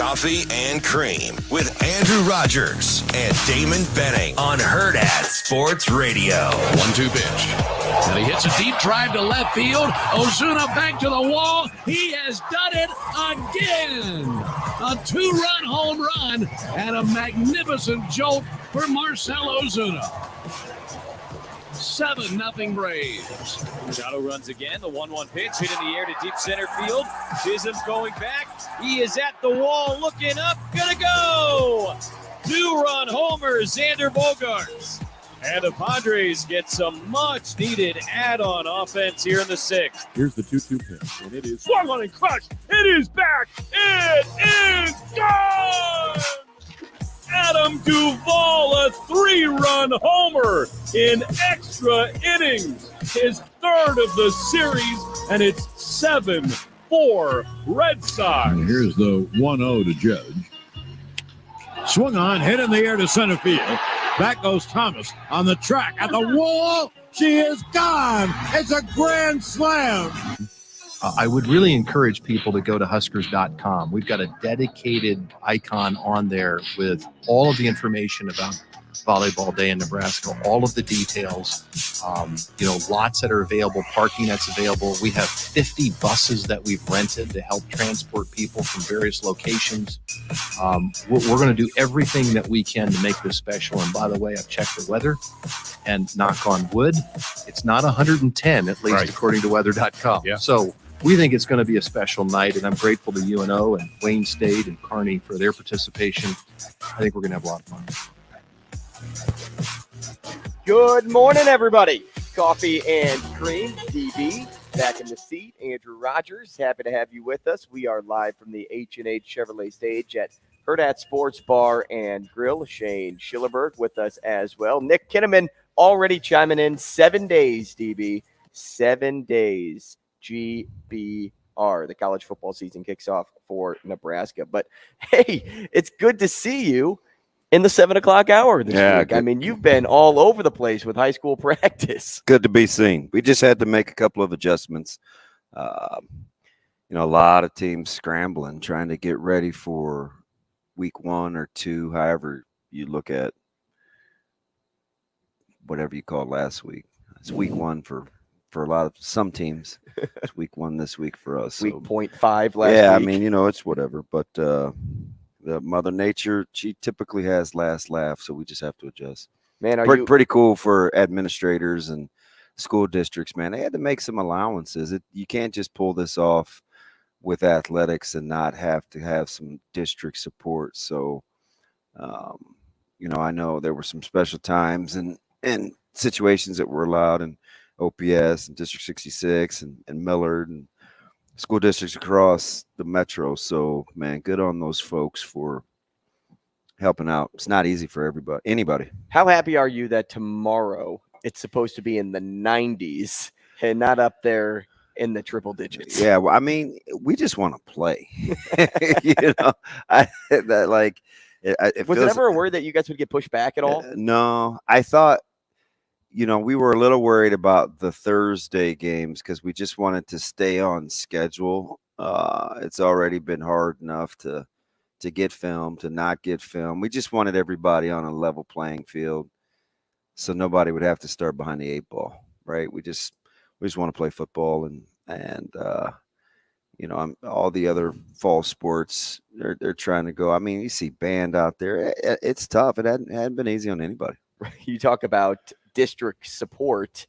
Coffee and Cream with Andrew Rogers and Damon Benning on Hurrdat Sports Radio. 1-2 pitch. And he hits a deep drive to left field. Ozuna back to the wall. He has done it again. A 2-run home run and a magnificent jolt for Marcell Ozuna. 7-0 Braves. Machado runs again. The 1-1 pitch hit in the air to deep center field. Chisholm's going back. He is at the wall, looking up, gonna go. 2-run homer, Xander Bogaerts. And the Padres get some much-needed add-on offense here in the 6th. Here's the 2-2 pitch, and it is swung on and crushed. It is back. It is gone. Adam Duvall, a 3-run homer in extra innings. His 3rd of the series, and it's 7-4 Red Sox. And here's the 1-0 to Judge. Swung on, hit in the air to center field. Back goes Thomas on the track at the wall. She is gone. It's a grand slam. I would really encourage people to go to Huskers.com. We've got a dedicated icon on there with all of the information about Volleyball Day in Nebraska, all of the details, lots that are available, parking that's available. We have 50 buses that we've rented to help transport people from various locations. We're going to do everything that we can to make this special. And by the way, I've checked the weather, and knock on wood, it's not 110, at least according to weather.com. Yeah. So we think it's going to be a special night, and I'm grateful to UNO and Wayne State and Kearney for their participation. I think we're going to have a lot of fun. Good morning, everybody. Coffee and Cream, DB, back in the seat. Andrew Rogers, happy to have you with us. We are live from the H&H Chevrolet stage at Hurrdat Sports Bar and Grill. Shane Schillerberg with us as well. Nick Kinnaman already chiming in. 7 days, DB. 7 days. GBR. The college football season kicks off for Nebraska. But, hey, it's good to see you in the 7 o'clock hour this week. I mean, you've been all over the place with high school practice. Good to be seen. We just had to make a couple of adjustments. A lot of teams scrambling, trying to get ready for week 1 or 2, however you look at whatever you call last week. It's week 1 for some teams. It's week 1 this week for us. Week 0.5 last week. Yeah, I mean, it's whatever. But the Mother Nature, she typically has last laugh, so we just have to adjust. Man, pretty cool for administrators and school districts, man. They had to make some allowances. You can't just pull this off with athletics and not have to have some district support. So, I know there were some special times and situations that were allowed in OPS and District 66 and Millard and school districts across the metro. So, man, good on those folks for helping out. It's not easy for anybody. How happy are you that tomorrow it's supposed to be in the 90s and not up there in the triple digits? Yeah, well, I mean, we just want to play. Was it ever a word that you guys would get pushed back at all? No, I thought, we were a little worried about the Thursday games because we just wanted to stay on schedule. It's already been hard enough to get film, to not get film. We just wanted everybody on a level playing field so nobody would have to start behind the 8 ball, right? We just want to play football and all the other fall sports, they're trying to go. I mean, you see band out there. It's tough. It hadn't been easy on anybody. You talk about district support.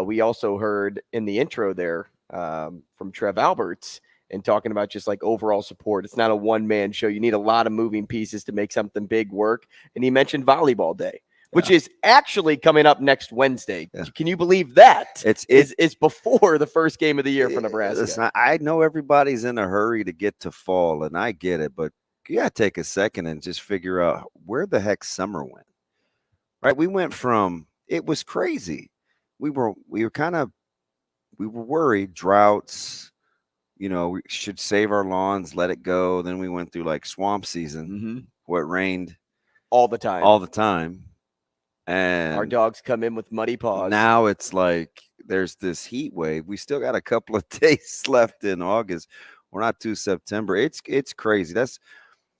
We also heard in the intro there from Trev Alberts and talking about just like overall support. It's not a one-man show. You need a lot of moving pieces to make something big work. And he mentioned Volleyball Day, which is actually coming up next Wednesday. Yeah. Can you believe that? It's before the first game of the year for Nebraska. I know everybody's in a hurry to get to fall, and I get it, but you got to take a second and just figure out where the heck summer went. Right? We went from it was crazy. We were worried, droughts, we should save our lawns, let it go. Then we went through like swamp season where it rained all the time. And our dogs come in with muddy paws. Now it's like there's this heat wave. We still got a couple of days left in August. We're not to September. It's crazy.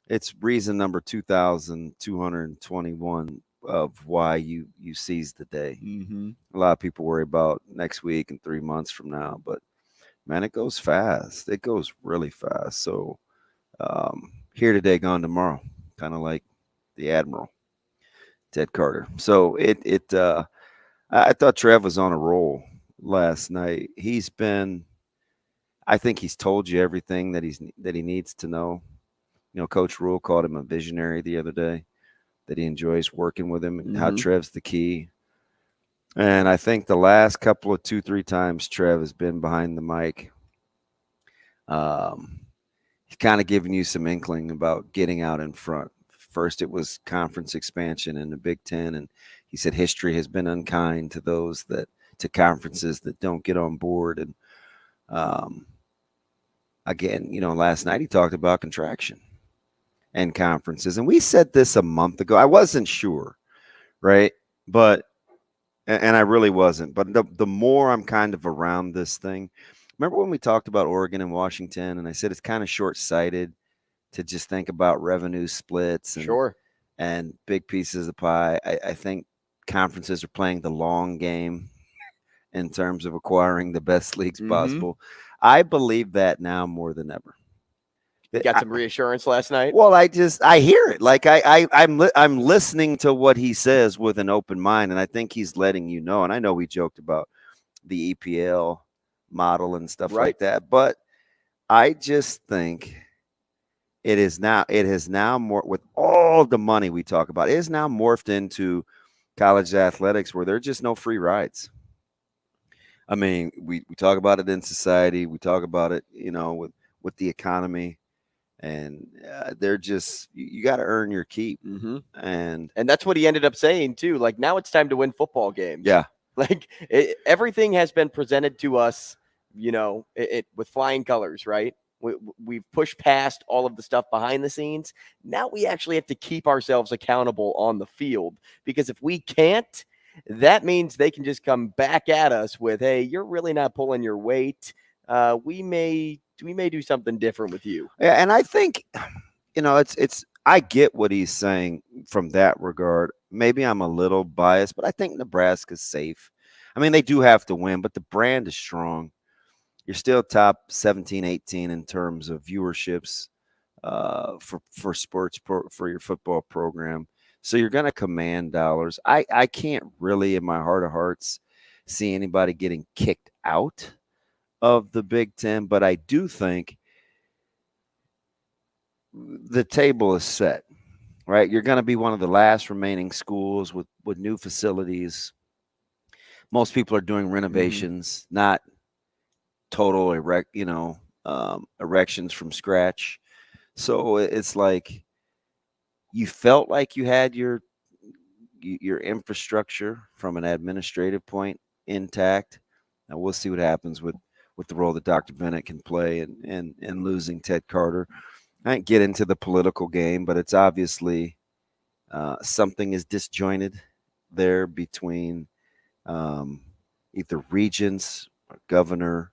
It's reason number 2,221 of why you seized the day. Mm-hmm. A lot of people worry about next week and 3 months from now, but man, it goes fast. It goes really fast. So here today, gone tomorrow, kind of like the Admiral, Ted Carter. So I thought Trev was on a roll last night. I think he's told you everything that he needs to know. You know, Coach Rhule called him a visionary the other day, that he enjoys working with him and how Trev's the key. And I think the last couple of 2-3 times Trev has been behind the mic, he's kind of giving you some inkling about getting out in front. First, it was conference expansion in the Big Ten, and he said history has been unkind to conferences that don't get on board. And again, you know, last night he talked about contraction and conferences, and we said this a month ago. I wasn't sure, right? And I really wasn't. But the more I'm kind of around this thing, remember when we talked about Oregon and Washington, and I said it's kind of short-sighted to just think about revenue splits and big pieces of the pie. I think conferences are playing the long game in terms of acquiring the best leagues possible. I believe that now more than ever. You got some reassurance last night? Well, I hear it. Like I'm listening to what he says with an open mind, and I think he's letting you know. And I know we joked about the EPL model and stuff like that, but I just think it has now more, with all the money we talk about, it is now morphed into college athletics where there are just no free rides. I mean, we talk about it in society. We talk about it, you know, with the economy. And they're just, you got to earn your keep. And that's what he ended up saying too. Like, now it's time to win football games. Yeah. Like everything has been presented to us, you know, with flying colors, right? We've pushed past all of the stuff behind the scenes. Now we actually have to keep ourselves accountable on the field, because if we can't, that means they can just come back at us with, hey, you're really not pulling your weight. We may do something different with you. Yeah, and I think, you know, it's I get what he's saying from that regard. Maybe I'm a little biased, but I think Nebraska's safe. I mean, they do have to win, but the brand is strong. You're still top 17, 18 in terms of viewerships for sports for your football program. So you're going to command dollars. I can't really, in my heart of hearts, see anybody getting kicked out of the Big Ten, but I do think the table is set, right? You're going to be one of the last remaining schools with new facilities. Most people are doing renovations, not total erections from scratch. So it's like you felt like you had your infrastructure from an administrative point intact. Now we'll see what happens with the role that Dr. Bennett can play in losing Ted Carter. I didn't get into the political game, but it's obviously something is disjointed there between either regents or governor,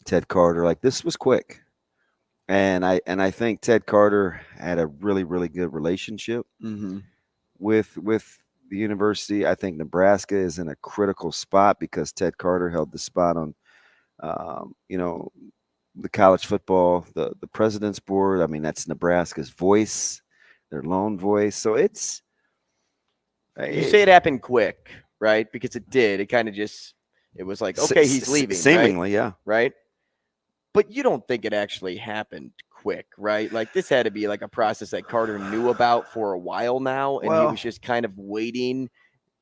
Ted Carter. Like, this was quick. And I think Ted Carter had a really, really good relationship with the university. I think Nebraska is in a critical spot because Ted Carter held the spot on the college football, the president's board. I mean, that's Nebraska's voice, their lone voice. So you say it happened quick, right? Because it did. It kind of just, it was like, okay, he's leaving. Seemingly, right? Yeah. Right. But you don't think it actually happened quick, right? Like, this had to be like a process that Carter knew about for a while now. And he was just kind of waiting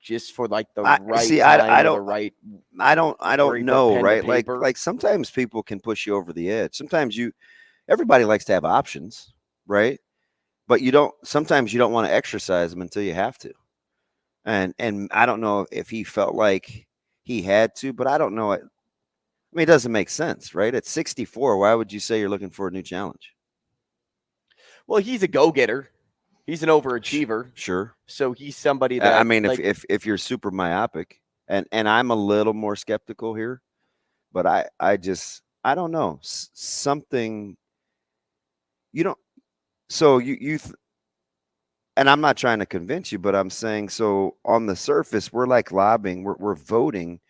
just for like the right time. I don't know, right? Like sometimes people can push you over the edge. Sometimes everybody likes to have options, right? But sometimes you don't want to exercise them until you have to. And I don't know if he felt like he had to, but I don't know. I mean, it doesn't make sense, right? At 64, why would you say you're looking for a new challenge? Well, he's a go-getter. He's an overachiever. Sure. So he's somebody that, I mean, if you're super myopic, and I'm a little more skeptical here, but I don't know. Something, So and I'm not trying to convince you, but I'm saying, so on the surface, we're like lobbying, we're voting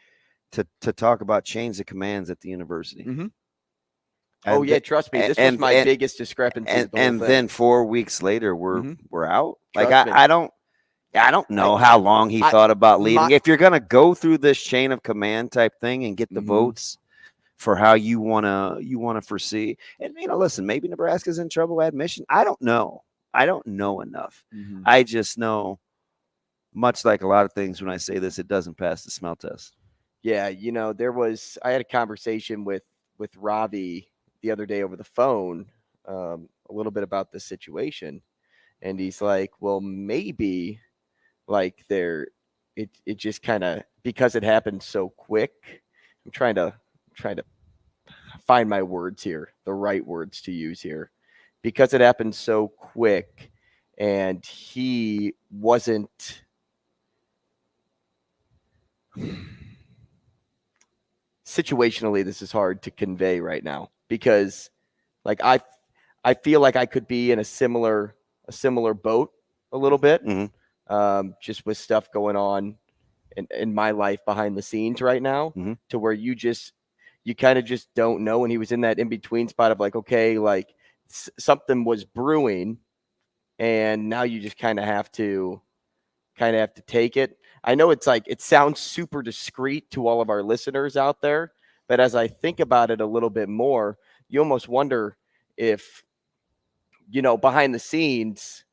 to talk about change of commands at the university. Mm-hmm. Oh yeah, trust me, this was my biggest discrepancy. And then 4 weeks later, we're out. Like Trust me. I don't know how long he thought about leaving. If you're gonna go through this chain of command type thing and get the votes for how you wanna foresee, and listen, maybe Nebraska's in trouble at admission. I don't know. I don't know enough. Mm-hmm. I just know, much like a lot of things, when I say this, it doesn't pass the smell test. Yeah, I had a conversation with Ravi the other day over the phone, a little bit about the situation, and he's like, well, maybe like it just kind of, because it happened so quick. I'm trying to find my words here, the right words to use here, because it happened so quick and he wasn't situationally, this is hard to convey right now, because like I feel like I could be in a similar boat a little bit, just with stuff going on in my life behind the scenes right now, to where you kind of just don't know. And he was in that in between spot of like, okay, like something was brewing, and now you just kind of have to take it. I know it's like, it sounds super discreet to all of our listeners out there, but as I think about it a little bit more, you almost wonder if, behind the scenes,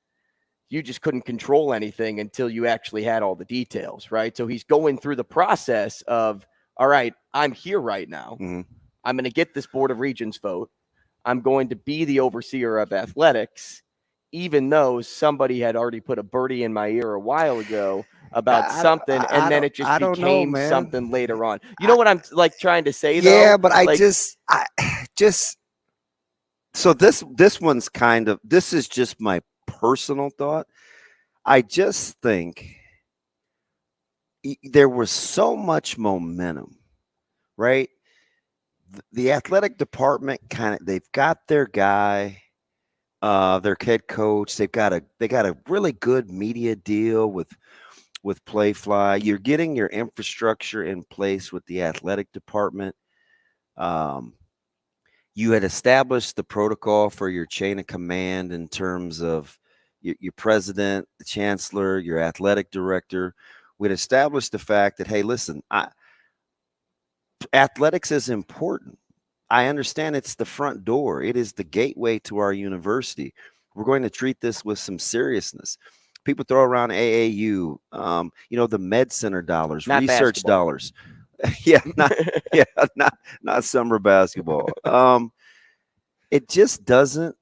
you just couldn't control anything until you actually had all the details, right? So he's going through the process of, all right, I'm here right now. I'm going to get this Board of Regents vote. I'm going to be the overseer of athletics, even though somebody had already put a birdie in my ear a while ago about something, and then it just became something later on. You know what I'm like trying to say, though? Yeah, but I just so this one's this is just my personal thought. I just think there was so much momentum, right? The athletic department they've got their guy, their head coach. They got a really good media deal with Playfly. You're getting your infrastructure in place with the athletic department. You had established the protocol for your chain of command in terms of your president, the chancellor, your athletic director. We'd established the fact that, hey, listen, athletics is important. I understand it's the front door. It is the gateway to our university. We're going to treat this with some seriousness. People throw around AAU, the med center dollars, not research basketball. dollars. Not summer basketball. It just doesn't.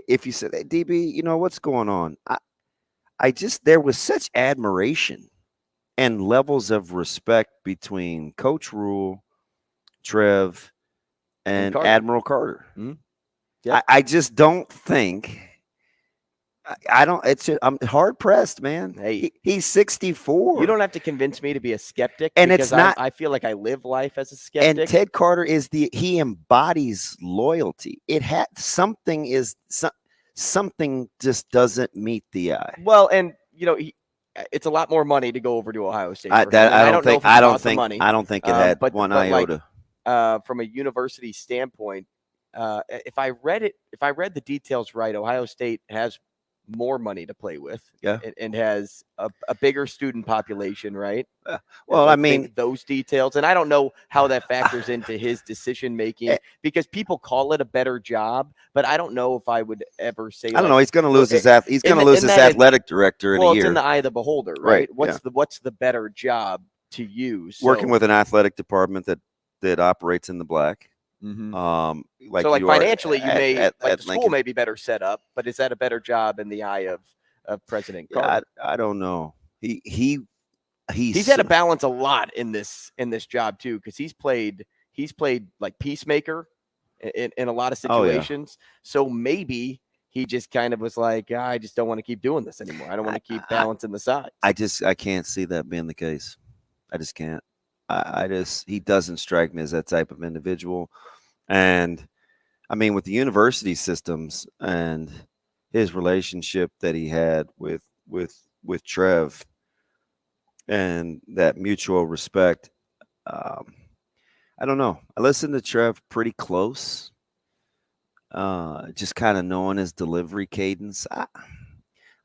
If you said, hey, DB, what's going on? There was such admiration and levels of respect between Coach Rhule, Trev, and Admiral Carter. Yep. I just don't think. I'm hard pressed, man. Hey, he's 64. You don't have to convince me to be a skeptic, and it's not. I feel like I live life as a skeptic. And Ted Carter he embodies loyalty. It had something just doesn't meet the eye. Well, and it's a lot more money to go over to Ohio State. I don't think it had one iota. From a university standpoint, if I read the details right, Ohio State has more money to play with, and has a bigger student population, right? Well, I mean, those details, and I don't know how that factors into his decision making, because people call it a better job, but I don't know if I would ever say. I don't know. He's going to lose his athletic director in a year. Well, it's in the eye of the beholder, right? What's the better job to use? Working with an athletic department that operates in the black. Financially, the school may be better set up, but is that a better job in the eye of President Carter? I don't know. He's had to balance a lot in this job too, because he's played like peacemaker in a lot of situations. So maybe he just kind of was like, I just don't want to keep doing this anymore. I don't want to keep balancing the sides. I can't see that being the case. I just can't. He doesn't strike me as that type of individual. And I mean, with the university systems and his relationship that he had with Trev and that mutual respect. I don't know. I listened to Trev pretty close, just kind of knowing his delivery cadence.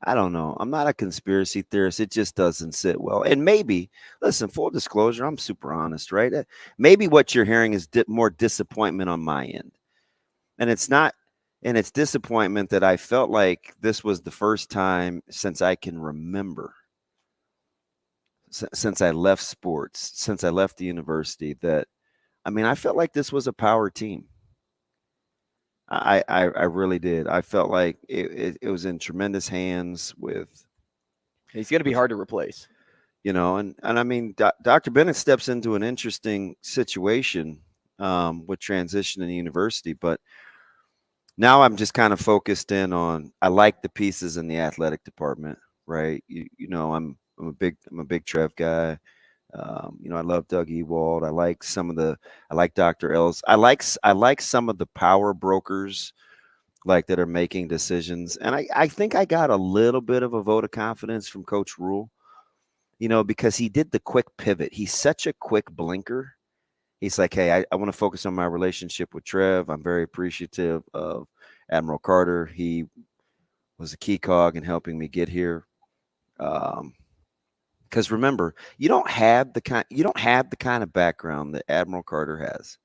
I don't know. I'm not a conspiracy theorist. It just doesn't sit well. And maybe, listen, full disclosure, I'm super honest, right? Maybe what you're hearing is more disappointment on my end. And it's not, and it's disappointment that I felt like this was the first time since I can remember, since I left sports, since I left the university, that, I mean, I felt like this was a power team. I really did. I felt like it was in tremendous hands with. He's going to be hard to replace. And I mean, Dr. Bennett steps into an interesting situation with transition in the university, but now I'm just kind of focused in on, I like the pieces in the athletic department, right? I'm a big Trev guy. I love Doug Ewald. I like Dr. Ellis. I like some of the power brokers that are making decisions. And I think I got a little bit of a vote of confidence from Coach Rhule, because he did the quick pivot. He's such a quick blinker. He's like, hey, I want to focus on my relationship with Trev. I'm very appreciative of Admiral Carter. He was a key cog in helping me get here. Because remember, you don't have the kind of background that Admiral Carter has.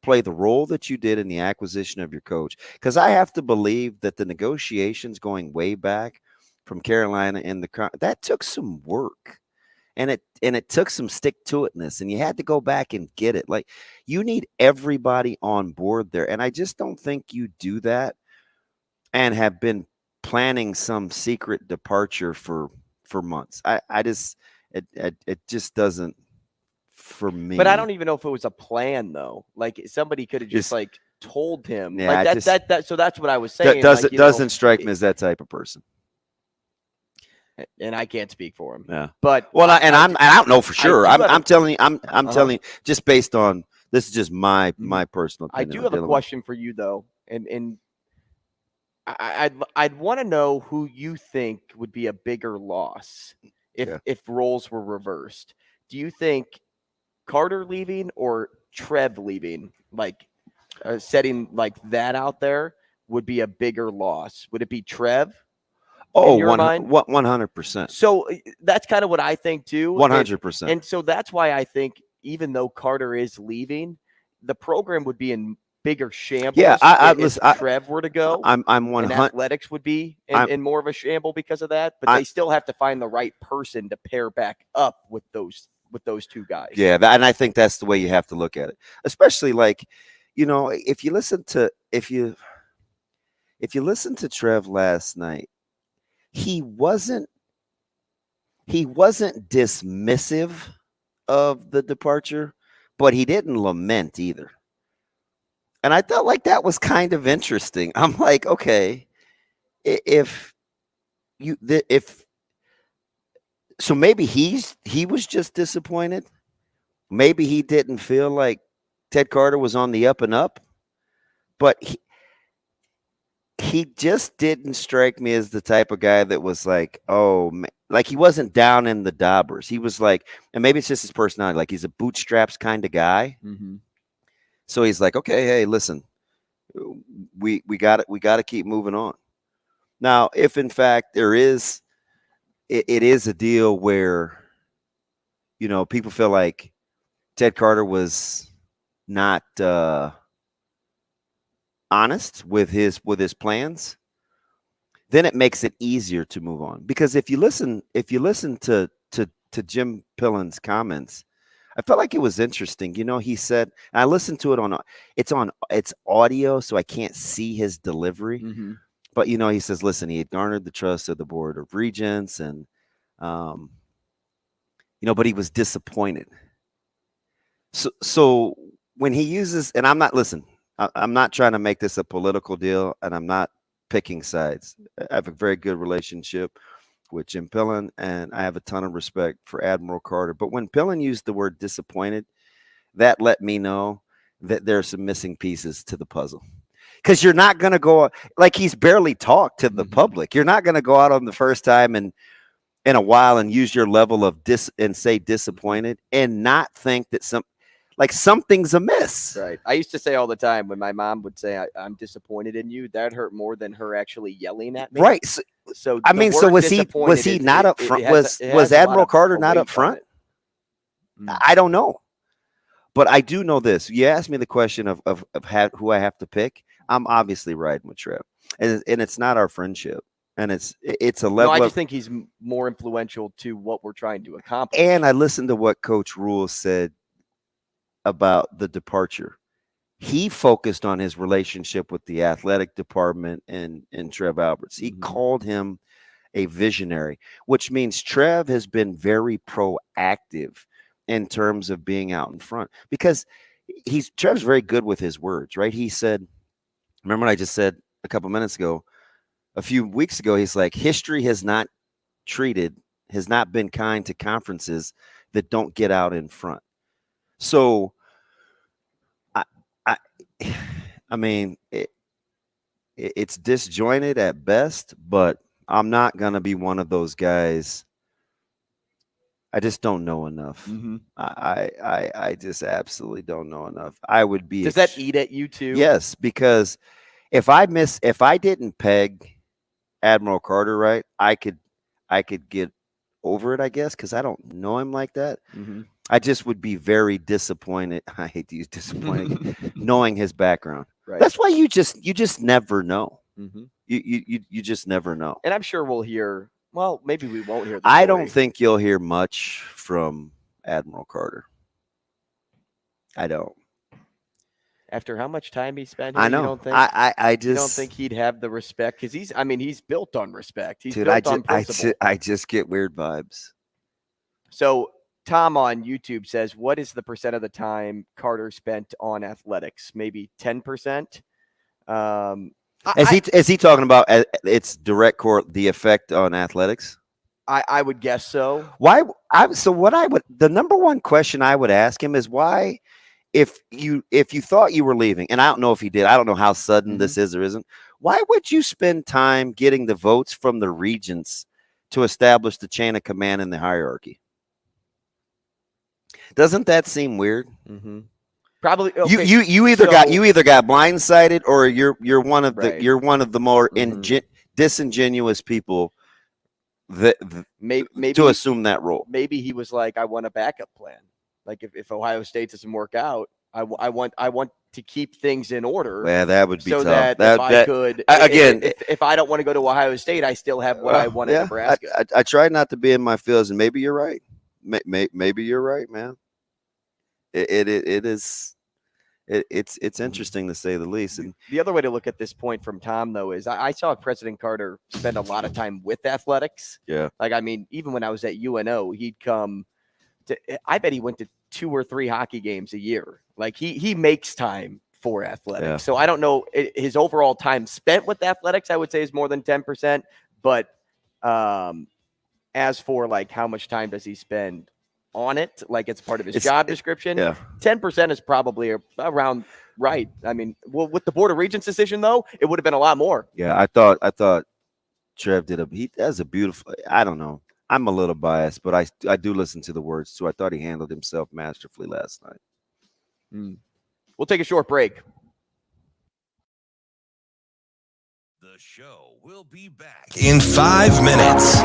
Play the role that you did in the acquisition of your coach. Because I have to believe that the negotiations going way back from Carolina and that took some work, and it took some stick-to-itness, and you had to go back and get it. Like, you need everybody on board there, and I just don't think you do that and have been planning some secret departure for months. It just doesn't, for me. But I don't even know if it was a plan, though. Like, somebody could have just told him. Yeah, like that. So that's what I was saying. Doesn't strike me as that type of person. And I can't speak for him. Yeah. But I don't know for sure. I'm telling you, I'm telling you, just based on, this is just my personal opinion. I do have a question for you, though, and I'd want to know who you think would be a bigger loss if roles were reversed. Do you think Carter leaving or Trev leaving, setting that out there, would be a bigger loss? Would it be Trev? Oh, 100%. So that's kind of what I think too. 100%. And so that's why I think even though Carter is leaving, the program would be in bigger shambles. Yeah, if Trev were to go. I'm 100. Athletics would be in more of a shamble because of that. But they still have to find the right person to pair back up with those two guys. Yeah, and I think that's the way you have to look at it. Especially if you listen to Trev last night, he wasn't dismissive of the departure, but he didn't lament either. And I felt like that was kind of interesting. I'm like, okay, so maybe he was just disappointed. Maybe he didn't feel like Ted Carter was on the up and up, but he just didn't strike me as the type of guy that was like, oh, man. Like, he wasn't down in the daubers. He was like, and maybe it's just his personality. Like, he's a bootstraps kind of guy. Mm-hmm. So he's like, okay, hey, listen, we got to keep moving on. Now, if in fact it is a deal where, people feel like Ted Carter was not honest with his plans, then it makes it easier to move on. Because if you listen to Jim Pillen's comments, I felt like it was interesting. He said, and I listened to it it's audio, so I can't see his delivery. Mm-hmm. But he says, listen, he had garnered the trust of the Board of Regents, and but he was disappointed. So when he uses, and I'm not trying to make this a political deal, and I'm not picking sides. I have a very good relationship with Jim Pillen, and I have a ton of respect for Admiral Carter. But when Pillen used the word disappointed, that let me know that there are some missing pieces to the puzzle. because you're not going to go like he's barely talked to the public. You're not going to go out on the first time and in a while and use your level of and say disappointed and not think that something's amiss. Right. I used to say all the time when my mom would say, I'm disappointed in you, that hurt more than her actually yelling at me. Right. So I mean, so was he not up front? Was Admiral Carter not up front? I don't know. But I do know this. You asked me the question of who I have to pick. I'm obviously riding with Trev. And it's not our friendship. And it's a level. No, I just think he's more influential to what we're trying to accomplish. And I listened to what Coach Rhule said about the departure. He focused on his relationship with the athletic department and Trev Alberts. He called him a visionary, which means Trev has been very proactive in terms of being out in front, because Trev's very good with his words, right? He said, remember what I just said a few weeks ago, he's like, history has not been kind to conferences that don't get out in front. So I mean, it's disjointed at best, but I'm not going to be one of those guys. I just don't know enough. I just absolutely don't know enough. I would be. Does that eat at you too? Yes, because if I didn't peg Admiral Carter right, I could get over it, I guess, because I don't know him like that. I just would be very disappointed. I hate to use disappointed, knowing his background. Right. That's why you just never know. You just never know. And I'm sure we'll hear. Well, maybe we won't hear. I don't think you'll hear much from Admiral Carter. I don't. After how much time he spent here, I know. You don't think, I just you don't think he'd have the respect, because he's built on respect. He's dude, built on principle. I just get weird vibes. So Tom on YouTube says, what is the percent of the time Carter spent on athletics? Maybe 10%. Is he talking about its direct the effect on athletics? I would guess so. Why? The number one question I would ask him is why, if you thought you were leaving, and I don't know if he did, I don't know how sudden this is or isn't. Why would you spend time getting the votes from the regents to establish the chain of command in the hierarchy? Doesn't that seem weird? Probably. Okay. You either got blindsided, or you're one of the more disingenuous people that maybe to assume that role. Maybe he was like, I want a backup plan. Like if Ohio State doesn't work out, I want to keep things in order. Yeah, that would be so tough. If I don't want to go to Ohio State, I still have what I want in Nebraska. I try not to be in my feels, and maybe you're right. Maybe you're right, man. It's interesting to say the least. And the other way to look at this point from Tom, though, is I saw President Carter spend a lot of time with athletics. Yeah. Like, I mean, even when I was at UNO, he'd come to, I bet he went to 2 or 3 hockey games a year. Like he makes time for athletics. Yeah. So I don't know his overall time spent with athletics, I would say is more than 10%. But as for like how much time does he spend on it, like it's part of his job description, 10% is probably around right. I mean, well, with the Board of Regents decision, though, it would have been a lot more. Yeah, I thought Trev that's a beautiful, I don't know. I'm a little biased, but I do listen to the words too. I thought he handled himself masterfully last night. We'll take a short break. The show will be back in 5 minutes.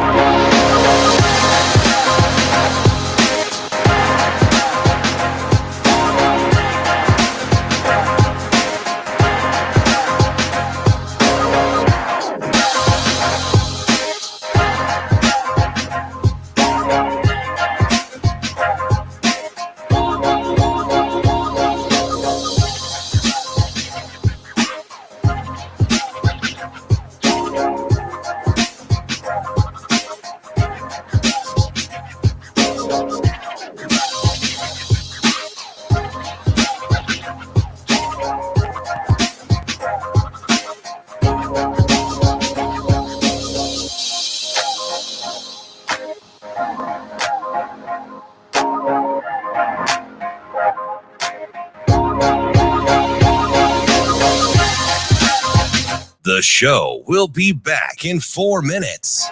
The show will be back in 4 minutes.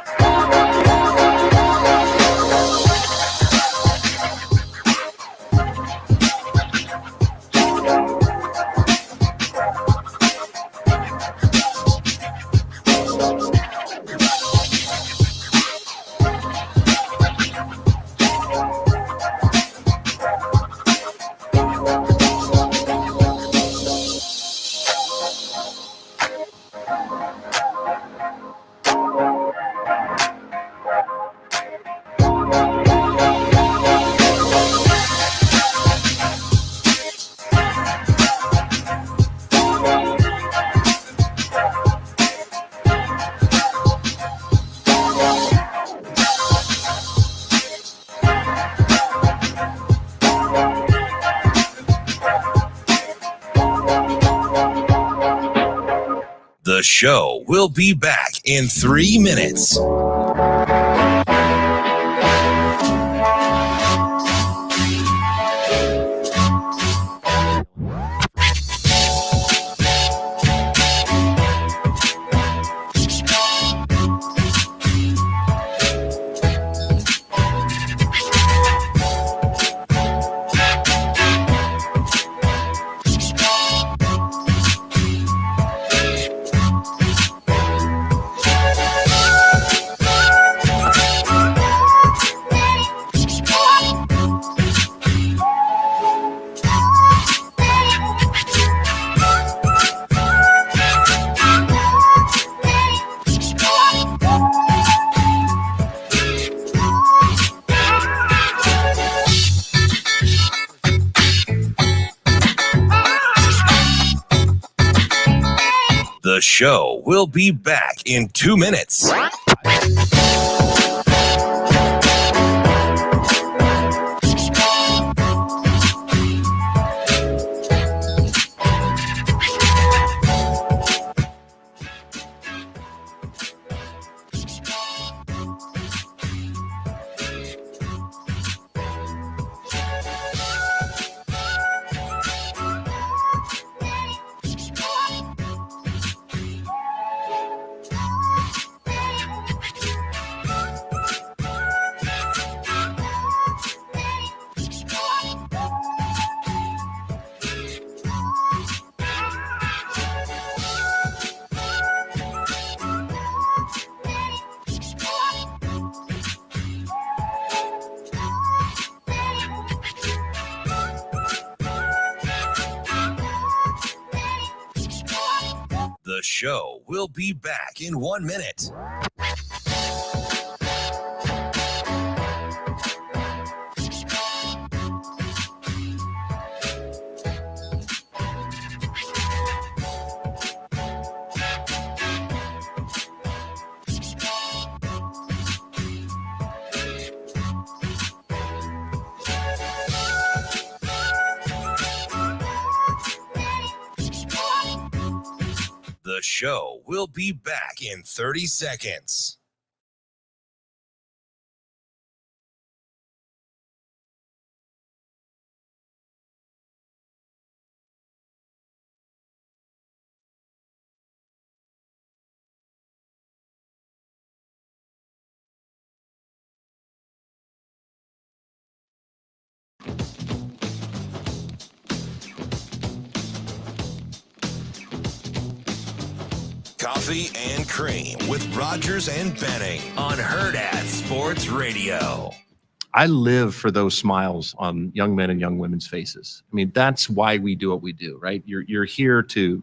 The show will be back in 3 minutes. The show will be back in 2 minutes. The show will be back in 1 minute. The show will be back in 30 seconds. Coffee and Cream with Rogers and Benning on Hurrdat Sports Radio. I live for those smiles on young men and young women's faces. I mean, that's why we do what we do, right? You're here to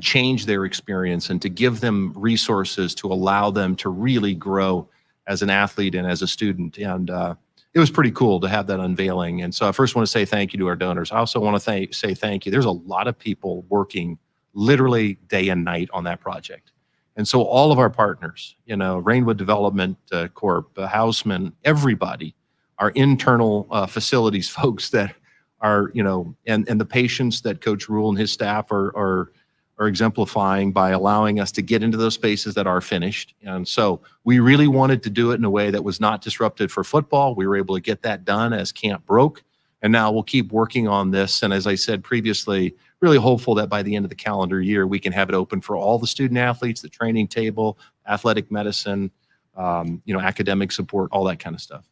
change their experience and to give them resources to allow them to really grow as an athlete and as a student. And it was pretty cool to have that unveiling. And so I first want to say thank you to our donors. I also want to say thank you. There's a lot of people working literally day and night on that project. And so all of our partners, Rainwood Development Corp, Houseman, everybody, our internal facilities folks that are, and the patience that Coach Rhule and his staff are exemplifying by allowing us to get into those spaces that are finished. And so we really wanted to do it in a way that was not disruptive for football. We were able to get that done as camp broke. And now we'll keep working on this. And as I said previously, really hopeful that by the end of the calendar year, we can have it open for all the student athletes, the training table, athletic medicine, academic support, all that kind of stuff.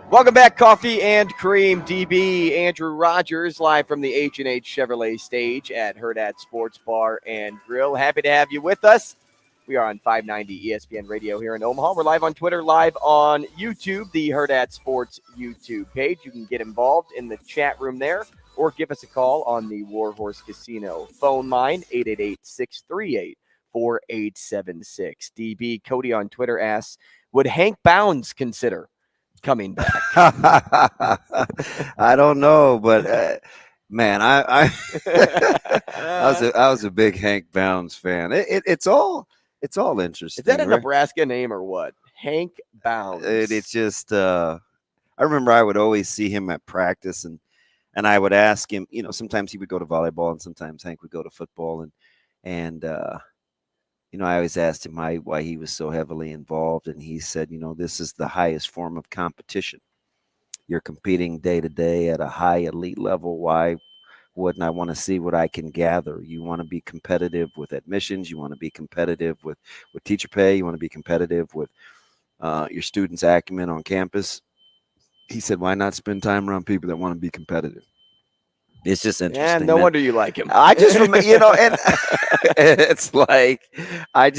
Welcome back, Coffee and Cream. DB Andrew Rogers, live from the H&H Chevrolet stage at Hurrdat Sports Bar and Grill. Happy to have you with us. We are on 590 ESPN Radio here in Omaha. We're live on Twitter, live on YouTube, the Hurrdat Sports YouTube page. You can get involved in the chat room there or give us a call on the Warhorse Casino phone line, 888-638-4876. DB Cody on Twitter asks, would Hank Bounds consider coming back? I don't know, but man, I was a big Hank Bounds fan. It's all interesting. Is that a Nebraska name or what? Hank Bounds. It's just I remember I would always see him at practice, and I would ask him. Sometimes he would go to volleyball, and sometimes Hank would go to football, and I always asked him why he was so heavily involved, and he said, this is the highest form of competition. You're competing day to day at a high elite level. Why wouldn't I want to see what I can gather? You want to be competitive with admissions. You want to be competitive with teacher pay. You want to be competitive with your students' acumen on campus. He said, why not spend time around people that want to be competitive? It's just interesting. Yeah, no wonder you like him. I just remember, and it's like, I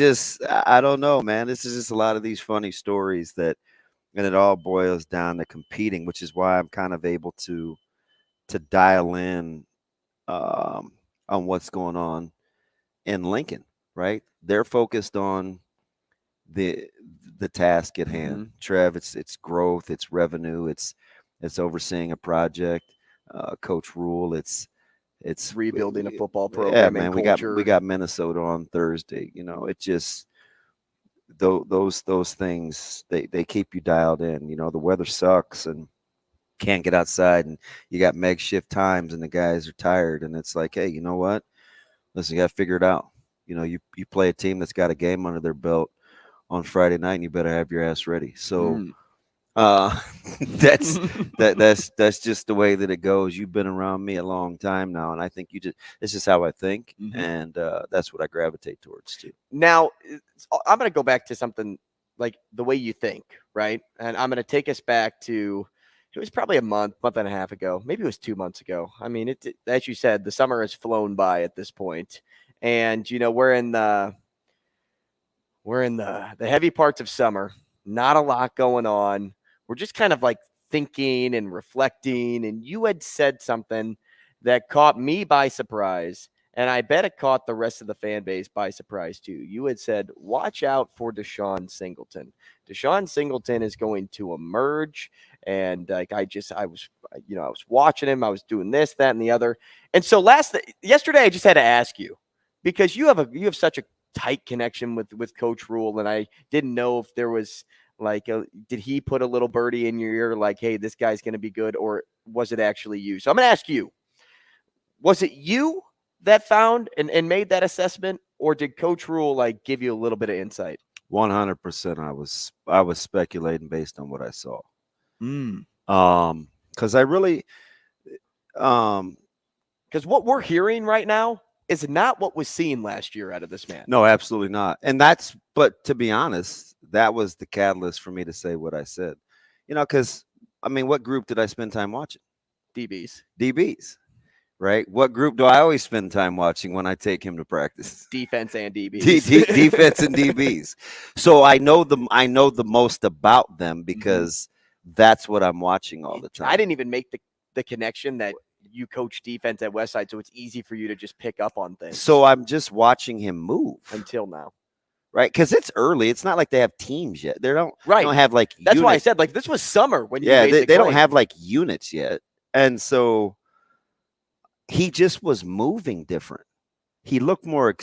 don't know, man. This is just a lot of these funny stories and it all boils down to competing, which is why I'm kind of able to dial in on what's going on in Lincoln, right? They're focused on the task at hand. Mm-hmm. Trev, it's growth, it's revenue, it's overseeing a project. Coach Rhule, it's rebuilding a football program. Yeah, man, we got Minnesota on Thursday. It just those things they keep you dialed in. The weather sucks and can't get outside, and you got makeshift times, and the guys are tired, and it's like, hey, you know what? Listen, you got to figure it out. You play a team that's got a game under their belt on Friday night, and you better have your ass ready. So. That's just the way that it goes. You've been around me a long time now, and I think this is how I think, mm-hmm. and that's what I gravitate towards too. Now, I'm going to go back to something like the way you think, right? And I'm going to take us back to, it was probably a month and a half ago. Maybe it was 2 months ago. I mean, as you said, the summer has flown by at this point, and we're in the heavy parts of summer. Not a lot going on. We're just kind of like thinking and reflecting, and you had said something that caught me by surprise, and I bet it caught the rest of the fan base by surprise too. You had said, watch out for Deshaun Singleton. Deshaun Singleton is going to emerge, and I was watching him. I was doing this, that, and the other. And so yesterday I just had to ask you, because you have such a tight connection with Coach Rhule, and I didn't know if there was did he put a little birdie in your ear like, hey, this guy's going to be good, or was it actually you? So I'm going to ask you, was it you that found and made that assessment, or did Coach Rhule give you a little bit of insight? 100%. I was speculating based on what I saw. Because I really, because what we're hearing right now is not what was seen last year out of this man. No, absolutely not. But to be honest, that was the catalyst for me to say what I said. Because, what group did I spend time watching? DBs, right? What group do I always spend time watching when I take him to practice? Defense and DBs. Defense and DBs. So I know the most about them because that's what I'm watching all the time. I didn't even make the connection that you coach defense at Westside, so it's easy for you to just pick up on things. So I'm just watching him move until now. Right, because it's early. It's not like they have teams yet. They don't have That's units. why I said this was summer when you made they don't have units yet, and so he just was moving different. He looked more.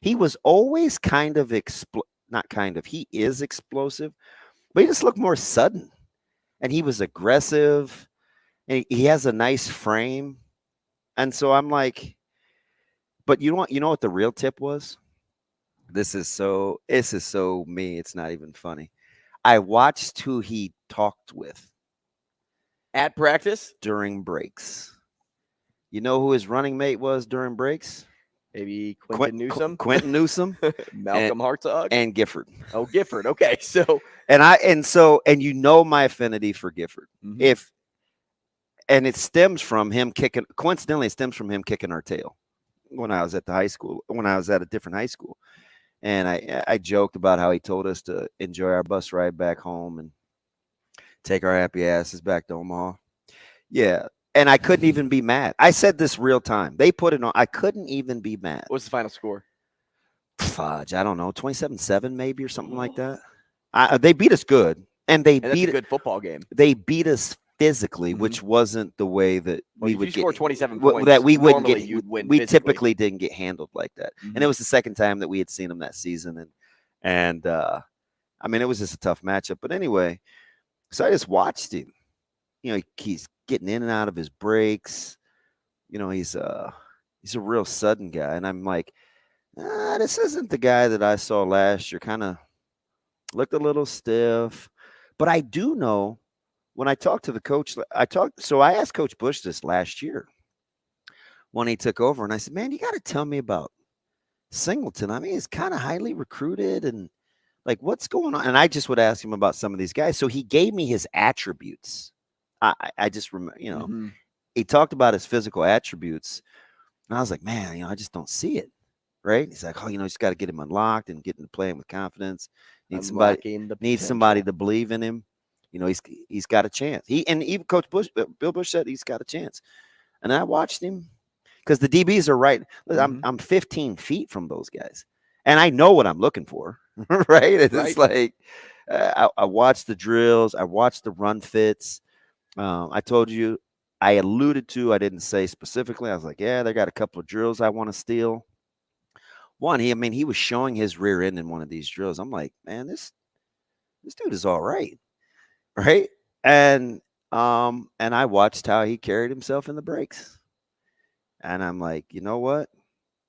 He was always kind of He is explosive, but he just looked more sudden, and he was aggressive, and he has a nice frame, and so I'm like, but you know what the real tip was? This is so me. It's not even funny. I watched who he talked with. At practice? During breaks. You know who his running mate was during breaks? Maybe Quentin Newsom? Quentin Newsom. Malcolm Hartzog? And Gifford. Oh, Gifford. Okay. So and you know my affinity for Gifford. Mhm. And it stems from him kicking, coincidentally, it stems from him kicking our tail when I was at a different high school. And I joked about how he told us to enjoy our bus ride back home and take our happy asses back to Omaha. Yeah. And I couldn't even be mad. I said this real time. They put it on. I couldn't even be mad. What's the final score? Fudge, I don't know, 27-7 maybe or something like that. They beat us good, and That's a good football game. They beat us physically, which wasn't the way that we would score 27 well, points. that we wouldn't normally get. You'd win We physically. typically didn't get handled like that, and it was the second time that we had seen them that season, and I mean, it was just a tough matchup. But anyway, so I just watched him. You know, he's getting in and out of his breaks. You know, he's a real sudden guy, and I'm like, this isn't the guy that I saw last year. Kind of looked a little stiff, but I do know when I talked to the coach, so I asked Coach Bush this last year when he took over, and I said, man, you got to tell me about Singleton. I mean, he's kind of highly recruited, and like, what's going on? And I just would ask him about some of these guys. So he gave me his attributes. I just remember, you know, he talked about his physical attributes, and I was like, man, you know, I just don't see it. Right? He's like, oh, you know, just got to get him unlocked and get him playing with confidence. Needs somebody to believe in him. You know, he's got a chance. Even Coach Bush, Bill Bush said he's got a chance. And I watched him because the DBs are right. I'm 15 feet from those guys, and I know what I'm looking for. Right? It's like I watched the drills. I watched the run fits. I told you, I alluded to, I didn't say specifically. I was like, yeah, they got a couple of drills I want to steal. One, he was showing his rear end in one of these drills. I'm like, man, this dude is all right. Right? And I watched how he carried himself in the breaks. And I'm like, you know what?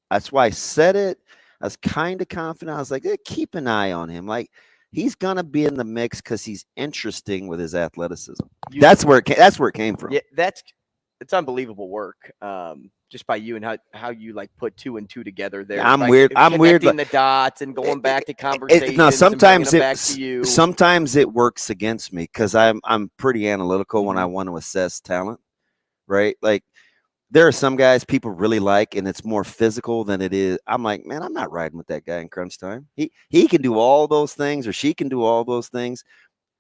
That's why I said it. I was kind of confident. I was like, keep an eye on him. Like, he's gonna be in the mix because he's interesting with his athleticism. That's where it came from. Yeah, it's unbelievable work. Just by you and how you like put 2 and 2 together there. I'm weird. Connecting the dots and going back to conversations. No, sometimes sometimes it works against me because I'm pretty analytical when I want to assess talent. Right? Like, there are some guys people really like, and it's more physical than it is. I'm like, man, I'm not riding with that guy in crunch time. He can do all those things, or she can do all those things.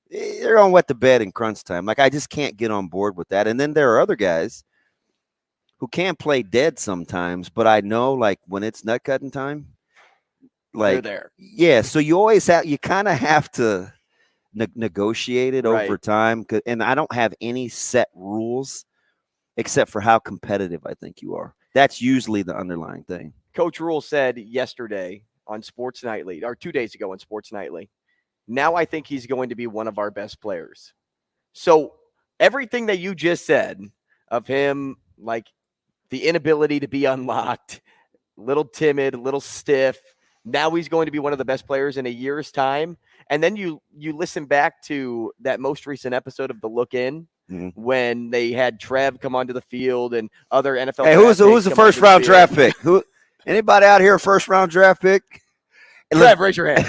They're gonna wet the bed in crunch time. Like, I just can't get on board with that. And then there are other guys who can't play dead sometimes, but I know, like, when it's nut cutting time, like, they're there. Yeah. So you kind of have to negotiate it over time. And I don't have any set rules except for how competitive I think you are. That's usually the underlying thing. Coach Rhule said yesterday on Sports Nightly, or 2 days ago on Sports Nightly, now I think he's going to be one of our best players. So everything that you just said of him, like the inability to be unlocked, little timid, little stiff, now he's going to be one of the best players in a year's time. And then you listen back to that most recent episode of The Look In, when they had Trev come onto the field and other NFL. Hey, who's the first round draft pick? Anybody out here a first round draft pick? Trev, raise your hand.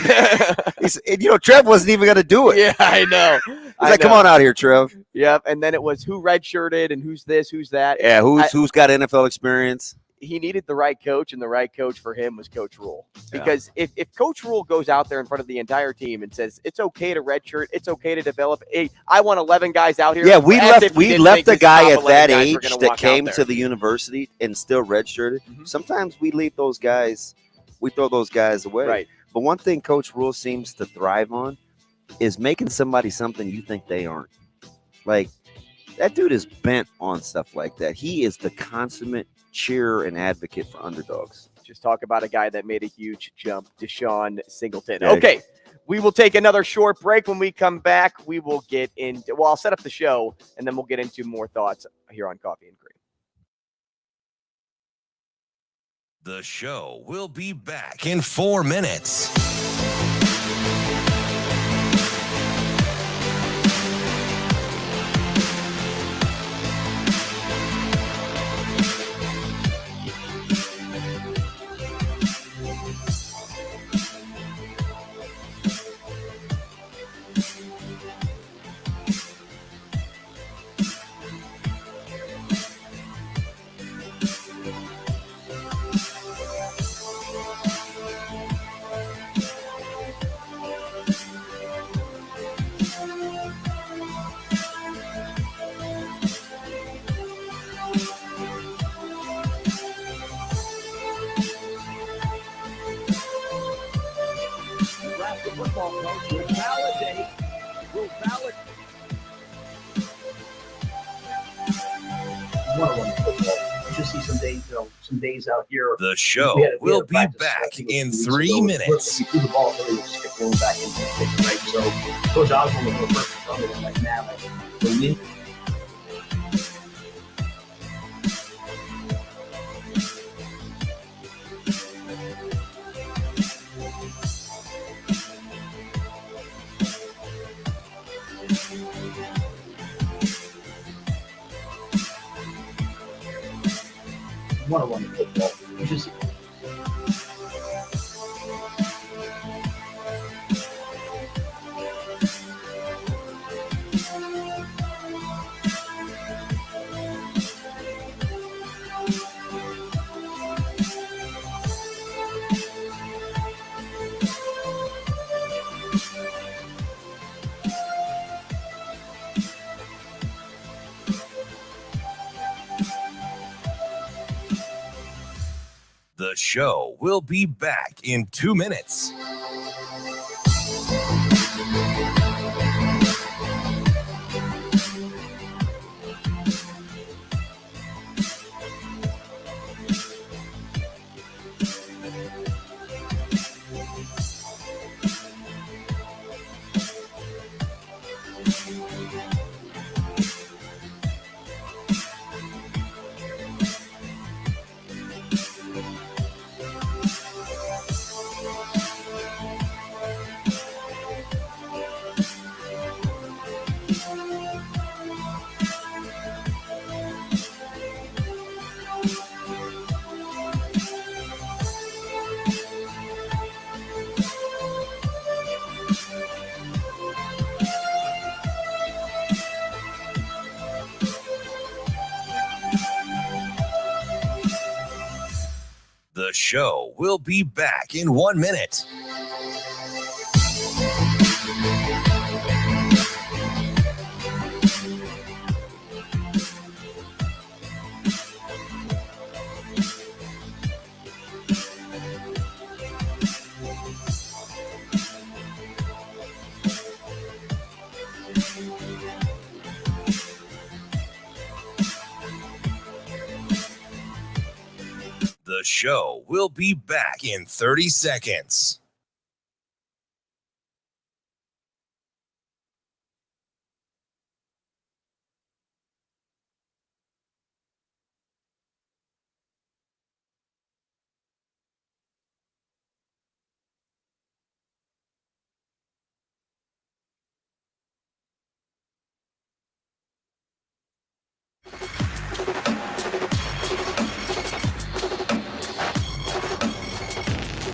Trev wasn't even going to do it. Yeah, I know. He's like, come on out here, Trev. Yep. And then it was who redshirted and who's this, who's that. Yeah, who's got NFL experience. He needed the right coach, and the right coach for him was Coach Rhule. Because if Coach Rhule goes out there in front of the entire team and says it's okay to redshirt, it's okay to develop. I want 11 guys out here. Yeah, we left a guy at that age that came to the university and still redshirted. Sometimes we leave those guys, we throw those guys away. Right. But one thing Coach Rhule seems to thrive on is making somebody something you think they aren't. Like, that dude is bent on stuff like that. He is the consummate cheerer and advocate for underdogs. Just talk about a guy that made a huge jump, Deshaun Singleton. Okay, we will take another short break. When we come back, we will get into, I'll set up the show, and then we'll get into more thoughts here on Coffee and Cream. The show will be back in 4 minutes. some days out here. The show will be back in 3 minutes. We threw the ball, really was just rolling back into the pitch, right? So Coach Osborne was the first to tell me that, like, man, like, the wind. Want to run the football. You just The show will be back in 2 minutes. The show will be back in 1 minute. The show will be back in 30 seconds.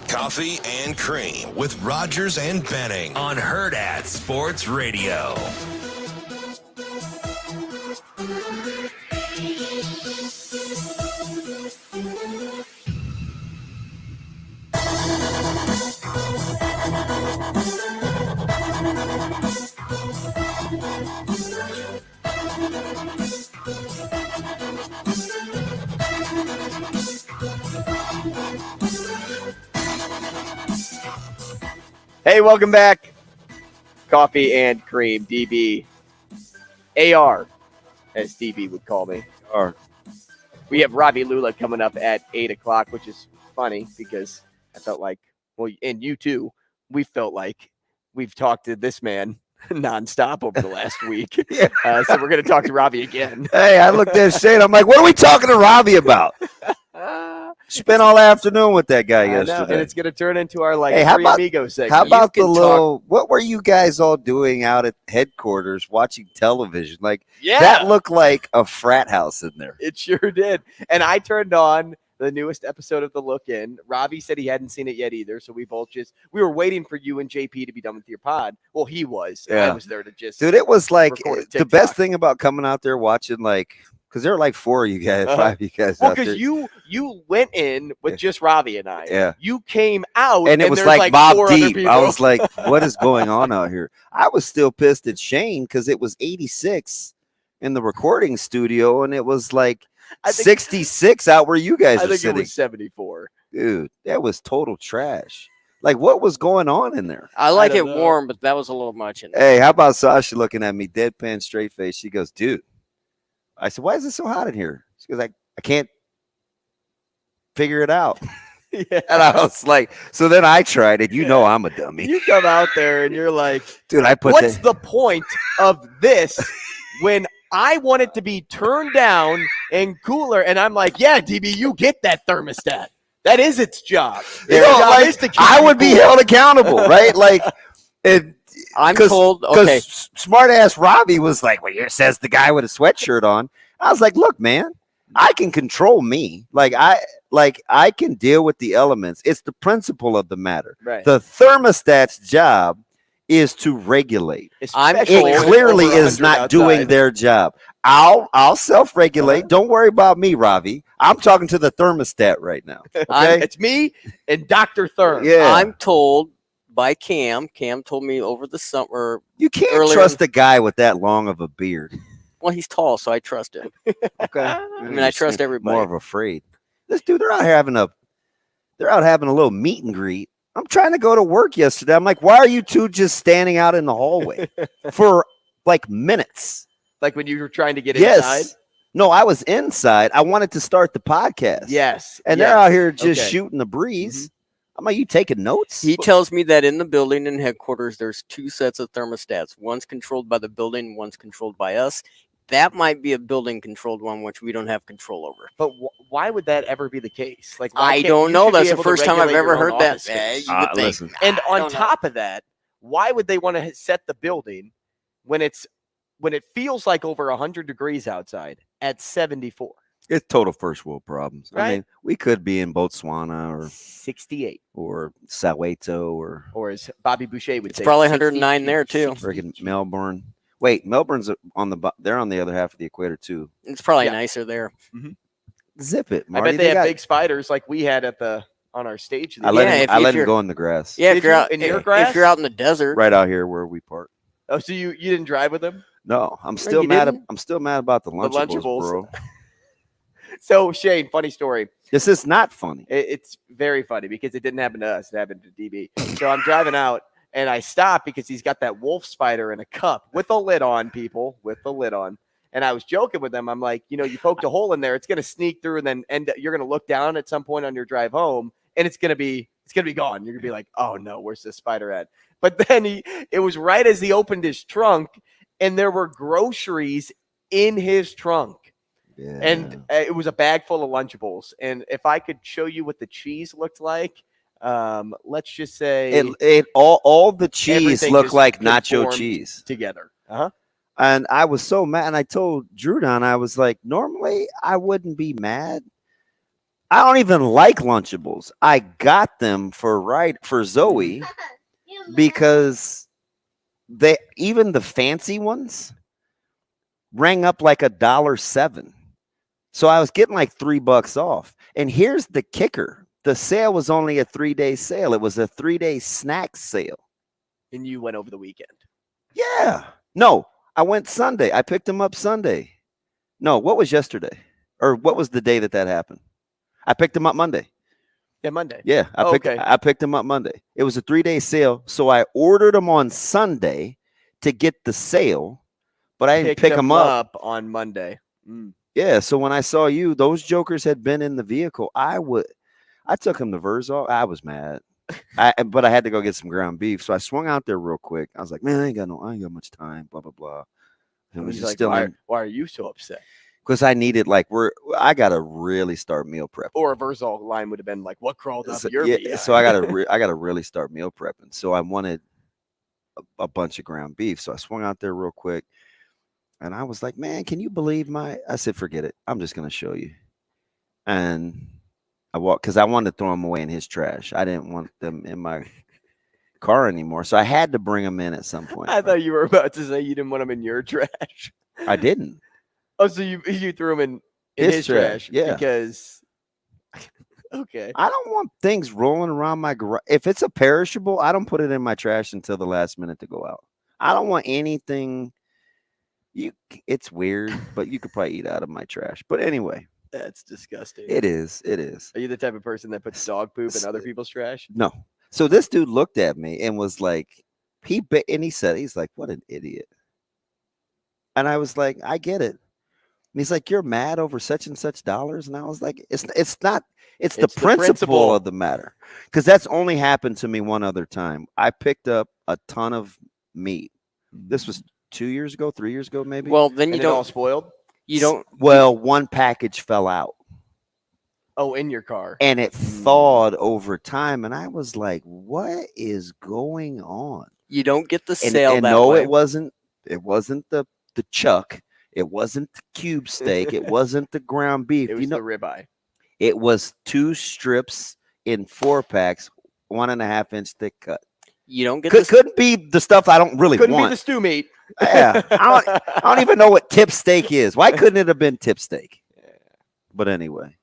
Coffee and Cream with Rogers and Benning on Hurrdat Sports Radio. Hey, welcome back. Coffee and Cream, DB. AR, as DB would call me. We have Ravi Lulla coming up at 8 o'clock, which is funny because I felt like, well, and you too, we felt like we've talked to this man nonstop over the last week. So we're going to talk to Ravi again. Hey, I looked at Shane. I'm like, what are we talking to Ravi about? Spent all afternoon with that guy yesterday. And it's going to turn into our Three Amigo segment. How about the little, what were you guys all doing out at headquarters watching television? That looked like a frat house in there. It sure did. And I turned on the newest episode of The Look In. Ravi said he hadn't seen it yet either. So we were waiting for you and JP to be done with your pod. Well, he was. Yeah. I was there to just. Dude, it was like the best thing about coming out there watching, because there are like 4 of you guys, 5 of you guys out there. Because you went in with just Ravi and I. Yeah. You came out. And it was like Bob Deep. I was like, what is going on out here? I was still pissed at Shane because it was 86 in the recording studio, and it was like 66 out where you guys are sitting. I think it was 74. Dude, that was total trash. Like, what was going on in there? I like it warm, but that was a little much in there. Hey, how about Sasha looking at me, deadpan, straight face? She goes, dude. I said, why is it so hot in here? She goes, I can't figure it out. Yeah. And I was like, so then I tried it. You know I'm a dummy. You come out there and you're like, dude, what's the point of this when I want it to be turned down and cooler? And I'm like, yeah, DB, you get that thermostat. That is its job. You know, like, I would be held accountable, right? Like, I'm told, okay. Smart ass Ravi was like, well, here says the guy with a sweatshirt on. I was like, look, man, I can control me. Like I can deal with the elements. It's the principle of the matter. Right. The thermostat's job is to regulate. It clearly is not doing their job. I'll self-regulate. Don't worry about me, Ravi. I'm talking to the thermostat right now. Okay? It's me and Dr. Therm. Yeah. I'm told by Cam. Cam told me over the summer. You can't trust a guy with that long of a beard. Well, he's tall, so I trust him. Okay. I mean, I trust everybody. More of afraid. This dude, they're out having a little meet and greet. I'm trying to go to work yesterday. I'm like, why are you two just standing out in the hallway for like minutes? Like when you were trying to get inside? No, I was inside. I wanted to start the podcast. Yes. And they're out here just shooting the breeze. I'm like, you taking notes? He tells me that in the building in headquarters, there's 2 sets of thermostats. One's controlled by the building, one's controlled by us. That might be a building-controlled one, which we don't have control over. But why would that ever be the case? Like, I don't know. That's the first time I've ever heard that. Listen. And on top of that, why would they want to set the building when it feels like over 100 degrees outside at 74? It's total first world problems. Right? I mean, we could be in Botswana or 68 or Soweto or as Bobby Boucher would it's say. Probably 109 there too. Friggin' Melbourne. Wait, Melbourne's they're on the other half of the equator too. It's probably nicer there. Zip it, I Marty. bet they have big spiders like we had on our stage. I let him go in the grass. Yeah, if you're out in your grass, if you're out in the desert, right out here where we park. Oh, so you didn't drive with them? No, I'm still mad. I'm still mad about the Lunchables, bro. So Shane, funny story. This is not funny. It's very funny because it didn't happen to us. It happened to DB. So I'm driving out and I stop because he's got that wolf spider in a cup with a lid on, people, with the lid on. And I was joking with them. I'm like, you poked a hole in there. It's going to sneak through and then you're going to look down at some point on your drive home and it's going to be gone. You're going to be like, oh no, where's this spider at? But then it was right as he opened his trunk and there were groceries in his trunk. Yeah. And it was a bag full of Lunchables. And if I could show you what the cheese looked like, let's just say all the cheese looked like nacho cheese together. And I was so mad. And I told Drew Don, I was like, normally I wouldn't be mad. I don't even like Lunchables. I got them for Zoe because even the fancy ones rang up like $1.07. So I was getting like $3 off. And here's the kicker. The sale was only a 3-day sale. It was a 3-day snack sale. And you went over the weekend. Yeah. No, I went Sunday. I picked them up Sunday. No, what was yesterday? Or what was the day that happened? I picked them up Monday. Yeah, Monday. Yeah, I picked them up Monday. It was a 3-day sale. So I ordered them on Sunday to get the sale, but I didn't pick them up on Monday. Yeah, so when I saw you, those jokers had been in the vehicle. I took them to Verzal. I was mad. But I had to go get some ground beef. So I swung out there real quick. I was like, man, I ain't got much time, blah, blah, blah. And it was just like, why are you so upset? Because I needed I gotta really start meal prepping. Or a Verzal line would have been like, what crawled up your behind? So I gotta really start meal prepping. So I wanted a bunch of ground beef. So I swung out there real quick. And I was like, man, can you believe I said, forget it. I'm just going to show you. And I walked because I wanted to throw them away in his trash. I didn't want them in my car anymore. So I had to bring them in at some point. I thought you were about to say you didn't want them in your trash. I didn't. Oh, so you threw them in his trash? Yeah. Because, okay. I don't want things rolling around my garage. If it's a perishable, I don't put it in my trash until the last minute to go out. I don't want anything. It's weird, but you could probably eat out of my trash. But anyway, that's disgusting. It is. Are you the type of person that puts dog poop in other people's trash? No. So this dude looked at me and was like, he's like, what an idiot. And I was like, I get it. he's like, "You're mad over such and such dollars," and I was like, "It's not. It's the principle of the matter." Because that's only happened to me one other time. I picked up a ton of meat. This was 2 years ago, 3 years ago, maybe. Well, then you don't all spoiled. You don't. Well, one package fell out. Oh, in your car. And it thawed over time. And I was like, what is going on? You don't get the sale and that no, way. it wasn't the chuck. It wasn't the cube steak. It wasn't the ground beef. It was the ribeye. It was 2 strips in 4 packs, 1.5 inch thick cut. You don't get couldn't be the stuff I don't really couldn't want. Be the stew meat. Yeah. I don't even know what tip steak is. Why couldn't it have been tip steak? But anyway.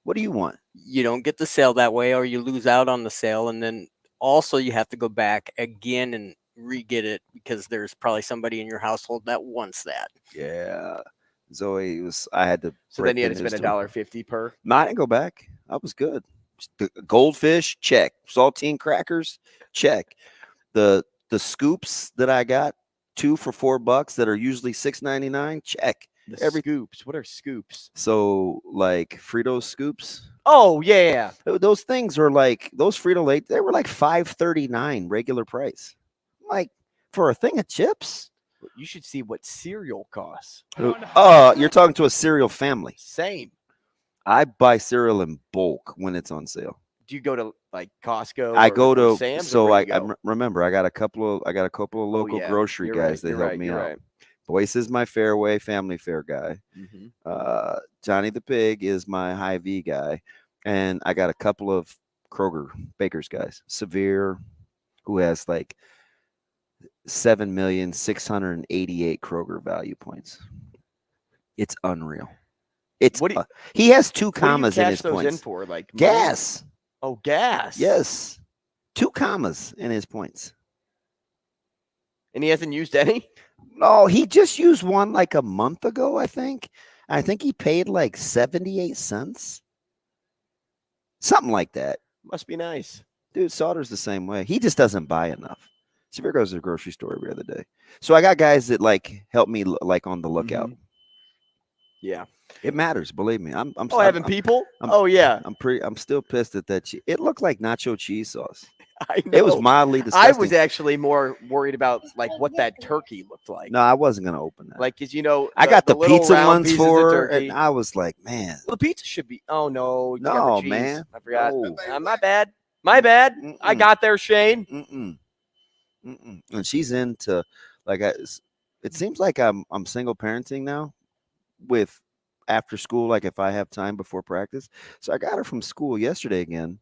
What do you want? You don't get the sale that way, or you lose out on the sale, and then also you have to go back again and re-get it because there's probably somebody in your household that wants that. Yeah, Zoe I had to. So then you had to spend $1.50 per. No, I didn't go back. I was good. The goldfish, check. Saltine crackers, check. The scoops that I got, 2 for $4 that are usually $6.99, check. Scoops. What are scoops? So like Frito scoops. Oh yeah. Those things are like those Frito-Lay. They were like $5.39 regular price. Like for a thing of chips. You should see what cereal costs. You're talking to a cereal family. Same. I buy cereal in bulk when it's on sale. Do you go to like Costco? I go to Sam's. So I remember I got a couple of local grocery guys that help me out. Right. Boyce is my Fairway Family Fare guy. Mm-hmm. Johnny the Pig is my Hy-Vee guy. And I got a couple of Kroger Baker's guys. Severe, who has like 7,688,000 Kroger value points. It's unreal. It's he has 2 commas in his points. In for? Like gas. Oh, gas. Yes. 2 commas in his points. And he hasn't used any? No, he just used one like a month ago, I think. I think he paid like 78 cents. Something like that. Must be nice. Dude, Sauter's the same way. He just doesn't buy enough. Severe goes to the grocery store every other day. So I got guys that like help me like on the lookout. Mm-hmm. Yeah. It matters, believe me. I'm having people? Yeah. I'm still pissed at that. It looked like nacho cheese sauce. I know. It was mildly disgusting. I was actually more worried about like what that turkey looked like. No, I wasn't gonna open that. Like, cause I got the pizza ones for her, and I was like, man. Well, the pizza should be. Oh no, no, man. I forgot. No. My bad. My bad. Mm-mm. I got there, Shane. And she's into like it seems like I'm single parenting now with after school, like if I have time before practice. So I got her from school yesterday again.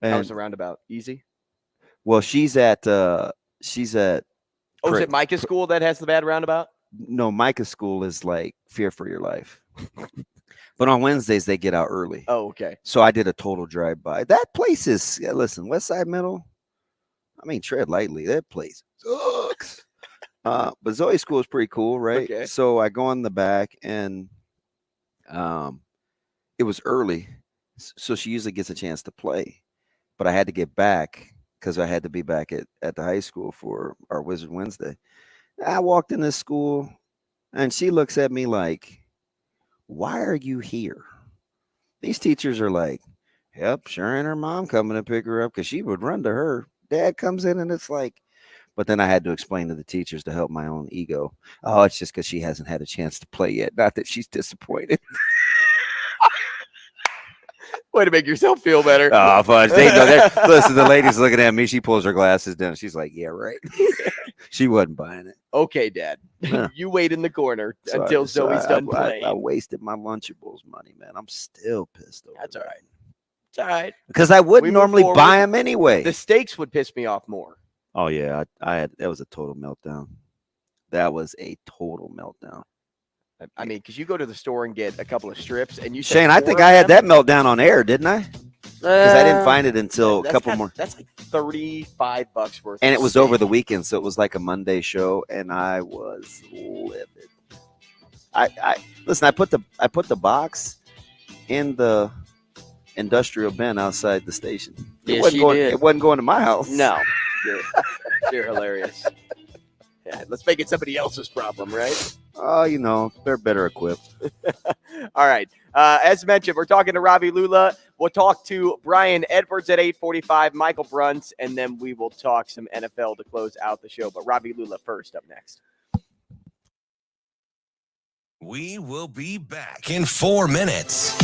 And how was the roundabout? Easy? Well, she's at Oh, is it Micah's school that has the bad roundabout? No, Micah's school is like fear for your life. But on Wednesdays they get out early. Oh, okay. So I did a total drive-by. That place is listen, West Side Middle. I mean, tread lightly. That place sucks. But Zoe's school is pretty cool, right? Okay. So I go on the back and it was early. So she usually gets a chance to play. But I had to get back because I had to be back at the high school for our Wizard Wednesday. I walked in this school and she looks at me like, why are you here? These teachers are like, yep, sure ain't her mom coming to pick her up because she would run to her. Dad comes in and it's like, but then I had to explain to the teachers to help my own ego. Oh, it's just because she hasn't had a chance to play yet. Not that she's disappointed. Way to make yourself feel better. Oh, fudge. They know that. Listen, the lady's looking at me. She pulls her glasses down. She's like, yeah, right. She wasn't buying it. Okay, Dad. Huh. You wait in the corner until Zoe's done playing. I wasted my Lunchables money, man. I'm still pissed over That's all right. It's all right. Because I wouldn't normally buy them anyway. The steaks would piss me off more. Oh, yeah. That was a total meltdown. That was a total meltdown. I mean, because you go to the store and get a couple of strips, and you Shane, I think I had that meltdown on air, didn't I? Because I didn't find it until a couple more. That's like $35 worth. And it was over the weekend, so it was like a Monday show, and I was livid. I listen. I put the box in the industrial bin outside the station. It wasn't going to my house. No, you're hilarious. Yeah, let's make it somebody else's problem, right? they're better equipped. All right. As mentioned, we're talking to Ravi Lulla. We'll talk to Brian Edwards at 8:45, Michael Bruntz, and then we will talk some NFL to close out the show. But Ravi Lulla first up next. We will be back in 4 minutes.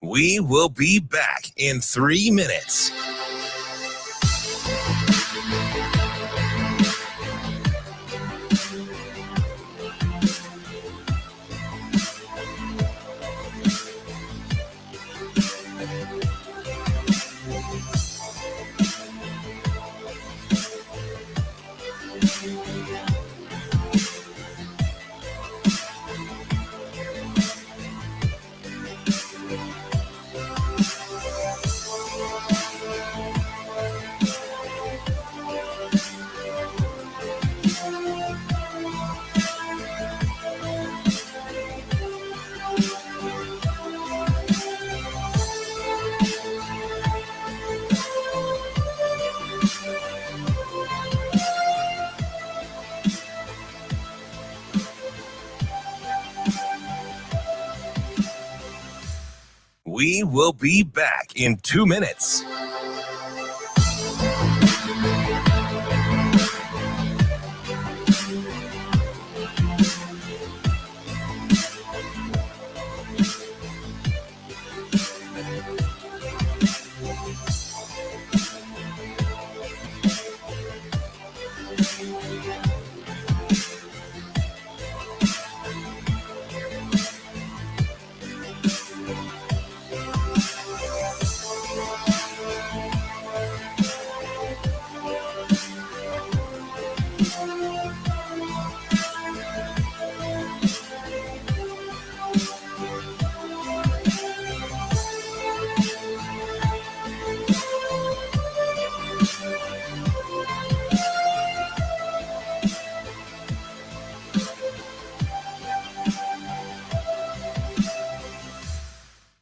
We will be back in 3 minutes. We will be back in 2 minutes.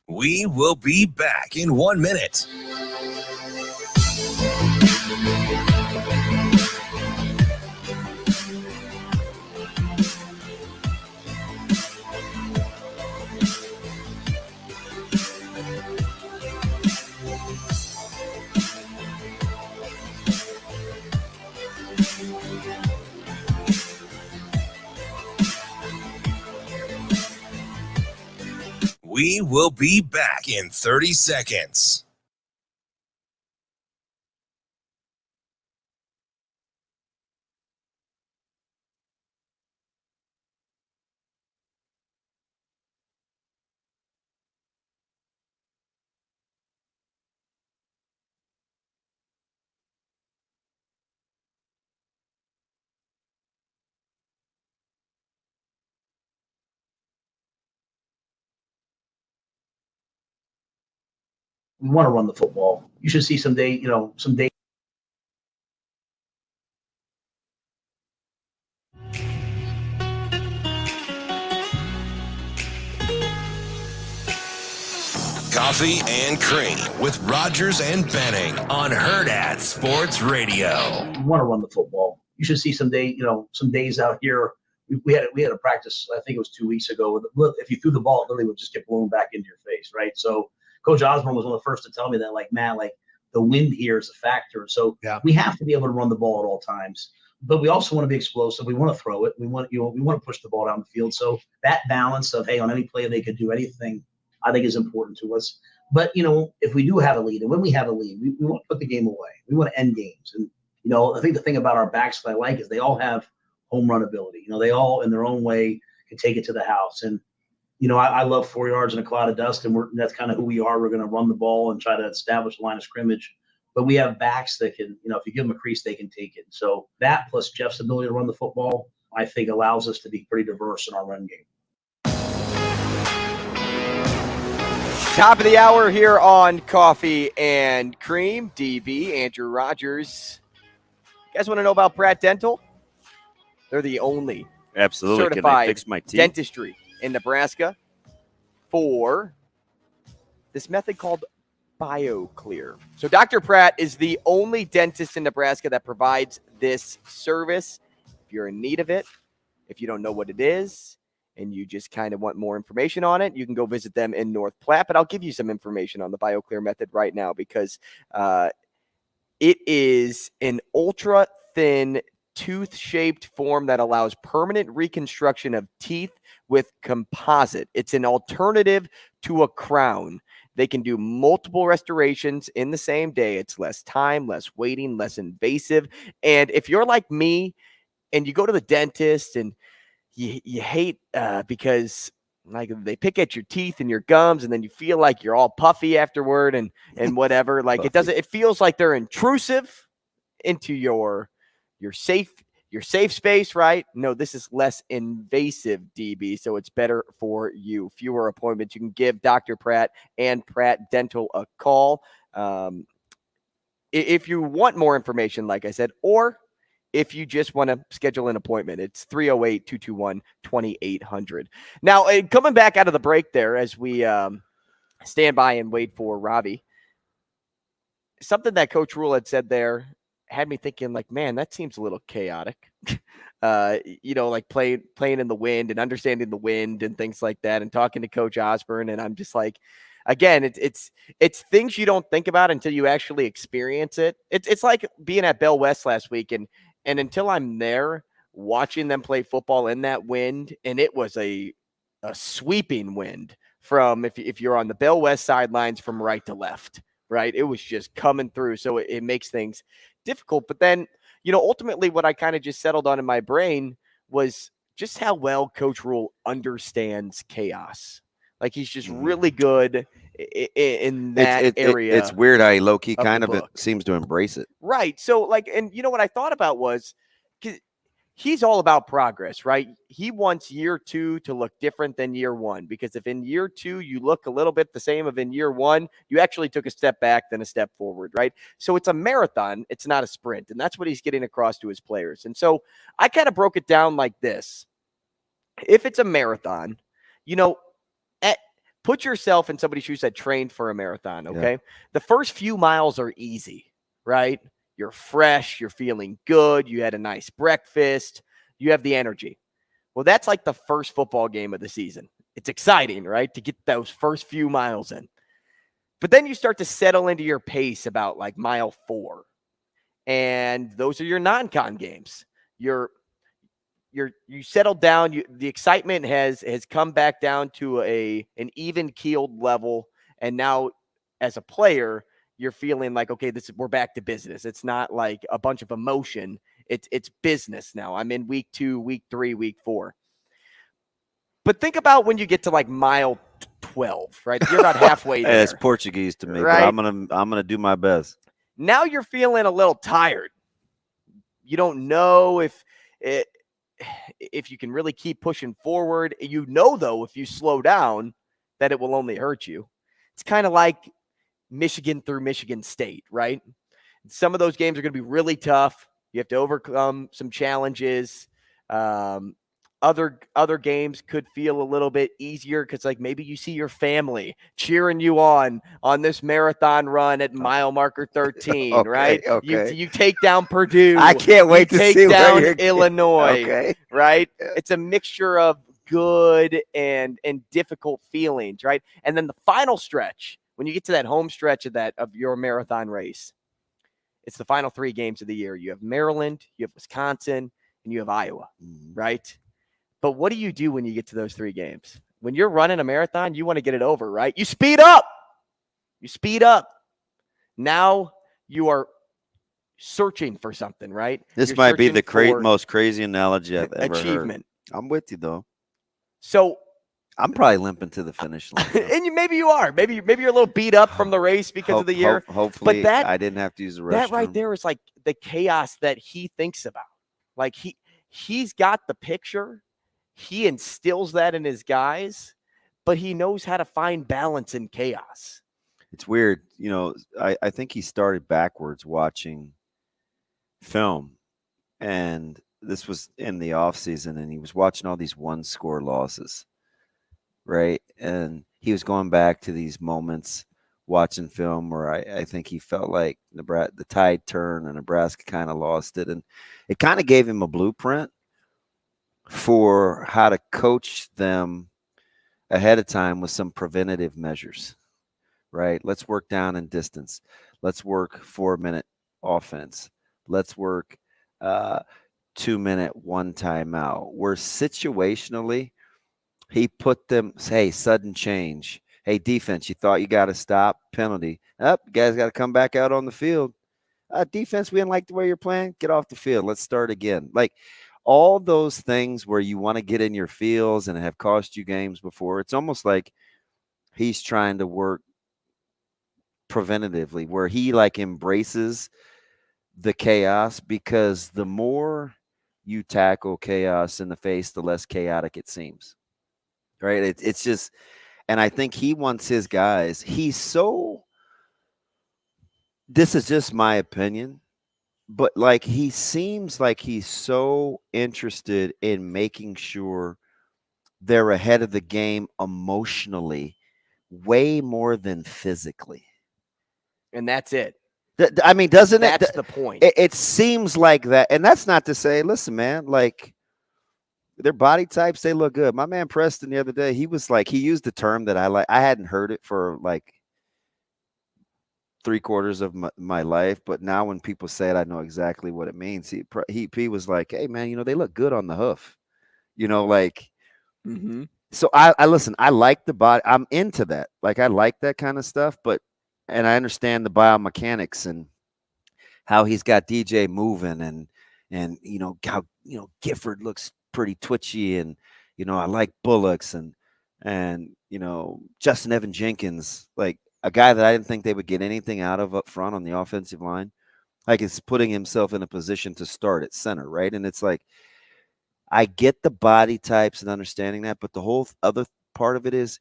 We will be back in 1 minute. We will be back in 30 seconds. We want to run the football. You should see some day. Coffee and Cream with Rogers and Benning on Hurrdat Sports Radio. We want to run the football. You should see some days out here. We had a practice. I think it was 2 weeks ago. If you threw the ball, it literally would just get blown back into your face, right? So Coach Osborne was one of the first to tell me that, the wind here is a factor. So we have to be able to run the ball at all times. But we also want to be explosive. We want to throw it. We want to push the ball down the field. So that balance of, hey, on any play they could do anything. I think is important to us. But, if we do have a lead, and when we have a lead, we want to put the game away. We want to end games. And, I think the thing about our backs that I like is they all have home run ability. They all, in their own way, can take it to the house. And, I love 4 yards in a cloud of dust, and that's kind of who we are. We're going to run the ball and try to establish a line of scrimmage. But we have backs that can, if you give them a crease, they can take it. So that plus Jeff's ability to run the football, I think allows us to be pretty diverse in our run game. Top of the hour here on Coffee and Cream. DB, Andrew Rogers. You guys want to know about Pratt Dental? They're the only absolutely certified Can I fix my teeth? Dentistry in Nebraska for this method called BioClear. So Dr. Pratt is the only dentist in Nebraska that provides this service. If you're in need of it, if you don't know what it is, and you just kind of want more information on it, you can go visit them in North Platte. But I'll give you some information on the BioClear method right now because it is an ultra-thin tooth-shaped form that allows permanent reconstruction of teeth with composite. It's an alternative to a crown. They can do multiple restorations in the same day. It's less time, less waiting, less invasive. And if you're like me and you go to the dentist and you hate because like they pick at your teeth and your gums and then you feel like you're all puffy afterward and whatever, like it feels like they're intrusive into your safe space, right? No, this is less invasive, DB, so it's better for you. Fewer appointments. You can give Dr. Pratt and Pratt Dental a call if you want more information, like I said, or if you just want to schedule an appointment. It's 308-221-2800. Now, coming back out of the break there as we stand by and wait for Ravi, something that Coach Rhule had said there had me thinking, like, man, that seems a little chaotic. Like playing in the wind and understanding the wind and things like that, and talking to Coach Osborne. And I'm just like, again, it's things you don't think about until you actually experience it. It's like being at Bell West last week, and until I'm there watching them play football in that wind, and it was a sweeping wind from if you're on the Bell West sidelines from right to left, right? It was just coming through, so it makes things difficult. But then, ultimately what I kind of just settled on in my brain was just how well Coach Rhule understands chaos. Like, he's just really good in that area. It's weird how he low-key kind of seems to embrace it. Right. So, like, and what I thought about was, he's all about progress, right? He wants year 2 to look different than year 1, because if in year 2 you look a little bit the same of in year 1, you actually took a step back, then a step forward, right? So it's a marathon. It's not a sprint. And that's what he's getting across to his players. And so I kind of broke it down like this. If it's a marathon, put yourself in somebody's shoes that trained for a marathon, okay? Yeah. The first few miles are easy, right? You're fresh, you're feeling good, you had a nice breakfast, you have the energy. Well, that's like the first football game of the season. It's exciting, right, to get those first few miles in. But then you start to settle into your pace about like mile 4. And those are your non-con games. You settle down, the excitement has come back down to an even-keeled level, and now as a player, you're feeling like, okay, we're back to business. It's not like a bunch of emotion. It's business now. I'm in week 2, week 3, week 4. But think about when you get to like mile 12, right? You're about halfway there. It's Portuguese to me, right? But I'm gonna do my best. Now you're feeling a little tired. You don't know if you can really keep pushing forward. Though, if you slow down, that it will only hurt you. It's kind of like Michigan through Michigan State, right? Some of those games are going to be really tough. You have to overcome some challenges. Other games could feel a little bit easier because, like, maybe you see your family cheering you on this marathon run at mile marker 13, okay, right? Okay. You take down Purdue. I can't wait to see take down Illinois, okay. Right? It's a mixture of good and difficult feelings, right? And then the final stretch, when you get to that home stretch of your marathon race, it's the final 3 games of the year. You have Maryland, you have Wisconsin, and you have Iowa, right? But what do you do when you get to those 3 games? When you're running a marathon, you want to get it over, right? You speed up. You speed up. Now you are searching for something, right? This might be the most crazy analogy I've ever achievement. heard. I'm with you, though. So I'm probably limping to the finish line. and maybe you are. Maybe you're a little beat up from the race because of the year. Hopefully, but I didn't have to use the restroom. That right there is like the chaos that he thinks about. Like he's got the picture. He instills that in his guys, but he knows how to find balance in chaos. It's weird. I think he started backwards watching film, and this was in the off season, and he was watching all these 1-score losses, right? And he was going back to these moments watching film where I think he felt like the tide turned and Nebraska kind of lost it, and it kind of gave him a blueprint for how to coach them ahead of time with some preventative measures, right? Let's work down and distance. Let's work 4-minute offense. Let's work 2-minute one timeout. Where situationally he put them, hey, sudden change. Hey, defense, you thought you got to stop, penalty. You guys got to come back out on the field. Defense, we didn't like the way you're playing. Get off the field. Let's start again. Like all those things where you want to get in your feels and have cost you games before. It's almost like he's trying to work preventatively, where he like embraces the chaos, because the more you tackle chaos in the face, the less chaotic it seems, right? It's just, and I think he wants his guys. This is just my opinion, but like he seems like he's so interested in making sure they're ahead of the game emotionally, way more than physically. And that's it. I mean, doesn't it? That's the point. It seems like that. And that's not to say, listen, man, like their body types, they look good. My man Preston the other day, he was like, he used the term that I like. I hadn't heard it for like 3/4 of my life, but now when people say it, I know exactly what it means. He was like, hey, man, they look good on the hoof. Like, So I listen, I like the body. I'm into that. Like, I like that kind of stuff, and I understand the biomechanics and how he's got DJ moving and how, Gifford looks pretty twitchy, and, I like Bullocks and Justin Evan Jenkins, like a guy that I didn't think they would get anything out of up front on the offensive line. Like, it's putting himself in a position to start at center. Right. And it's like, I get the body types and understanding that, but the whole other part of it is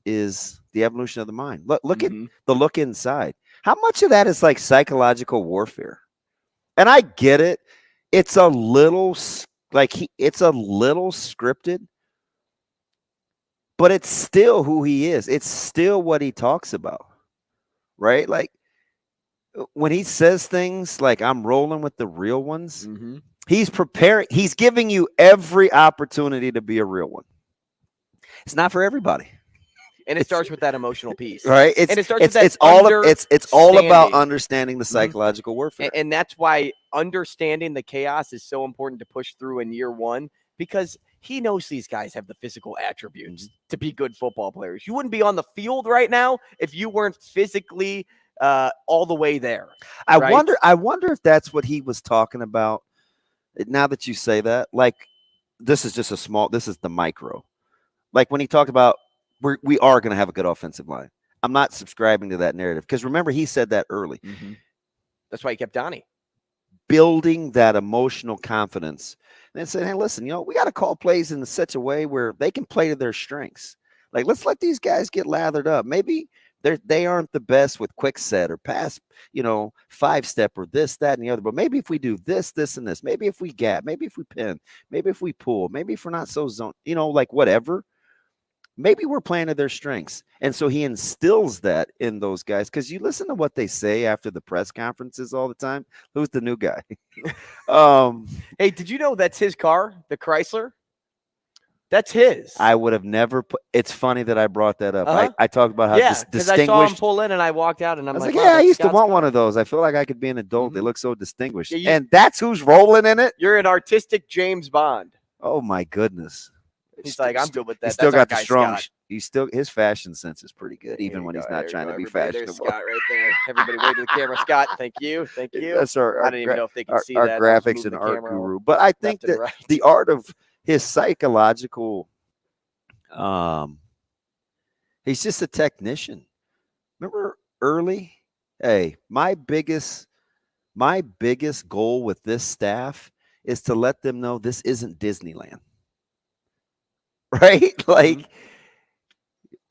the evolution of the mind. Look at the look inside. How much of that is like psychological warfare? And I get it. It's a little scripted, but it's still who he is. It's still what he talks about, right? Like when he says things like, I'm rolling with the real ones, he's preparing. He's giving you every opportunity to be a real one. It's not for everybody. And it starts with that emotional piece, right? It's all about understanding the psychological warfare, and that's why understanding the chaos is so important to push through in year one, because he knows these guys have the physical attributes to be good football players. You wouldn't be on the field right now if you weren't physically all the way there. I wonder if that's what he was talking about. Now that you say that, like this is the micro. Like when he talked about we are going to have a good offensive line. I'm not subscribing to that narrative because remember he said that early. That's why he kept Donnie. Building that emotional confidence and then saying, hey, listen, we got to call plays in such a way where they can play to their strengths. Like, let's let these guys get lathered up. Maybe they aren't the best with quick set or pass, 5-step or this, that, and the other. But maybe if we do this, this, and this, maybe if we gap, maybe if we pin, maybe if we pull, maybe if we're not so zone, like whatever. Maybe we're playing to their strengths. And so he instills that in those guys. Because you listen to what they say after the press conferences all the time. Who's the new guy? Hey, did you know that's his car, the Chrysler? That's his. I would have never put. It's funny that I brought that up. I talked about how distinguished. I saw him pull in and I walked out and I was like, I used to want one of those. I feel like I could be an adult. They look so distinguished. And that's who's rolling in it. You're an artistic James Bond. Oh, my goodness. He's like, I'm good with that. He's still That's got our the guy, strong. Scott. His fashion sense is pretty good, There even you when go, he's there not you trying go, to be everybody. There's fashionable. Scott right there. Everybody wave to the camera. Scott, thank you. Thank you. That's our I don't even know if they can see our that. I'll just graphics move and the art camera guru. But I think left and that right. the art of his psychological, he's just a technician. Remember early? Hey, my biggest goal with this staff is to let them know this isn't Disneyland. Right? Like,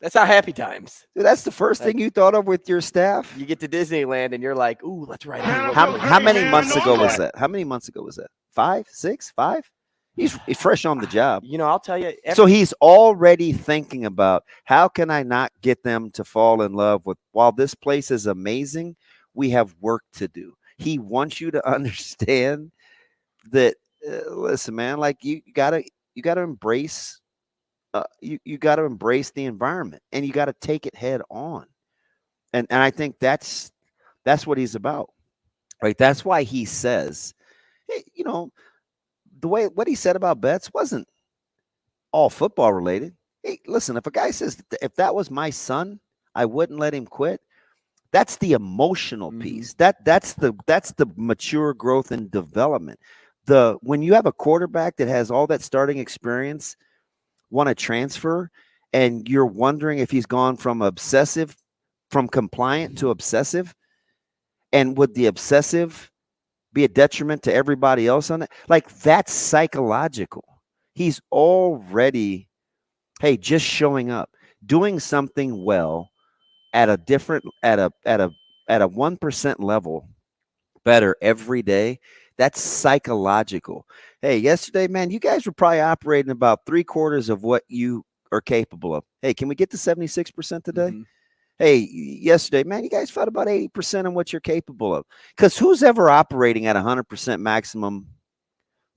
that's how happy times. dude, that's the first thing you thought of with your staff? You get to Disneyland and you're like, ooh, let's ride. How many months ago was that? How many months ago was that? 5, 6, 5? He's fresh on the job. You know, I'll tell you. So he's already thinking about how can I not get them to fall in love with, while this place is amazing, we have work to do. He wants you to understand that, listen, man, like you gotta embrace, you got to embrace the environment, and you got to take it head on. And I think that's what he's about, right? That's why he says, hey, you know, what he said about bets wasn't all football related. Hey, listen, if a guy says, if that was my son, I wouldn't let him quit. That's the emotional piece. That's the mature growth and development. When you have a quarterback that has all that starting experience, want to transfer, and you're wondering if he's gone from compliant to obsessive, and would the obsessive be a detriment to everybody else on that? Like, that's psychological. He's already, hey, just showing up, doing something well at a 1% level better every day. That's psychological. Hey, yesterday, man, you guys were probably operating about 3/4 of what you are capable of. Hey, can we get to 76% today? Hey, yesterday, man, you guys felt about 80% on what you're capable of. Because who's ever operating at 100% maximum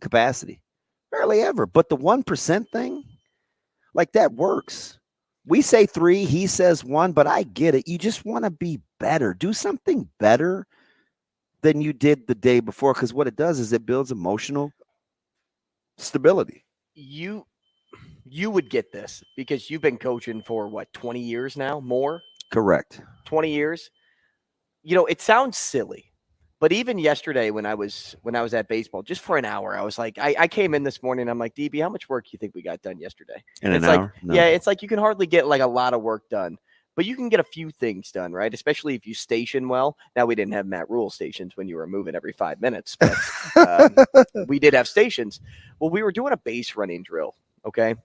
capacity? Barely ever. But the 1% thing, like, that works. We say 3, he says 1, but I get it. You just want to be better. Do something better than you did the day before, because what it does is it builds emotional stability. You would get this because you've been coaching for what, 20 years now? More? Correct. 20 years. You know, it sounds silly, but even yesterday when I was at baseball, just for an hour, I was like, I came in this morning, I'm like, DB, how much work do you think we got done yesterday? In an it's hour? Like, No. yeah, it's like you can hardly get like a lot of work done. But you can get a few things done, right? Especially if you station well. Now, we didn't have Matt Rhule stations when you were moving every 5 minutes, but we did have stations. Well, we were doing a base running drill, okay?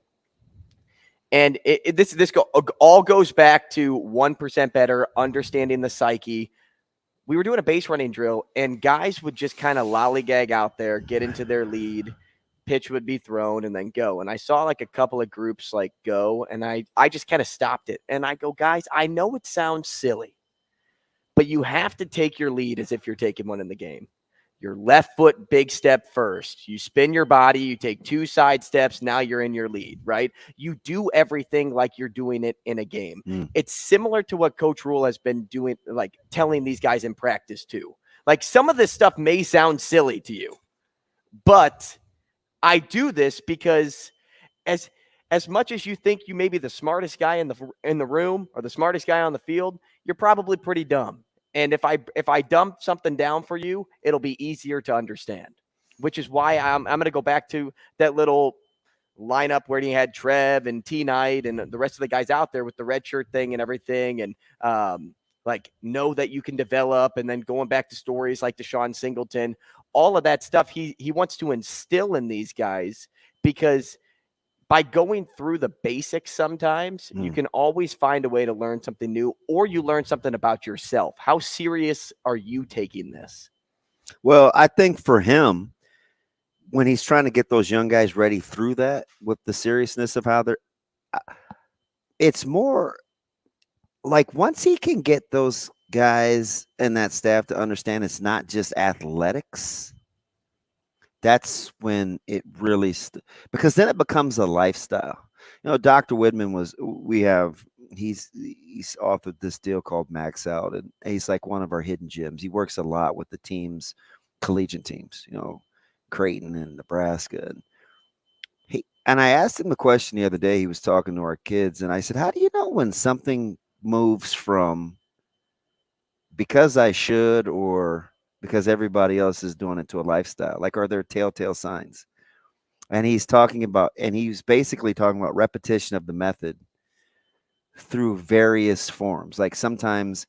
And this all goes back to 1% better, understanding the psyche. We were doing a base running drill, and guys would just kind of lollygag out there, get into their lead, pitch would be thrown, and then go. And I saw like a couple of groups like go, and I just kind of stopped it. And I go, guys, I know it sounds silly, but you have to take your lead as if you're taking one in the game. Your left foot, big step first. You spin your body, you take 2 side steps, now you're in your lead, right? You do everything like you're doing it in a game. It's similar to what Coach Rhule has been doing, like telling these guys in practice too. Like, some of this stuff may sound silly to you, but I do this because as much as you think you may be the smartest guy in the room or the smartest guy on the field, you're probably pretty dumb. And if I dump something down for you, it'll be easier to understand, which is why I'm going to go back to that little lineup where he had Trev and T Knight and the rest of the guys out there with the red shirt thing and everything. And like, know that you can develop, and then going back to stories like Deshaun Singleton, all of that stuff he wants to instill in these guys, because by going through the basics, sometimes you can always find a way to learn something new, or you learn something about yourself. How serious are you taking this? Well, I think for him, when he's trying to get those young guys ready through that with the seriousness of how it's more like, once he can get those guys and that staff to understand it's not just athletics, that's when it really because then it becomes a lifestyle. You know, Dr. Widman he's authored this deal called Max Out, and he's like one of our hidden gems. He works a lot with the teams, collegiate teams, you know, Creighton and Nebraska. And And I asked him the question the other day. He was talking to our kids, and I said, how do you know when something moves from because I should or because everybody else is doing it to a lifestyle? Like, are there telltale signs? And he's basically talking about repetition of the method through various forms. Like sometimes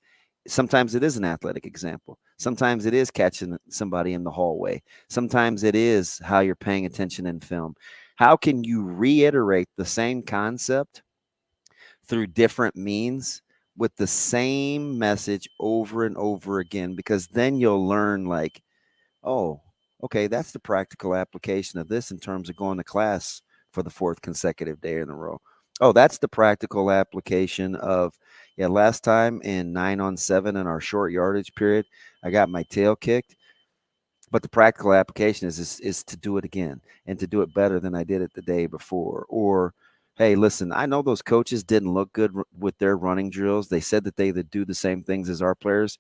it is an athletic example. Sometimes it is catching somebody in the hallway. Sometimes it is how you're paying attention in film. How can you reiterate the same concept through different means with the same message over and over again? Because then you'll learn, like, oh, okay, that's the practical application of this in terms of going to class for the 4th consecutive day in a row. Oh, that's the practical application of, last time in 9-on-7 in our short yardage period, I got my tail kicked. But the practical application is to do it again and to do it better than I did it the day before. Or, hey, listen, I know those coaches didn't look good with their running drills. They said that they do the same things as our players.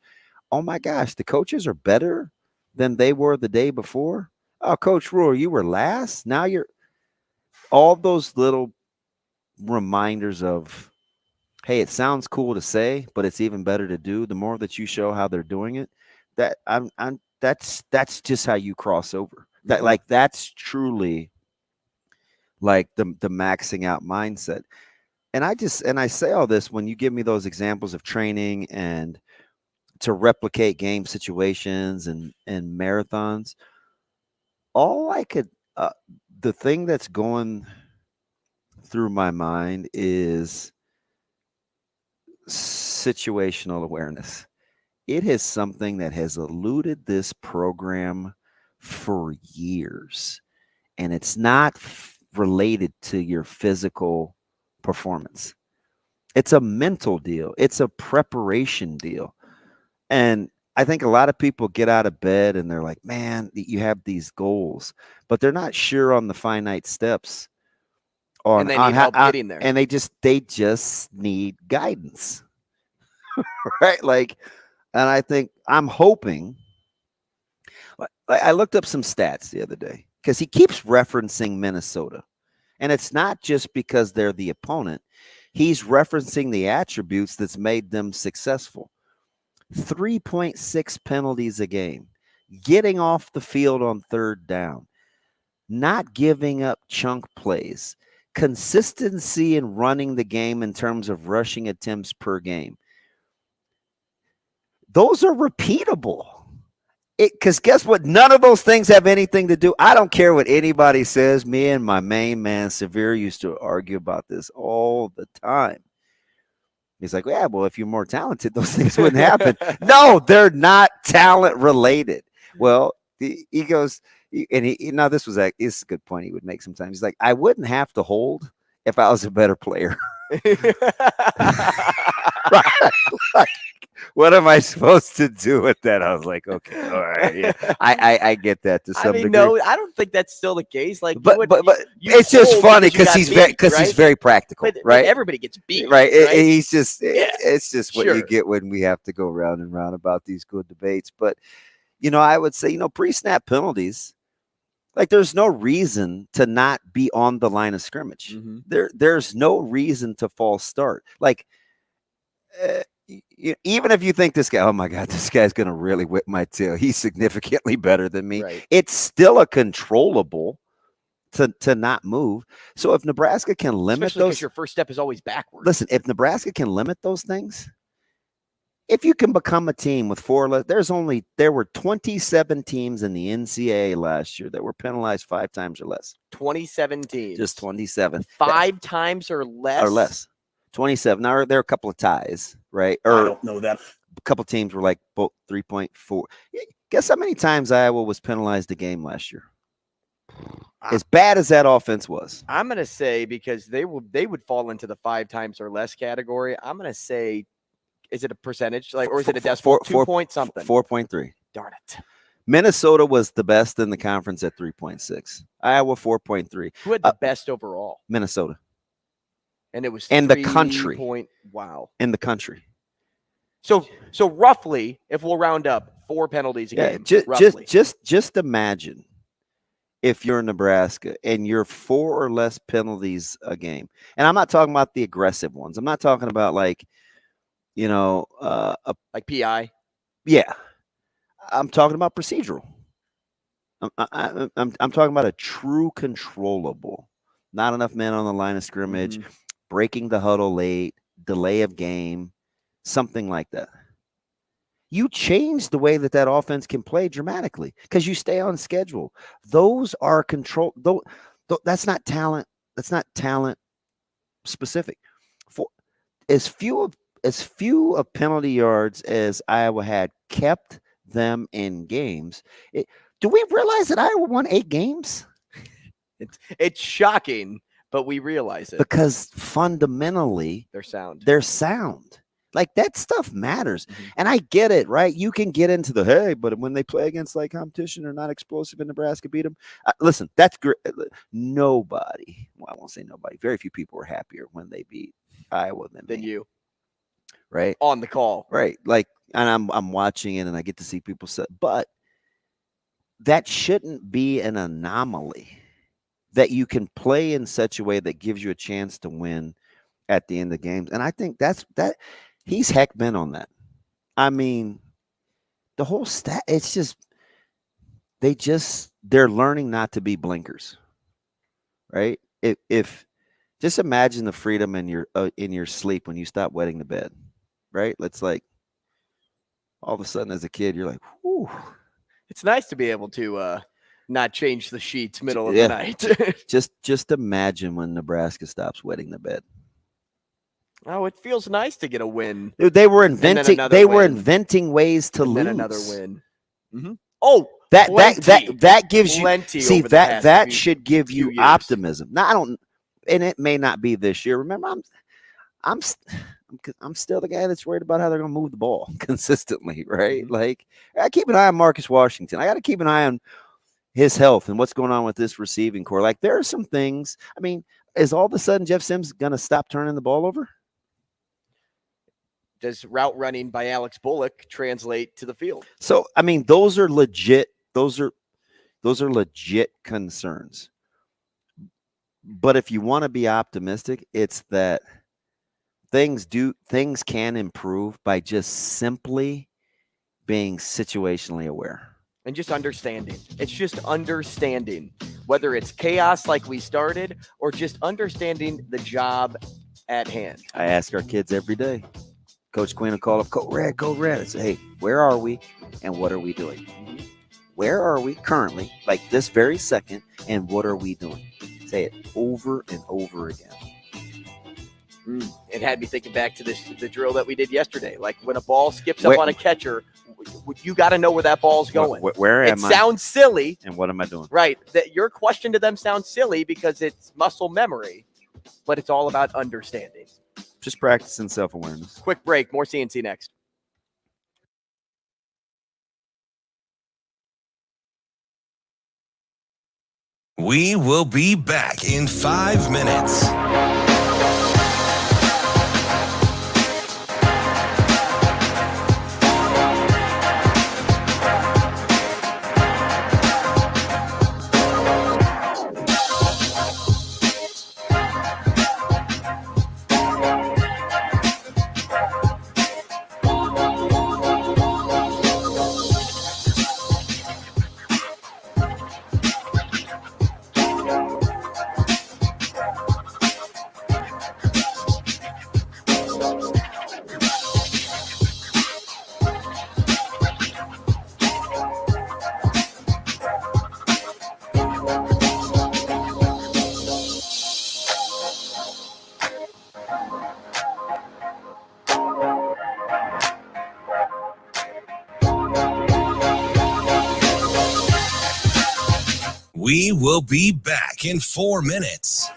Oh, my gosh, the coaches are better than they were the day before. Oh, Coach Rhule, you were last. Now you're – all those little reminders of, hey, it sounds cool to say, but it's even better to do. The more that you show how they're doing it, that's just how you cross over. That's truly like the maxing out mindset. And I say all this when you give me those examples of training and to replicate game situations and marathons. All I could the thing that's going through my mind is situational awareness. It is something that has eluded this program for years, and it's not related to your physical performance. It's a mental deal. It's a preparation deal. And I think a lot of people get out of bed and they're like, man, you have these goals, but they're not sure on the finite steps. And they need help getting there. And they just need guidance. Right? Like, and I think I'm hoping, I looked up some stats the other day because he keeps referencing Minnesota. And it's not just because they're the opponent. He's referencing the attributes that's made them successful. 3.6 penalties a game, getting off the field on 3rd down, not giving up chunk plays, consistency in running the game in terms of rushing attempts per game. Those are repeatable. Because guess what? None of those things have anything to do. I don't care what anybody says. Me and my main man, Severe, used to argue about this all the time. He's like, yeah, well, if you're more talented, those things wouldn't happen. No, they're not talent related. Well, he goes, and now this is a good point he would make sometimes. He's like, I wouldn't have to hold if I was a better player. Right. Like, what am I supposed to do with that? I was like, okay, all right, yeah. I get that to some degree. No, I don't think that's still the case. Like, but it's just funny because he's very practical, right? But everybody gets beat, right? He's just it's just what you get when we have to go round and round about these good debates. But I would say pre-snap penalties. Like, there's no reason to not be on the line of scrimmage. Mm-hmm. There's no reason to false start. Like. Even if you think this guy, oh my God, this guy's going to really whip my tail. He's significantly better than me. Right. It's still a controllable to not move. So if Nebraska can limit especially because your first step is always backwards. Listen, if Nebraska can limit those things, if you can become a team with there were 27 teams in the NCAA last year that were penalized 5 times or less. 27 teams. Just 27. 5 times or less? Or less. 27. Now, there are a couple of ties, right? I don't know that. A couple of teams were like both 3.4. Guess how many times Iowa was penalized a game last year? As bad as that offense was. I'm going to say, because they would fall into the 5 times or less category, I'm going to say, is it a percentage? Or is it a decimal? 2 point something? 4.3. Darn it. Minnesota was the best in the conference at 3.6. Iowa, 4.3. Who had the best overall? Minnesota. And it was in the country. Wow. In the country. So roughly, if we'll round up, 4 penalties a game. Just imagine if you're in Nebraska and you're 4 or less penalties a game. And I'm not talking about the aggressive ones. I'm not talking about like PI. Yeah. I'm talking about procedural. I'm talking about a true controllable. Not enough men on the line of scrimmage, breaking the huddle late, delay of game, something like that. You change the way that offense can play dramatically because you stay on schedule. Those are control. That's not talent. That's not talent specific. For as few of penalty yards as Iowa had kept them in games. Do we realize that Iowa won 8 games? It's shocking, but we realize it because fundamentally they're sound. Like that stuff matters. And I get it, right? You can get into the, but when they play against like competition, they're not explosive and Nebraska beat them. Listen, that's great. Nobody, I won't say nobody, very few people were happier when they beat Iowa than you. Right? On the call. Right. Like, and I'm watching it and I get to see people say, but that shouldn't be an anomaly that you can play in such a way that gives you a chance to win at the end of the games. And I think that he's heck bent on that. I mean, the whole it's just, they're learning not to be blinkers, right? If just imagine the freedom in your sleep when you stop wetting the bed, right? It's like all of a sudden as a kid, you're like, whew. It's nice to be able to not change the sheets middle of the night. just imagine when Nebraska stops wetting the bed. Oh, it feels nice to get a win. They were inventing ways to lose. Another win. Mm-hmm. Oh, that gives you see that should give you optimism. Now and it may not be this year. Remember, I'm still the guy that's worried about how they're going to move the ball consistently, right? Like I keep an eye on Marcus Washington. I got to keep an eye on his health and what's going on with this receiving core. Like there are some things. I mean, is all of a sudden Jeff Sims going to stop turning the ball over? Does route running by Alex Bullock translate to the field? So, I mean, those are legit. Those are legit concerns. But if you want to be optimistic, it's that things can improve by just simply being situationally aware and just understanding. It's just understanding whether it's chaos like we started or just understanding the job at hand. I ask our kids every day. Coach Quinn will call up, Code Red. I say, hey, where are we and what are we doing? Where are we currently, like this very second, and what are we doing? Say it over and over again. It had me thinking back to the drill that we did yesterday. Like when a ball skips up on a catcher, you got to know where that ball's going. Where am I? It sounds silly. And what am I doing? Right. That your question to them sounds silly because it's muscle memory, but it's all about understanding. Just practicing self-awareness. Quick break. More CNC next. We will be back in 5 minutes. We will be back in 4 minutes.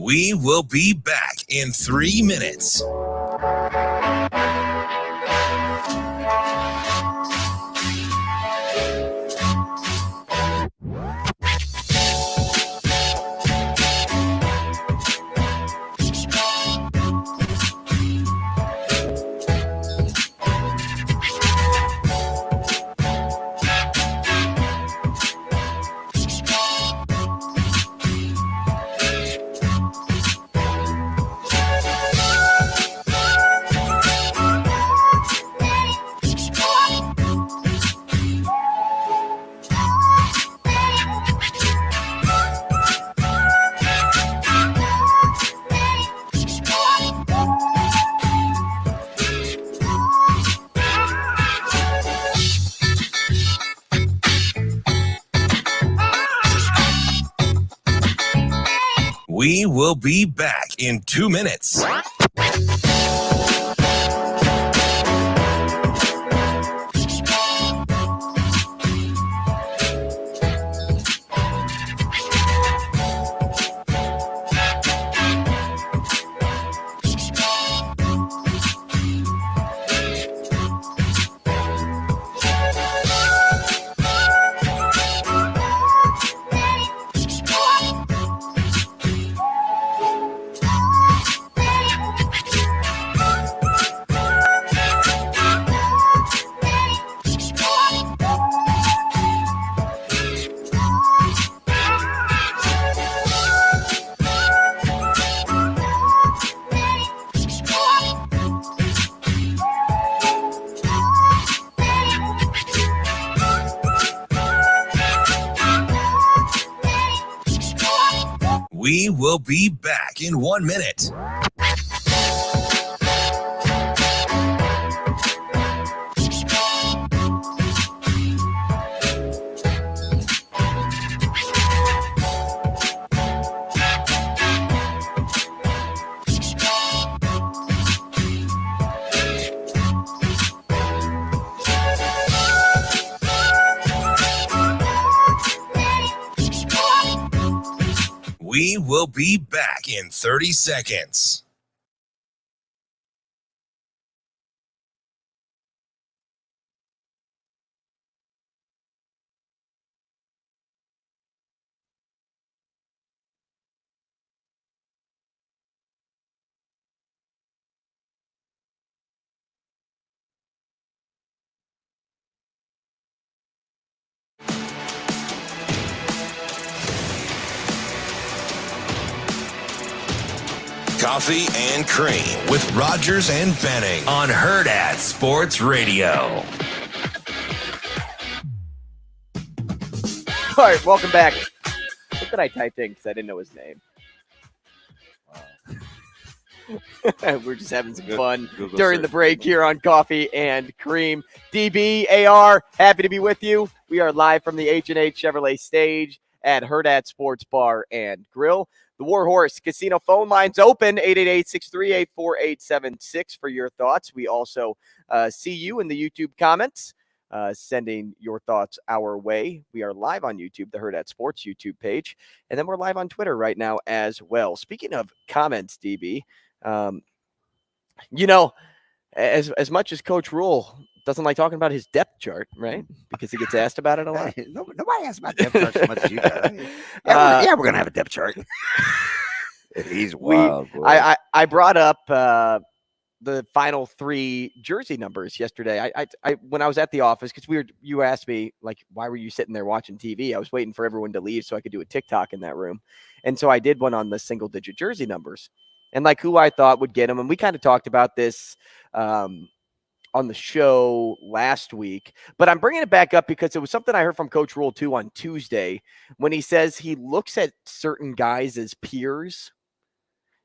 We will be back in 3 minutes. We will be back in 2 minutes. We will be back in 1 minute. We will be back in 30 seconds. Coffee and Cream with Rogers and Benning on Hurrdat Sports Radio. All right, welcome back. What did I type in because I didn't know his name? We're just having some fun during the break here on Coffee and Cream. DB, AR, happy to be with you. We are live from the H&H Chevrolet stage at Hurrdat Sports Bar and Grill. The Warhorse Casino phone lines open, 888-638-4876 for your thoughts. We also see you in the YouTube comments, sending your thoughts our way. We are live on YouTube, the Hurrdat Sports YouTube page, and then we're live on Twitter right now as well. Speaking of comments, DB, as much as Coach Rhule doesn't like talking about his depth chart, right? Because he gets asked about it a lot. Nobody asks about depth chart so much as you do. We're going to have a depth chart. He's wild. I brought up the final three jersey numbers yesterday. I when I was at the office, because you asked me, like, why were you sitting there watching TV? I was waiting for everyone to leave so I could do a TikTok in that room. And so I did one on the single-digit jersey numbers and, like, who I thought would get them. And we kind of talked about this on the show last week, but I'm bringing it back up because it was something I heard from Coach Rhule too on Tuesday when he says he looks at certain guys as peers.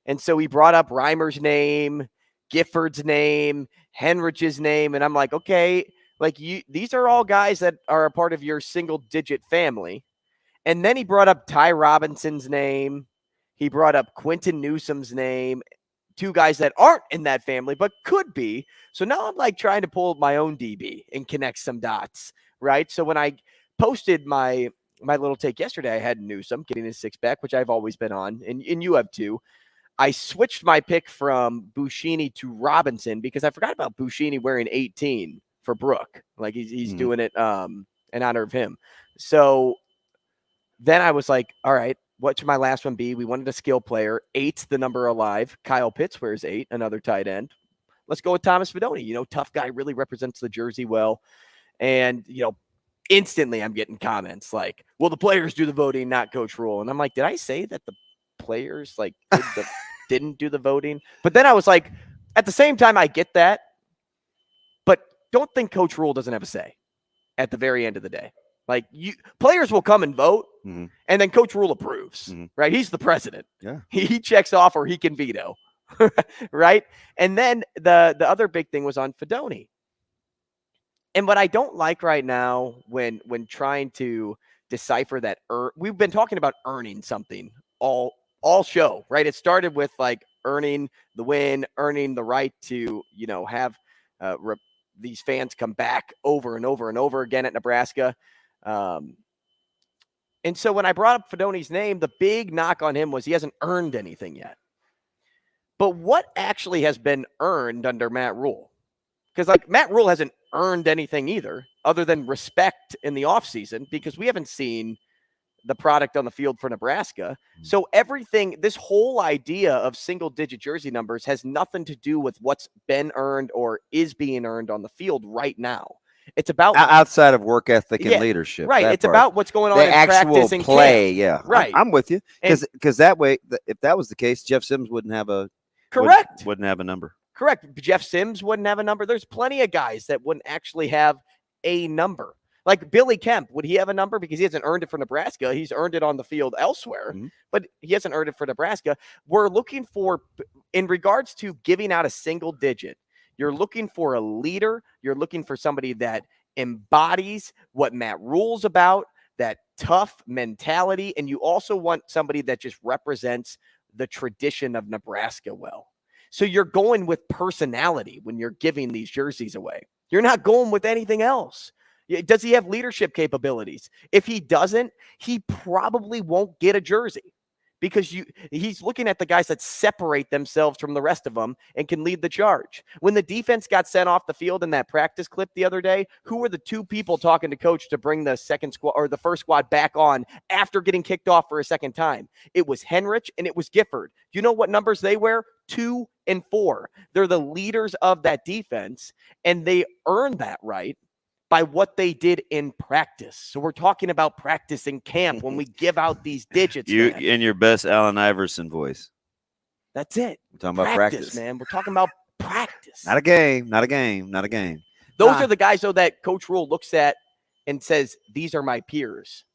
And so he brought up Reimer's name, Gifford's name, Henrich's name. And I'm like, okay, like these are all guys that are a part of your single digit family. And then he brought up Ty Robinson's name. He brought up Quentin Newsom's name. Two guys that aren't in that family, but could be. So now I'm like trying to pull my own DB and connect some dots, right? So when I posted my my little take yesterday, I had Newsome getting his 6 back, which I've always been on, and you have too. I switched my pick from Buschini to Robinson because I forgot about Buschini wearing 18 for Brooke. Like he's doing it in honor of him. So then I was like, all right, what should my last one be? We wanted a skill player. 8's the number alive. Kyle Pitts wears 8, another tight end. Let's go with Thomas Fidone. You know, tough guy, really represents the jersey well. And, you know, instantly I'm getting comments like, well, the players do the voting, not Coach Rhule. And I'm like, did I say that the players like didn't do the voting? But then I was like, at the same time, I get that. But don't think Coach Rhule doesn't have a say at the very end of the day. Like players will come and vote, and then Coach Rhule approves, right? He's the president. Yeah. He checks off or he can veto, right? And then the other big thing was on Fidone. And what I don't like right now when trying to decipher that, we've been talking about earning something all show, right? It started with like earning the win, earning the right to, you know, have these fans come back over and over and over again at Nebraska. And so when I brought up Fidone's name, the big knock on him was he hasn't earned anything yet. But what actually has been earned under Matt Rhule? Because like Matt Rhule hasn't earned anything either, other than respect in the offseason, because we haven't seen the product on the field for Nebraska. So everything, this whole idea of single-digit jersey numbers has nothing to do with what's been earned or is being earned on the field right now. It's about outside of work ethic and leadership. Right. It's about what's going on the in actual practice and play. camp. Yeah. Right. I'm with you. Because that way, if that was the case, Jeff Sims wouldn't have a wouldn't have a number. Correct. Jeff Sims wouldn't have a number. There's plenty of guys that wouldn't actually have a number. Like Billy Kemp, would he have a number? Because he hasn't earned it for Nebraska. He's earned it on the field elsewhere, but he hasn't earned it for Nebraska. We're looking for, in regards to giving out a single digit, you're looking for a leader. You're looking for somebody that embodies what Matt Rhule's about, that tough mentality. And you also want somebody that just represents the tradition of Nebraska well. So you're going with personality when you're giving these jerseys away. You're not going with anything else. Does he have leadership capabilities? If he doesn't, he probably won't get a jersey because he's looking at the guys that separate themselves from the rest of them and can lead the charge. When the defense got sent off the field in that practice clip the other day, who were the 2 people talking to coach to bring the second squad or the first squad back on after getting kicked off for a second time? It was Henrich and it was Gifford. You know what numbers they wear? 2 and 4. They're the leaders of that defense, and they earned that right by what they did in practice. So we're talking about practice in camp when we give out these digits. You in your best Allen Iverson voice. That's it. We're talking about practice, man. We're talking about practice. Not a game. Not a game. Not a game. Those are the guys, though, that Coach Rhule looks at and says, these are my peers.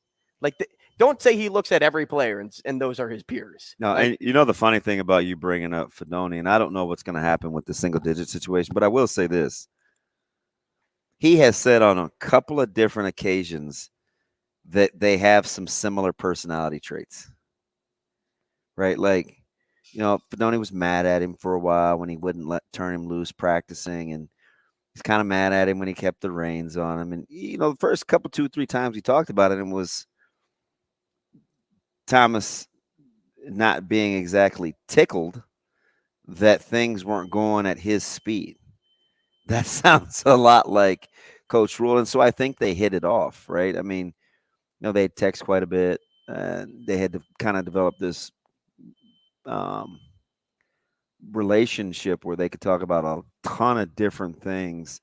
Like, don't say he looks at every player and those are his peers. No, like, and you know the funny thing about you bringing up Fidone, and I don't know what's going to happen with the single-digit situation, but I will say this. He has said on a couple of different occasions that they have some similar personality traits, right? Like, you know, Fidone was mad at him for a while when he wouldn't turn him loose practicing, and he's kind of mad at him when he kept the reins on him. And, you know, the first couple, 2-3 times he talked about it, and was Thomas not being exactly tickled that things weren't going at his speed. That sounds a lot like Coach Rhule. And so I think they hit it off, right? I mean, you know, they text quite a bit. They had to kind of develop this relationship where they could talk about a ton of different things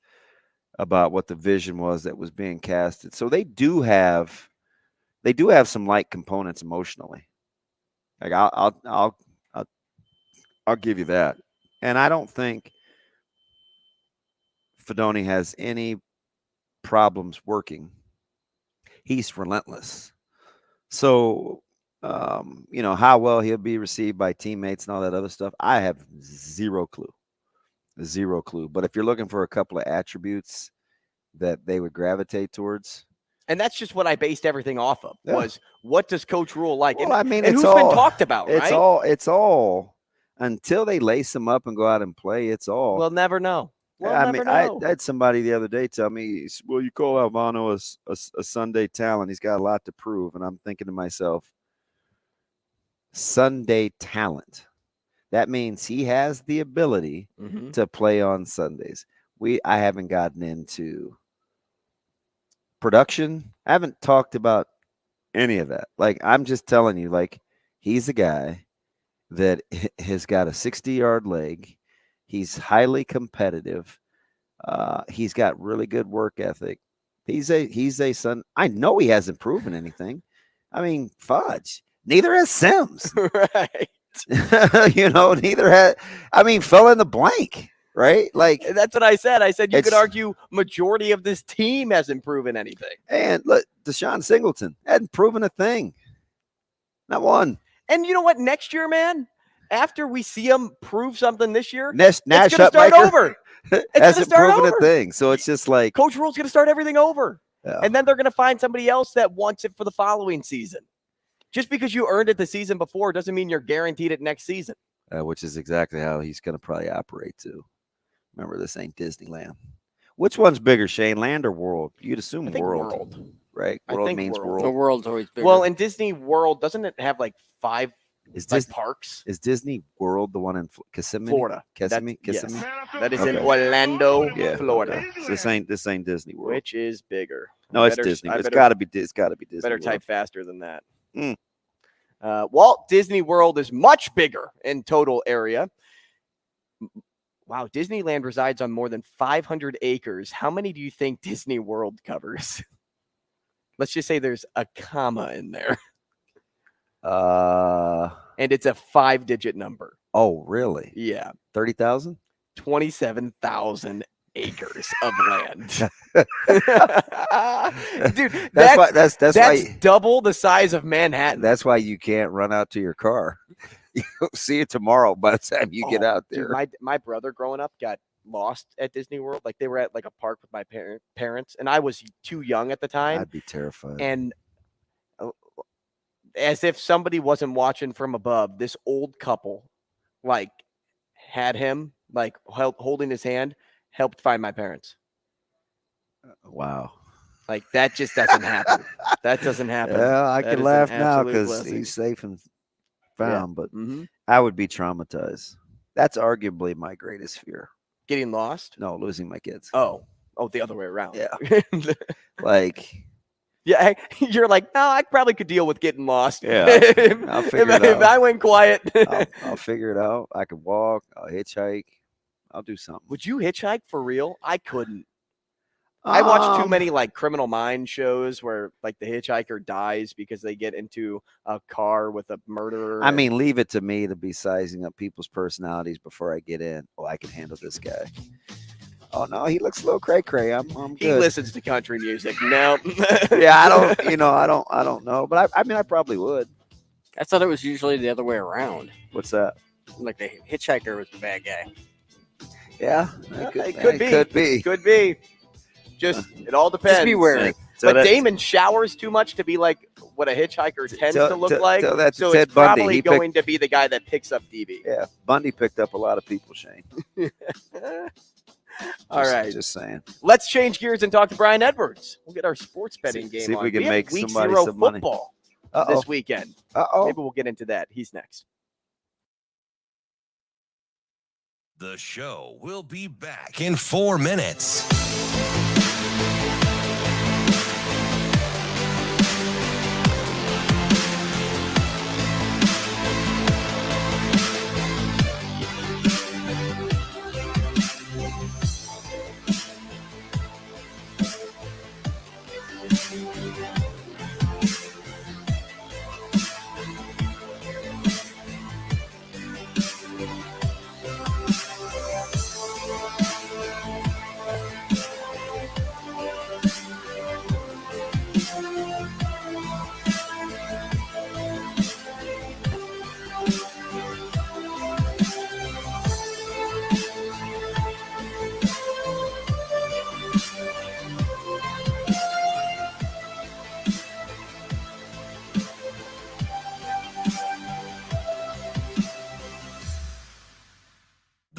about what the vision was that was being casted. So they do have some like components emotionally. Like I'll give you that. And I don't think Fidone has any problems working. He's relentless. So, you know, how well he'll be received by teammates and all that other stuff, I have zero clue. Zero clue. But if you're looking for a couple of attributes that they would gravitate towards. And that's just what I based everything off of, was what does Coach Rhule like? Well, I mean, and it's who's been talked about, it's right? It's all, until they lace them up and go out and play, it's all. We'll never know. We'll I never mean, know. I had somebody the other day tell me, well, you call Alvano a Sunday talent. He's got a lot to prove. And I'm thinking to myself, Sunday talent. That means he has the ability to play on Sundays. I haven't gotten into production. I haven't talked about any of that. Like, I'm just telling you, like, he's a guy that has got a 60-yard leg. He's highly competitive. He's got really good work ethic. He's a son. I know he hasn't proven anything. I mean, fudge. Neither has Sims. Right. Neither has. I mean, fill in the blank. Right? Like, that's what I said. I said you could argue majority of this team hasn't proven anything. And look, Deshaun Singleton hadn't proven a thing. Not one. And you know what? Next year, man, after we see him prove something this year, Nash it's going to start over. Hasn't proven a thing. So it's just like Coach Rhule's going to start everything over. Yeah. And then they're going to find somebody else that wants it for the following season. Just because you earned it the season before doesn't mean you're guaranteed it next season. Which is exactly how he's going to probably operate too. Remember, this ain't Disneyland. Which one's bigger, Shane? Land or World? You'd assume World. Right? World means world. The world's always bigger. Well, in Disney World, doesn't it have like 5 parks? Is Disney World the one in Kissimmee? Florida. Kissimmee? Yes. That is in Orlando, Florida. Okay. This ain't Disney World. Which is bigger? No, it's Disney. It's got to be Disney. Better World. type faster than that. Walt Disney World is much bigger in total area. Wow, Disneyland resides on more than 500 acres. How many do you think Disney World covers? Let's just say there's a comma in there. And it's a 5-digit number. Oh, really? Yeah. 30,000? 27,000 acres of land. Dude, that's why, double the size of Manhattan. That's why you can't run out to your car. You'll see it tomorrow by the time you get out there. Dude, my brother growing up got lost at Disney World. Like, they were at like a park with my parents, and I was too young at the time. I'd be terrified. And as if somebody wasn't watching from above, this old couple like had him like holding his hand, helped find my parents. Wow. Like, that just doesn't happen. That doesn't happen. Yeah, I can laugh now because blessing. he's safe and found, Yeah. but I would be traumatized. That's arguably my greatest fear. Getting lost? No, losing my kids. Oh, the other way around. Yeah. Like, yeah, you're like, no, I probably could deal with getting lost. Yeah, I'll figure it out. If I went quiet. I'll figure it out. I could walk. I'll hitchhike. I'll do something. Would you hitchhike for real? I couldn't. I watch too many like Criminal Minds shows where like the hitchhiker dies because they get into a car with a murderer. I mean, leave it to me to be sizing up people's personalities before I get in. Oh, I can handle this guy. Oh no, he looks a little cray-cray. I'm good. He listens to country music. No. Yeah, I don't know, but I mean, I probably would. I thought it was usually the other way around. What's that? Like the hitchhiker was the bad guy. Yeah, it could be. Just, it all depends. Just be wary. But Damon showers too much to be like what a hitchhiker tends to look like. So it's probably going to be the guy that picks up DB. Yeah, Bundy picked up a lot of people, Shane. All right. Just saying. Let's change gears and talk to Brian Edwards. We'll get our sports betting game on. See if we can make week somebody 0 some money. football this weekend. Maybe we'll get into that. He's next. The show will be back in 4 minutes.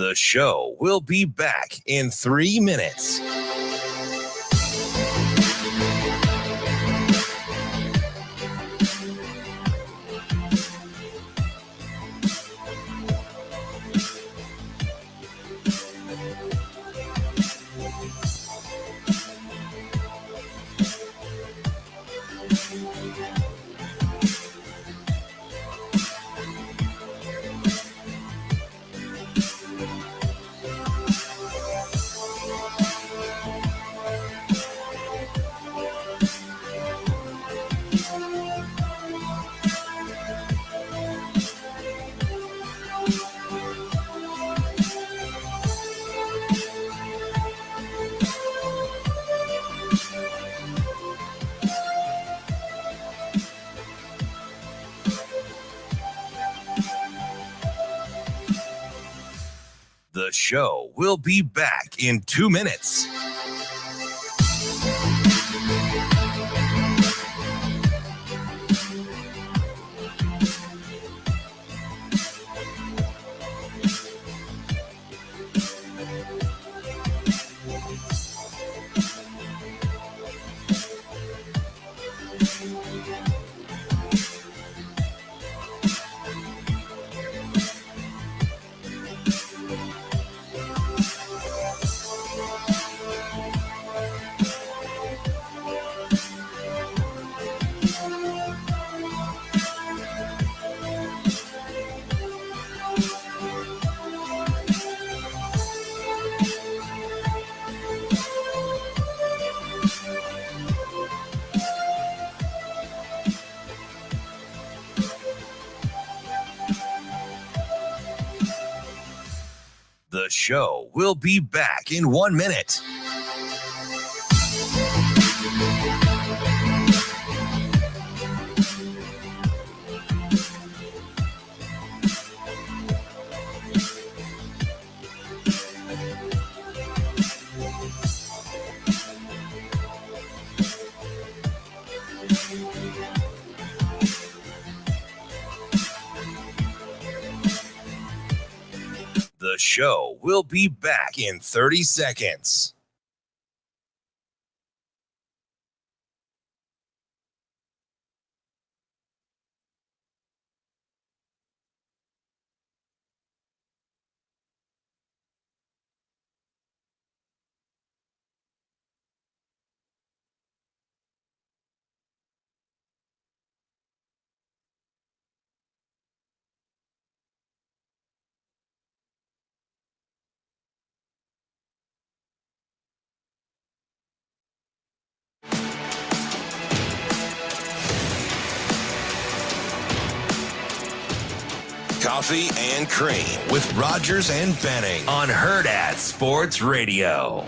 The show will be back in 3 minutes. The show will be back in 2 minutes. The show will be back in 1 minute. The show will be back in 30 seconds. Coffee and Cream with Rogers and Benning on Hurrdat Sports Radio.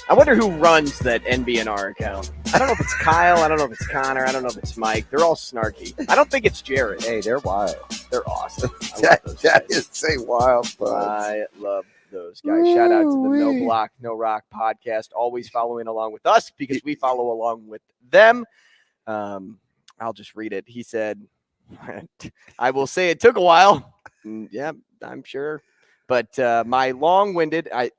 I wonder who runs that NBNR account. I don't know if it's Kyle. I don't know if it's Connor. I don't know if it's Mike. They're all snarky. I don't think it's Jared. Hey, they're wild. They're awesome. I love those That guys. is a wild buzz. I love those guys. Shout out to the No Block, No Rock podcast. Always following along with us because we follow along with them. I'll just read it. He said, I will say it took a while. Yeah, I'm sure. But my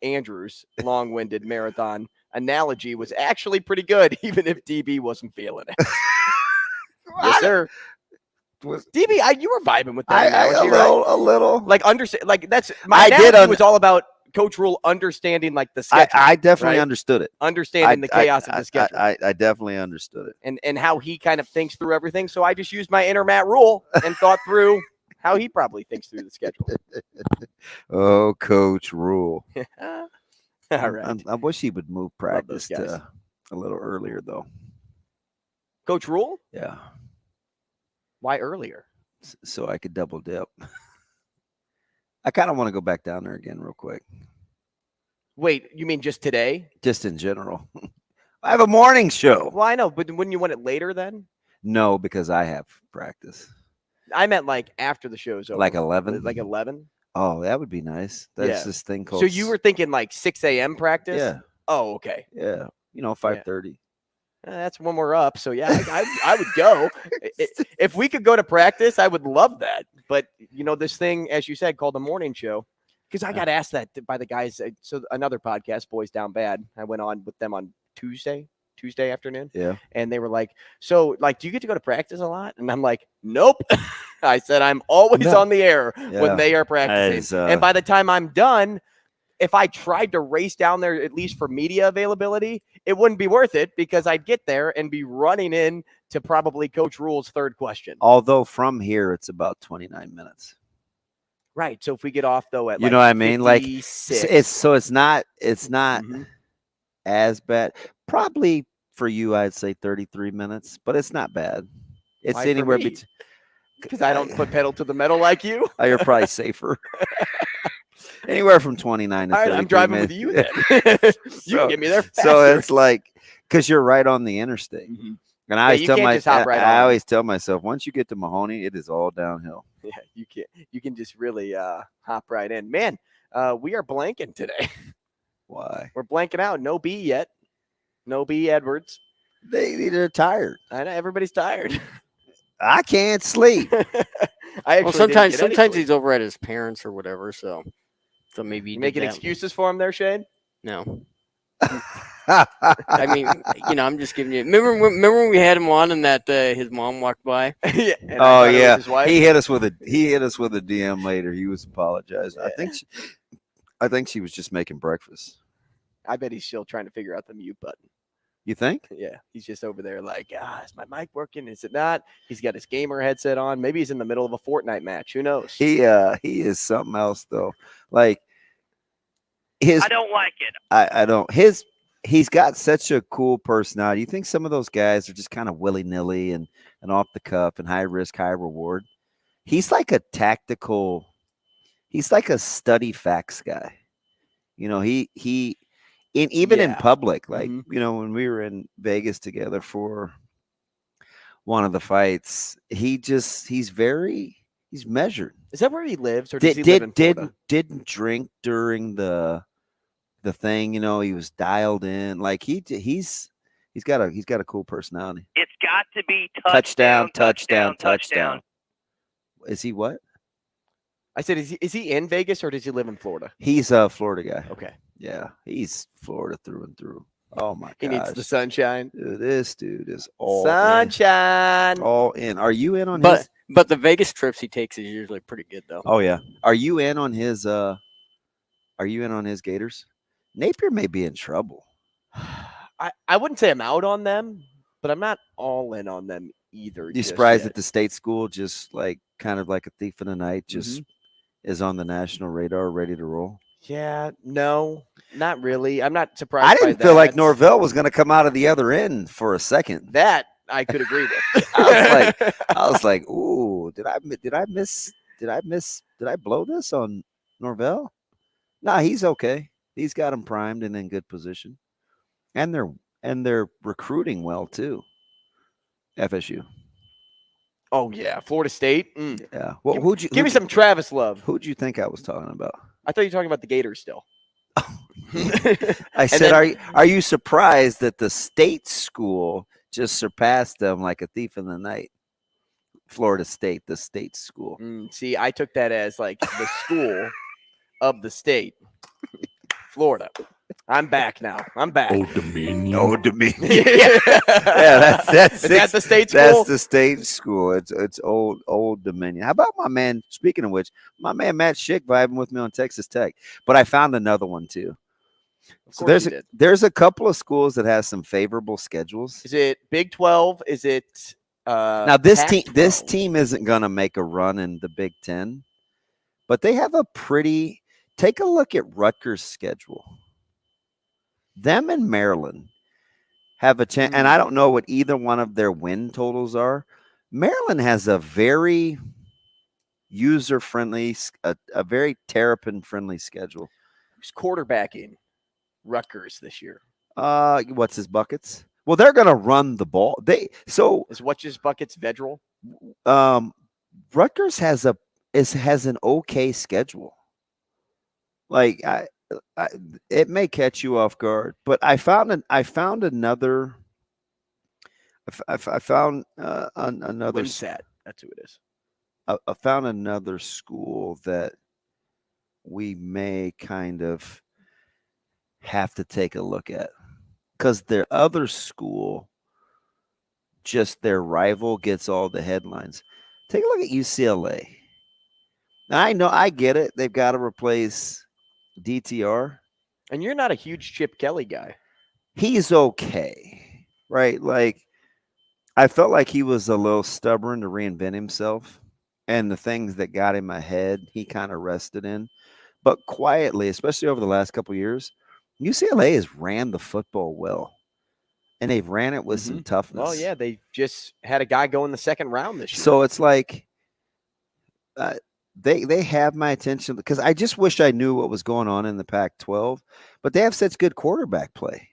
Andrew's long-winded marathon analogy was actually pretty good, even if DB wasn't feeling it. Yes, sir. DB, you were vibing with that analogy, a little. Like understand, like that's my analogy was all about Coach Rhule understanding like the schedule. I definitely right? understood it. Understanding the chaos of the schedule. I definitely understood it. And how he kind of thinks through everything. So I just used my inner Matt Rhule and thought through how he probably thinks through the schedule. Oh, Coach Rhule. All right. I wish he would move practice to a little earlier, though. Coach Rhule? Yeah. Why earlier? So I could double dip. I kind of want to go back down there again real quick. Wait, you mean just today? Just in general. I have a morning show. Well, I know, but wouldn't you want it later then? No, because I have practice. I meant like after the show's over. Like 11? Like 11? Oh, that would be nice. That's this thing called. So you were thinking like 6 a.m. practice? Yeah. Oh, okay. Yeah. 5:30. That's when we're up. So, yeah, I would go. If we could go to practice, I would love that. But, this thing, as you said, called the morning show, because I got asked that by the guys. So another podcast, Boys Down Bad, I went on with them on Tuesday afternoon. Yeah. And they were like, so, do you get to go to practice a lot? And I'm like, nope. I said, I'm always on the air when they are practicing. And by the time I'm done, if I tried to race down there, at least for media availability, it wouldn't be worth it because I'd get there and be running in to probably Coach Rhule's third question. Although from here, it's about 29 minutes. Right. So if we get off though at you know what I mean? 56. Like it's not as bad. Probably for you, I'd say 33 minutes, but it's not bad. It's anywhere between. Because I don't put pedal to the metal like you. You're probably safer. Anywhere from 29 to 30. I'm driving minutes. with you then. You can get me there faster. So it's like, because you're right on the interstate. Mm-hmm. And I always tell myself, once you get to Mahoney, it is all downhill. Yeah, you can't. You can just really hop right in. Man, we are blanking today. Why? We're blanking out. No B yet. No B Edwards. They're tired. I know everybody's tired. I can't sleep. Sometimes he's over at his parents or whatever. So maybe you making excuses for him there, Shane? No. I mean, I'm just giving you. Remember when we had him on and that his mom walked by? Yeah. Oh yeah. He hit us with a DM later. He was apologizing. Yeah. I think she was just making breakfast. I bet he's still trying to figure out the mute button. You think? Yeah, he's just over there like, is my mic working? Is it not? He's got his gamer headset on. Maybe he's in the middle of a Fortnite match. Who knows? He is something else though. Like I don't like it. I don't. He's got such a cool personality. You think some of those guys are just kind of willy-nilly and off the cuff and high risk, high reward? He's like a tactical. He's like a study facts guy. In public, like, when we were in Vegas together for one of the fights, he's measured. Is that where he lives, or does he live in Florida? Didn't drink during the thing, he was dialed in. Like he's got a cool personality. It's got to be touchdown. Is he what? I said, is he in Vegas or does he live in Florida? He's a Florida guy. Okay. Yeah, he's Florida through and through. Oh my god. He needs the sunshine. Dude, this dude is all sunshine. In. All in. Are you in on his? But the Vegas trips he takes is usually pretty good though. Oh yeah. Are you in on his Gators? Napier may be in trouble. I wouldn't say I'm out on them, but I'm not all in on them either. You surprised that the state school just like kind of like a thief in the night just is on the national radar ready to roll? Yeah, no, not really. I'm not surprised. I didn't feel like Norvell was going to come out of the other end for a second. That I could agree with. I was like, ooh, did I blow this on Norvell? Nah, he's okay. He's got him primed and in good position. And they're recruiting well too. FSU. Oh yeah, Florida State. Yeah. Well, give me some Travis Love? Who'd you think I was talking about? I thought you were talking about the Gators still. I said, are you surprised that the state school just surpassed them like a thief in the night? Florida State, the state school. See, I took that as like the school of the state. Florida. I'm back now. I'm back. Old Dominion. Yeah, that's that the state school? That's the state school. It's old Dominion. How about my man? Speaking of which, my man Matt Schick vibing with me on Texas Tech. But I found another one too. So there's a couple of schools that has some favorable schedules. Is it Big 12? Is it now this team isn't gonna make a run in the Big 10, but they have a pretty. Take a look at Rutgers' schedule. Them and Maryland have a chance, and I don't know what either one of their win totals are. Maryland has a very user-friendly, a very Terrapin-friendly schedule. Who's quarterbacking Rutgers this year? What's his buckets? Well, they're going to run the ball. Is what's his buckets Vedral? Rutgers has an okay schedule. Like it may catch you off guard, but I found another. I found another. Winsat. That's who it is. I found another school that we may kind of have to take a look at, because their other school, just their rival, gets all the headlines. Take a look at UCLA. Now, I know, I get it. They've got to replace DTR. And you're not a huge Chip Kelly guy. He's okay, right? Like, I felt like he was a little stubborn to reinvent himself, and the things that got in my head, he kind of rested in. But quietly, especially over the last couple of years, UCLA has ran the football well, and they've ran it with some toughness. Well, yeah, they just had a guy go in the second round this year. So it's like they have my attention, because I just wish I knew what was going on in the Pac-12, but they have such good quarterback play.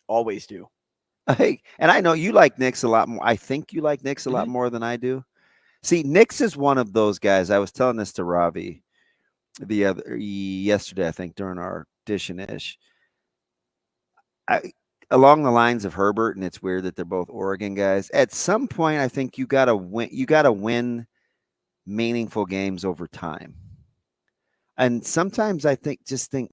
Always do. And I know you like Nix a lot more. I think you like Nix a lot more than I do. See, Nix is one of those guys. I was telling this to Ravi yesterday, I think, during our Dish and Ish. Along the lines of Herbert, and it's weird that they're both Oregon guys. At some point, I think you got to win. You got to win meaningful games over time. And sometimes I think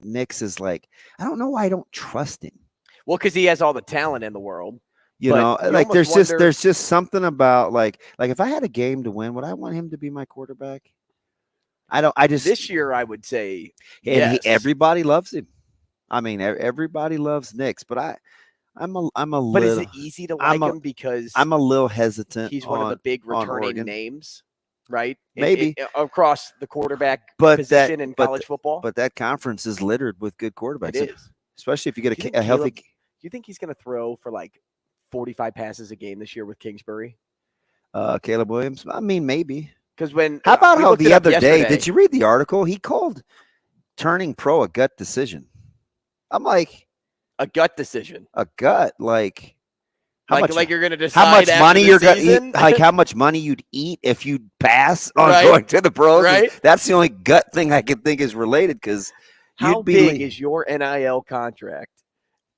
Nix is like, I don't know why I don't trust him. Well, because he has all the talent in the world. You know, like there's just something about like if I had a game to win, would I want him to be my quarterback? This year I would say, and everybody loves him. I mean, everybody loves Nix, but I'm a little. But is it easy to like him because I'm a little hesitant? He's one of the big returning names, right? Maybe across the quarterback position in college football. But that conference is littered with good quarterbacks. It is, especially if you get a healthy. Do you think he's going to throw for like 45 passes a game this year with Kingsbury? Caleb Williams. I mean, maybe. Because how about how the other day? Did you read the article? He called turning pro a gut decision. I'm like, a gut decision. A gut, like how much you're going to decide how much money you're going to eat, like how much money you'd eat if you pass on going to the pros. Right. That's the only gut thing I can think is related. Because how big is your NIL contract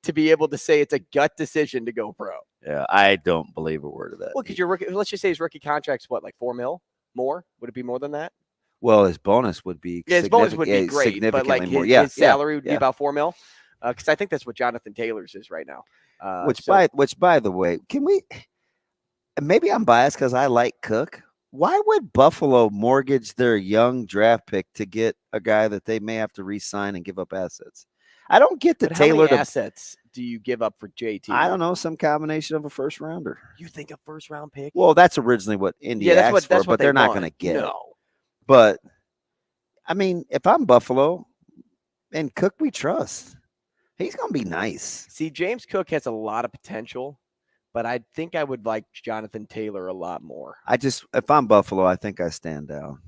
to be able to say it's a gut decision to go pro? Yeah, I don't believe a word of that. Well, because your rookie, let's just say his rookie contract's what, like $4 million more? Would it be more than that? Well, his bonus would be his bonus would be great, but like his salary would be about $4 million. Because I think that's what Jonathan Taylor's is right now. Which by the way, can we? Maybe I'm biased because I like Cook. Why would Buffalo mortgage their young draft pick to get a guy that they may have to re-sign and give up assets? I don't get the Taylor. How many assets do you give up for JT? I don't know, some combination of a first rounder. You think a first round pick? Well, that's originally what India asked for, but they're not going to get it. But I mean, if I'm Buffalo and Cook, we trust. He's going to be nice. See, James Cook has a lot of potential, but I think I would like Jonathan Taylor a lot more. If I'm Buffalo, I think I stand down.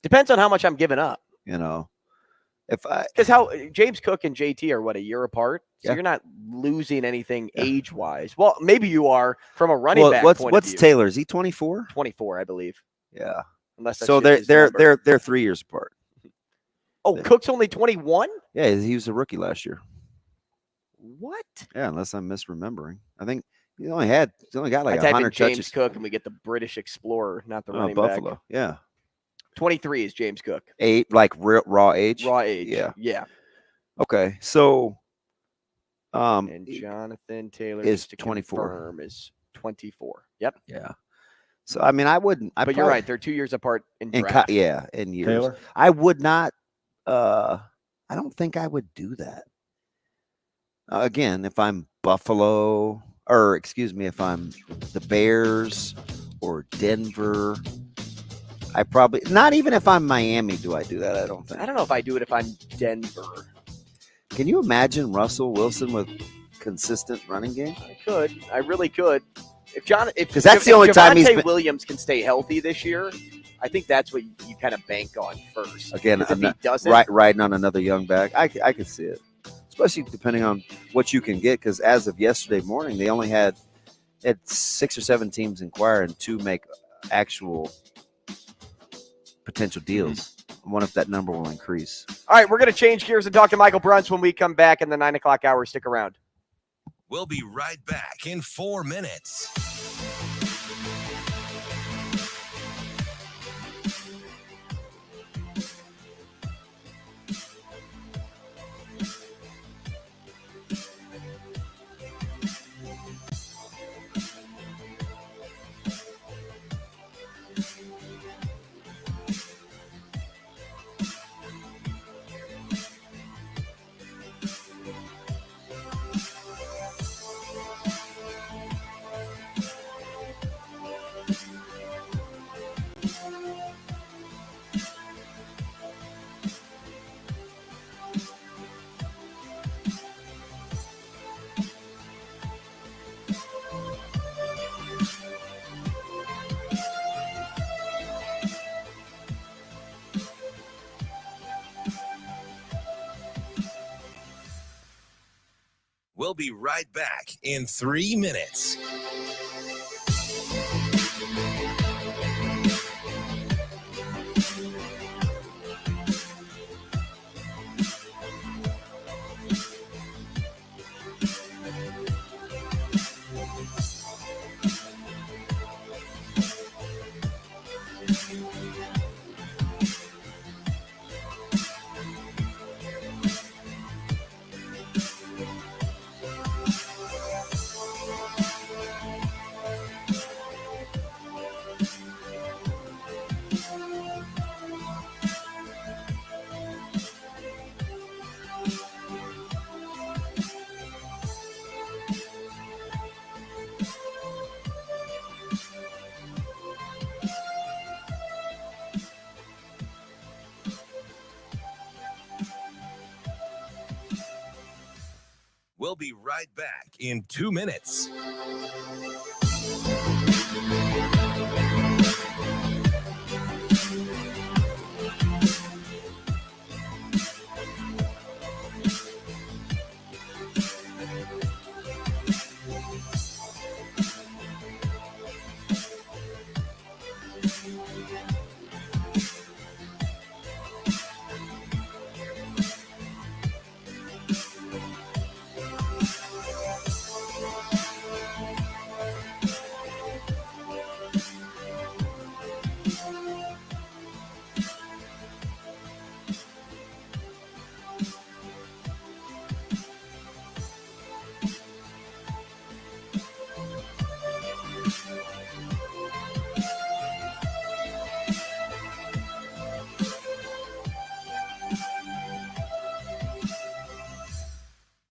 Depends on how much I'm giving up. You know, because how James Cook and JT are a year apart, so you're not losing anything age-wise. Well, maybe you are from a running back point of view. What's Taylor? Is he 24? 24, I believe. Yeah. Unless so they're 3 years apart. Oh, Cook's only 21? Yeah, he was a rookie last year. What? Yeah, unless I'm misremembering. I think he only got like 100 James touches. Cook, and we get the British Explorer, not the running Buffalo. back. Yeah. 23 is James Cook. Like raw age? Raw age. Yeah. Okay. So and Jonathan Taylor is 24. Is 24. Yep. Yeah. So I mean, I wouldn't. But you're right. They're 2 years apart in draft. In years. Taylor? I would not. I don't think I would do that. Again, if I'm Buffalo, or excuse me, if I'm the Bears or Denver, I probably not even if I'm Miami do I do that. I don't think. I don't know if I do it if I'm Denver. Can you imagine Russell Wilson with consistent running game? I could. I really could. Because that's the only time Williams can stay healthy this year, I think that's what you kind of bank on first. Again, if he doesn't, riding on another young back, I could see it. Especially depending on what you can get, because as of yesterday morning, they only had 6 or 7 teams inquire and 2 make actual potential deals. I wonder if that number will increase. All right, we're going to change gears and talk to Michael Bruntz when we come back in the 9 o'clock hour. Stick around. We'll be right back in 4 minutes. We'll be right back in 3 minutes. We'll be right back in 2 minutes.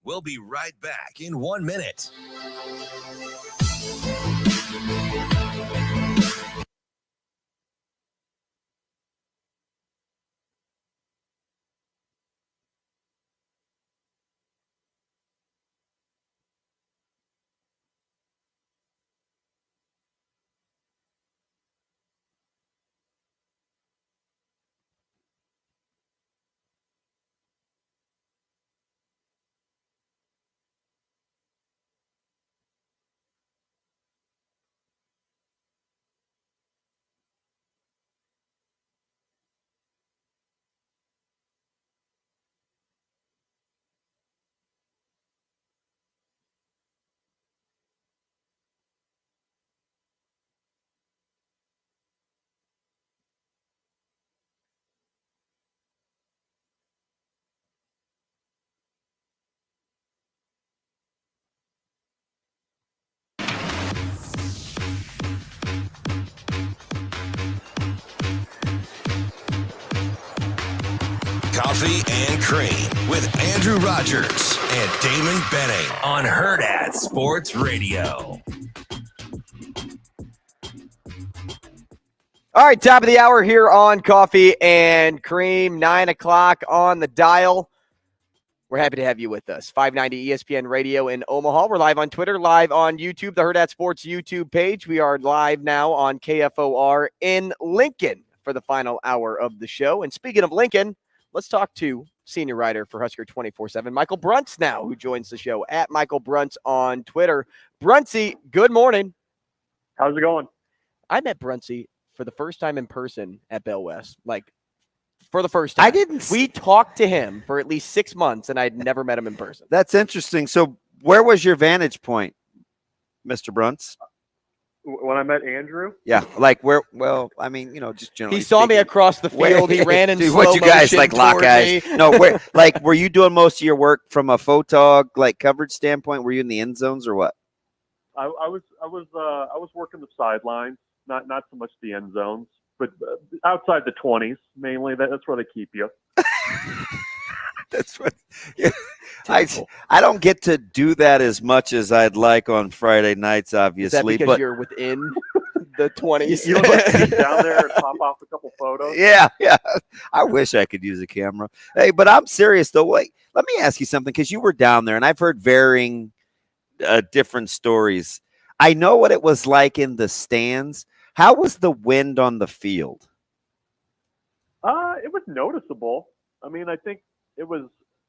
We'll be right back in 1 minute. Coffee and Cream with Andrew Rogers and Damon Benning on Hurrdat Sports Radio. All right, top of the hour here on Coffee and Cream, 9 o'clock on the dial. We're happy to have you with us. 590 ESPN Radio in Omaha. We're live on Twitter, live on YouTube, the Hurrdat Sports YouTube page. We are live now on KFOR in Lincoln for the final hour of the show. And speaking of Lincoln, let's talk to senior writer for Husker 24/7, Michael Bruntz now, who joins the show at Michael Bruntz on Twitter. Bruntsy, good morning. How's it going? I met Bruntsy for the first time in person at Bell West, like for the first time. I didn't. We talked to him for at least 6 months, and I'd never met him in person. That's interesting. So where was your vantage point, Mr. Bruntz? When I met Andrew? Yeah, like where? Well, I mean, just generally. He saw me across the field. He ran in slow what you guys motion like lock toward eyes? me. No, were you doing most of your work from a photog like coverage standpoint? Were you in the end zones or what? I was working the sidelines, not so much the end zones, but outside the 20s mainly. That's where they keep you. That's what. Yeah. I don't get to do that as much as I'd like on Friday nights, obviously. Is that because you're within the 20s? You look like to get down there and pop off a couple photos. Yeah. I wish I could use a camera. Hey, but I'm serious though. Wait, let me ask you something, because you were down there, and I've heard varying, different stories. I know what it was like in the stands. How was the wind on the field? It was noticeable. I mean, I think it was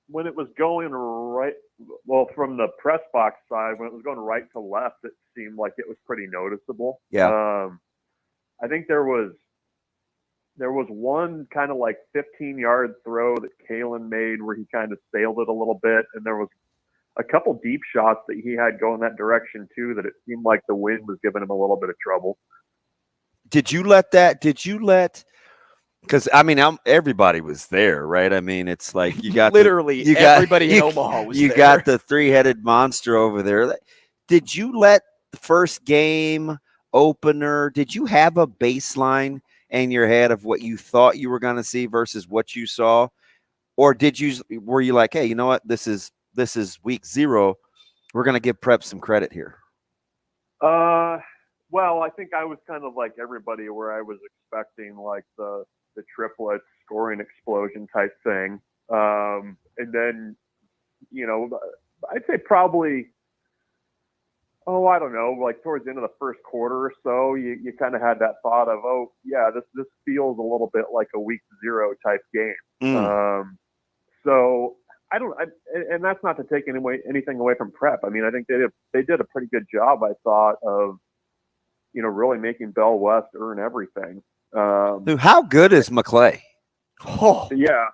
when it was going right. Well, from the press box side, when it was going right to left, it seemed like it was pretty noticeable. Yeah. I think there was one kind of like 15-yard throw that Kalen made where he kind of sailed it a little bit, and there was a couple deep shots that he had going that direction too, that it seemed like the wind was giving him a little bit of trouble. Did you let, because I mean, everybody was there, right? I mean, it's like you got everybody in Omaha was there. You got the three-headed monster over there. Did you let the first game opener, did you have a baseline in your head of what you thought you were going to see versus what you saw? Or were you like, hey, you know what? This is week 0. We're going to give Prep some credit here. Well, I think I was kind of like everybody, where I was expecting like the triplet scoring explosion type thing. And then, I'd say probably, I don't know, like towards the end of the first quarter or so, you kind of had that thought of, oh yeah, this feels a little bit like a week 0 type game. So and that's not to take anything away from Prep. I mean, I think they did a pretty good job, I thought, of, really making Bell West earn everything. Dude, how good is McClay? Oh yeah,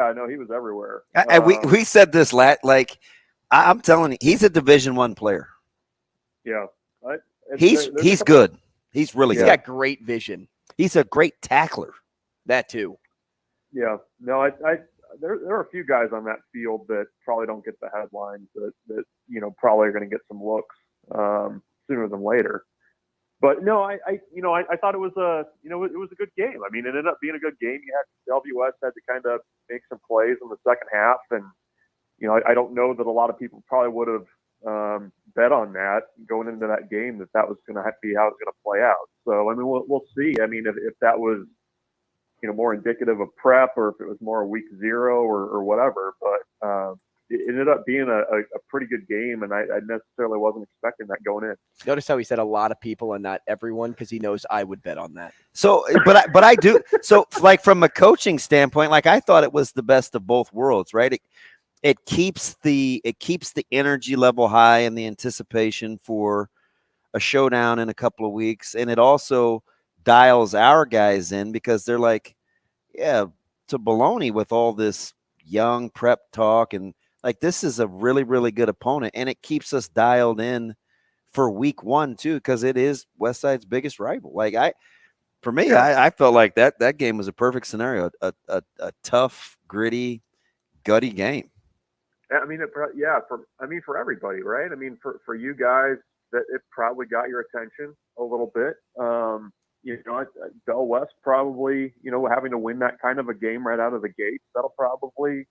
I know he was everywhere. We said this I'm telling you, he's a Division I player. Yeah, he's good. He's really good. He's got great vision. He's a great tackler. That too. Yeah, no, there are a few guys on that field that probably don't get the headlines that probably are going to get some looks sooner than later. But no, I thought it was it was a good game. I mean, it ended up being a good game. LVS had to kind of make some plays in the second half, and I don't know that a lot of people probably would have bet on that going into that game, that was going to be how it's going to play out. So I mean, we'll see. I mean, if that was more indicative of Prep, or if it was more a week 0 or whatever, but it ended up being a pretty good game, and I necessarily wasn't expecting that going in. Notice how he said a lot of people and not everyone, because he knows I would bet on that. So, but I do. So, like from a coaching standpoint, like I thought it was the best of both worlds, right? It keeps the energy level high and the anticipation for a showdown in a couple of weeks, and it also dials our guys in, because they're like, yeah, to baloney with all this young Prep talk, and like this is a really, really good opponent, and it keeps us dialed in for week 1 too, because it is Westside's biggest rival. Like I felt like that game was a perfect scenario, a tough, gritty, gutty game. I mean, for everybody, right? I mean, for you guys, that it probably got your attention a little bit. Bell West probably, having to win that kind of a game right out of the gate, that'll probably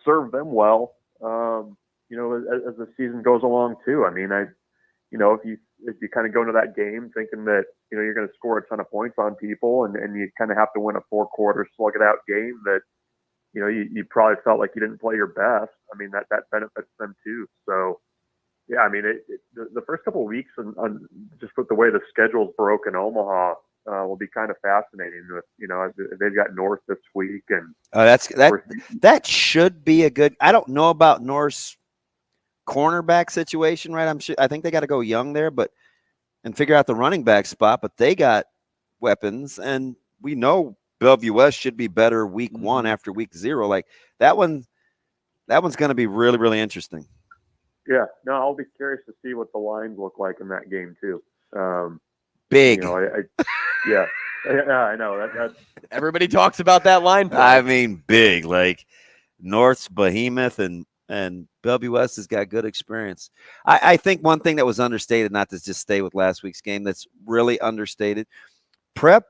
serve them well, as the season goes along too. I mean, if you kind of go into that game thinking that, you're going to score a ton of points on people, and you kind of have to win a 4-quarter slug it out game that, you probably felt like you didn't play your best. I mean, that benefits them too. So, yeah, I mean, the first couple of weeks, on just with the way the schedule's broke in Omaha, will be kind of fascinating. With they've got North this week, and that should be a good. I don't know about North's cornerback situation, right? I think they got to go young there, and figure out the running back spot. But they got weapons, and we know Bellevue West should be better week one after week 0. Like that one's going to be really, really interesting. Yeah, no, I'll be curious to see what the lines look like in that game too. Big. You know, yeah, I know that. Everybody talks about that line. I mean, big. Like North's behemoth and Bellevue West has got good experience. I think one thing that was understated, not to just stay with last week's game, that's really understated. Prep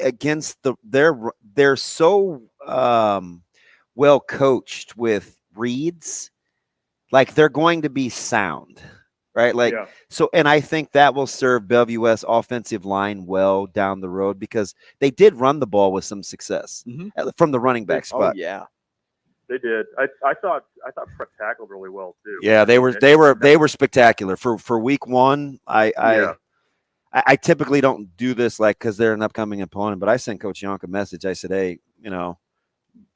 against they're so well coached with reads, like they're going to be sound, right? Like so, and I think that will serve Bellevue West offensive line well down the road because they did run the ball with some success from the running back spot. Oh yeah, they did. I thought Prep tackled really well too. Yeah, they were spectacular for week one. I typically don't do this like because they're an upcoming opponent, but I sent Coach Yonk a message. I said, hey,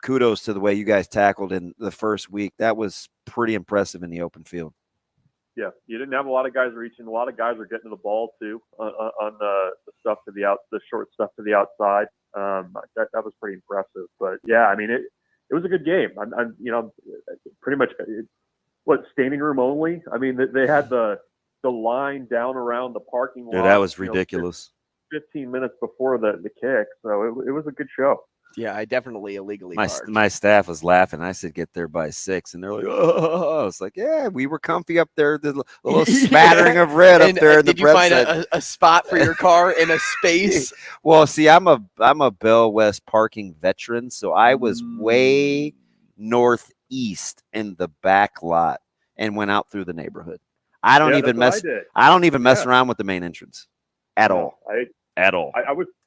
kudos to the way you guys tackled in the first week. That was pretty impressive in the open field. Yeah, you didn't have a lot of guys reaching. A lot of guys were getting to the ball too on the stuff to the short stuff to the outside. That was pretty impressive. But yeah, I mean it was a good game. I'm pretty much standing room only. I mean they had the line down around the parking lot. Yeah, that was ridiculous. 15 minutes before the kick, so it was a good show. Yeah, I definitely illegally parked. My staff was laughing. I said, get there by 6. And they're like, oh. I was like, yeah, we were comfy up there. The little smattering of red up there. Did you find a spot for your car in a space? Well, see, I'm a Bell West parking veteran, so I was way northeast in the back lot and went out through the neighborhood. I don't even mess around with the main entrance at all.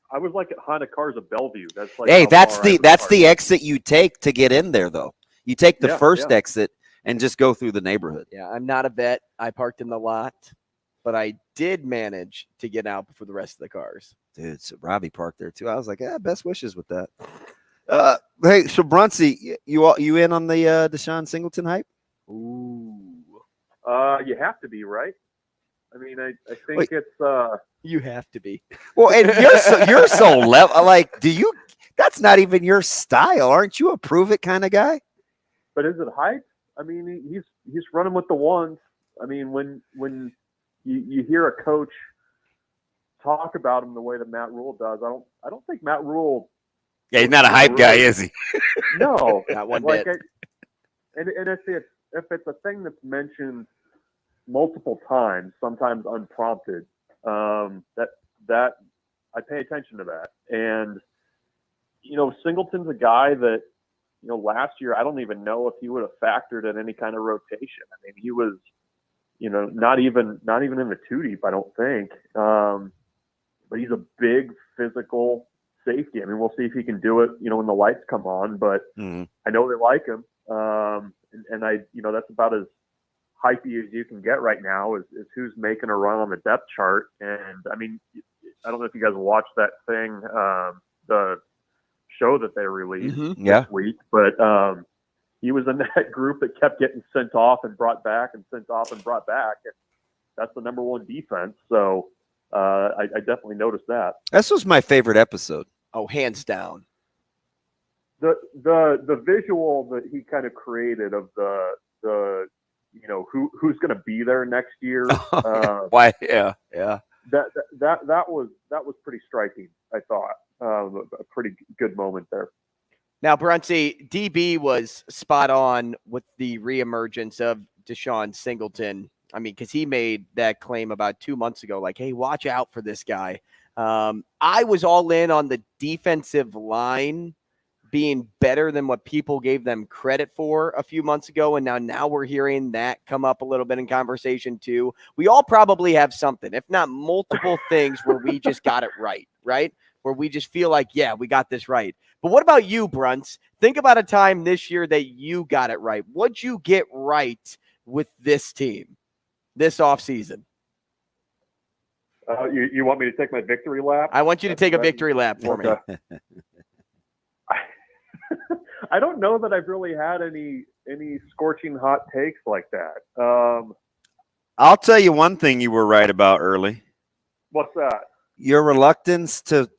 I was like at Honda Cars of Bellevue. That's like that's the exit you take to get in there, though. You take the first exit and just go through the neighborhood. Yeah, I'm not a vet. I parked in the lot, but I did manage to get out before the rest of the cars. Dude, so Ravi parked there too. I was like, best wishes with that. Hey, so Bruntz, you in on the Deshaun Singleton hype? Ooh. You have to be, right? I mean, I think it's you have to be. Well, and you're so level. Like, that's not even your style. Aren't you a prove it kind of guy? But is it hype? I mean, he's running with the ones. I mean, when you hear a coach talk about him the way that Matt Rhule does, I don't think Matt Rhule. Yeah, he's not a hype guy, is he? No, not one bit. And if it's a thing that's mentioned multiple times, sometimes unprompted, that I pay attention to that. And Singleton's a guy that last year I don't even know if he would have factored in any kind of rotation. I mean, he was not even in the 2 deep, I don't think. But he's a big physical safety. I mean, we'll see if he can do it when the lights come on, but I know they like him. And I that's about as hypey as you can get right now is who's making a run on the depth chart. And I mean, I don't know if you guys watched that thing, the show that they released this week, but he was in that group that kept getting sent off and brought back and sent off and brought back. And that's the number one defense. So I definitely noticed that. This was my favorite episode. Oh, hands down. The visual that he kind of created of the who's going to be there next year. Why? Yeah. That was pretty striking. I thought a pretty good moment there. Now, Bruntz, DB was spot on with the reemergence of Deshaun Singleton. I mean, because he made that claim about 2 months ago, like, hey, watch out for this guy. I was all in on the defensive line being better than what people gave them credit for a few months ago. And now we're hearing that come up a little bit in conversation too. We all probably have something, if not multiple things where we just got it right? Where we just feel like, yeah, we got this right. But what about you, Bruntz? Think about a time this year that you got it right. What'd you get right with this team this offseason? You want me to take my victory lap? I want you to take a victory lap for me. I don't know that I've really had any scorching hot takes like that. I'll tell you one thing you were right about early. What's that? your reluctance to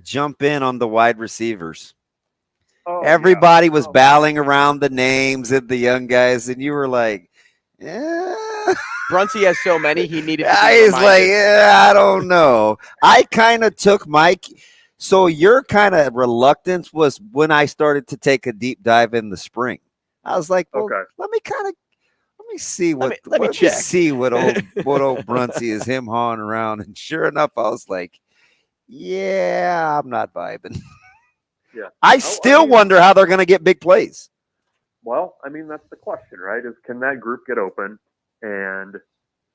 jump in on the wide receivers. Everybody was battling around the names of the young guys, and you were like, yeah. Bruntz has so many, he needed to be He's reminded. like, yeah, I don't know. I kind of took Mike. So your kind of reluctance was when I started to take a deep dive in the spring. I was like, well, let me see what let me check. See what old Bruntz is him hawing around. And sure enough, I was like, yeah, I'm not vibing. Yeah. I still wonder how they're going to get big plays. Well, I mean, that's the question, right? Is can that group get open, and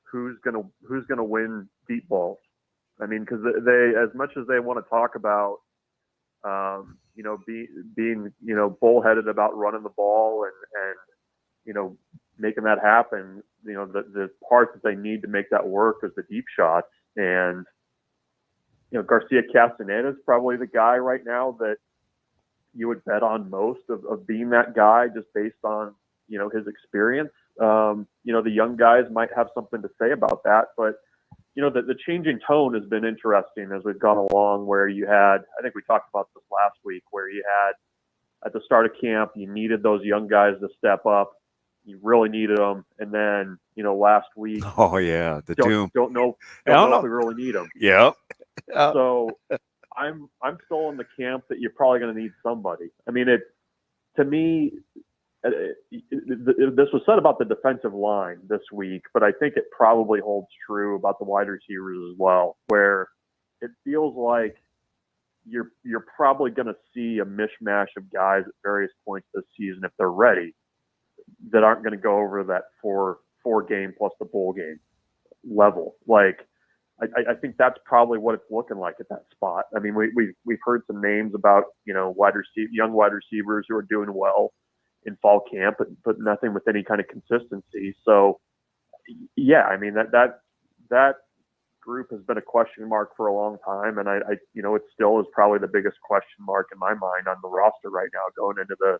who's gonna win deep balls? I mean, because they, as much as they want to talk about, being bullheaded about running the ball and making that happen, the part that they need to make that work is the deep shots. And Garcia Castaneda is probably the guy right now that you would bet on most of being that guy, just based on his experience. The young guys might have something to say about that, but the changing tone has been interesting as we've gone along, where you had, I think we talked about this last week, where you had at the start of camp, you needed those young guys to step up. You really needed them. And then, last week. Oh, yeah. Don't know if we really need them. Yep. So I'm still in the camp that you're probably going to need somebody. I mean, to me, this was said about the defensive line this week, but I think it probably holds true about the wide receivers as well, where it feels like you're probably going to see a mishmash of guys at various points this season, if they're ready, that aren't going to go over that four game plus the bowl game level. Like, I think that's probably what it's looking like at that spot. I mean, we've heard some names about young wide receivers who are doing well in fall camp, but nothing with any kind of consistency. So, yeah, I mean that group has been a question mark for a long time, and I it still is probably the biggest question mark in my mind on the roster right now going into the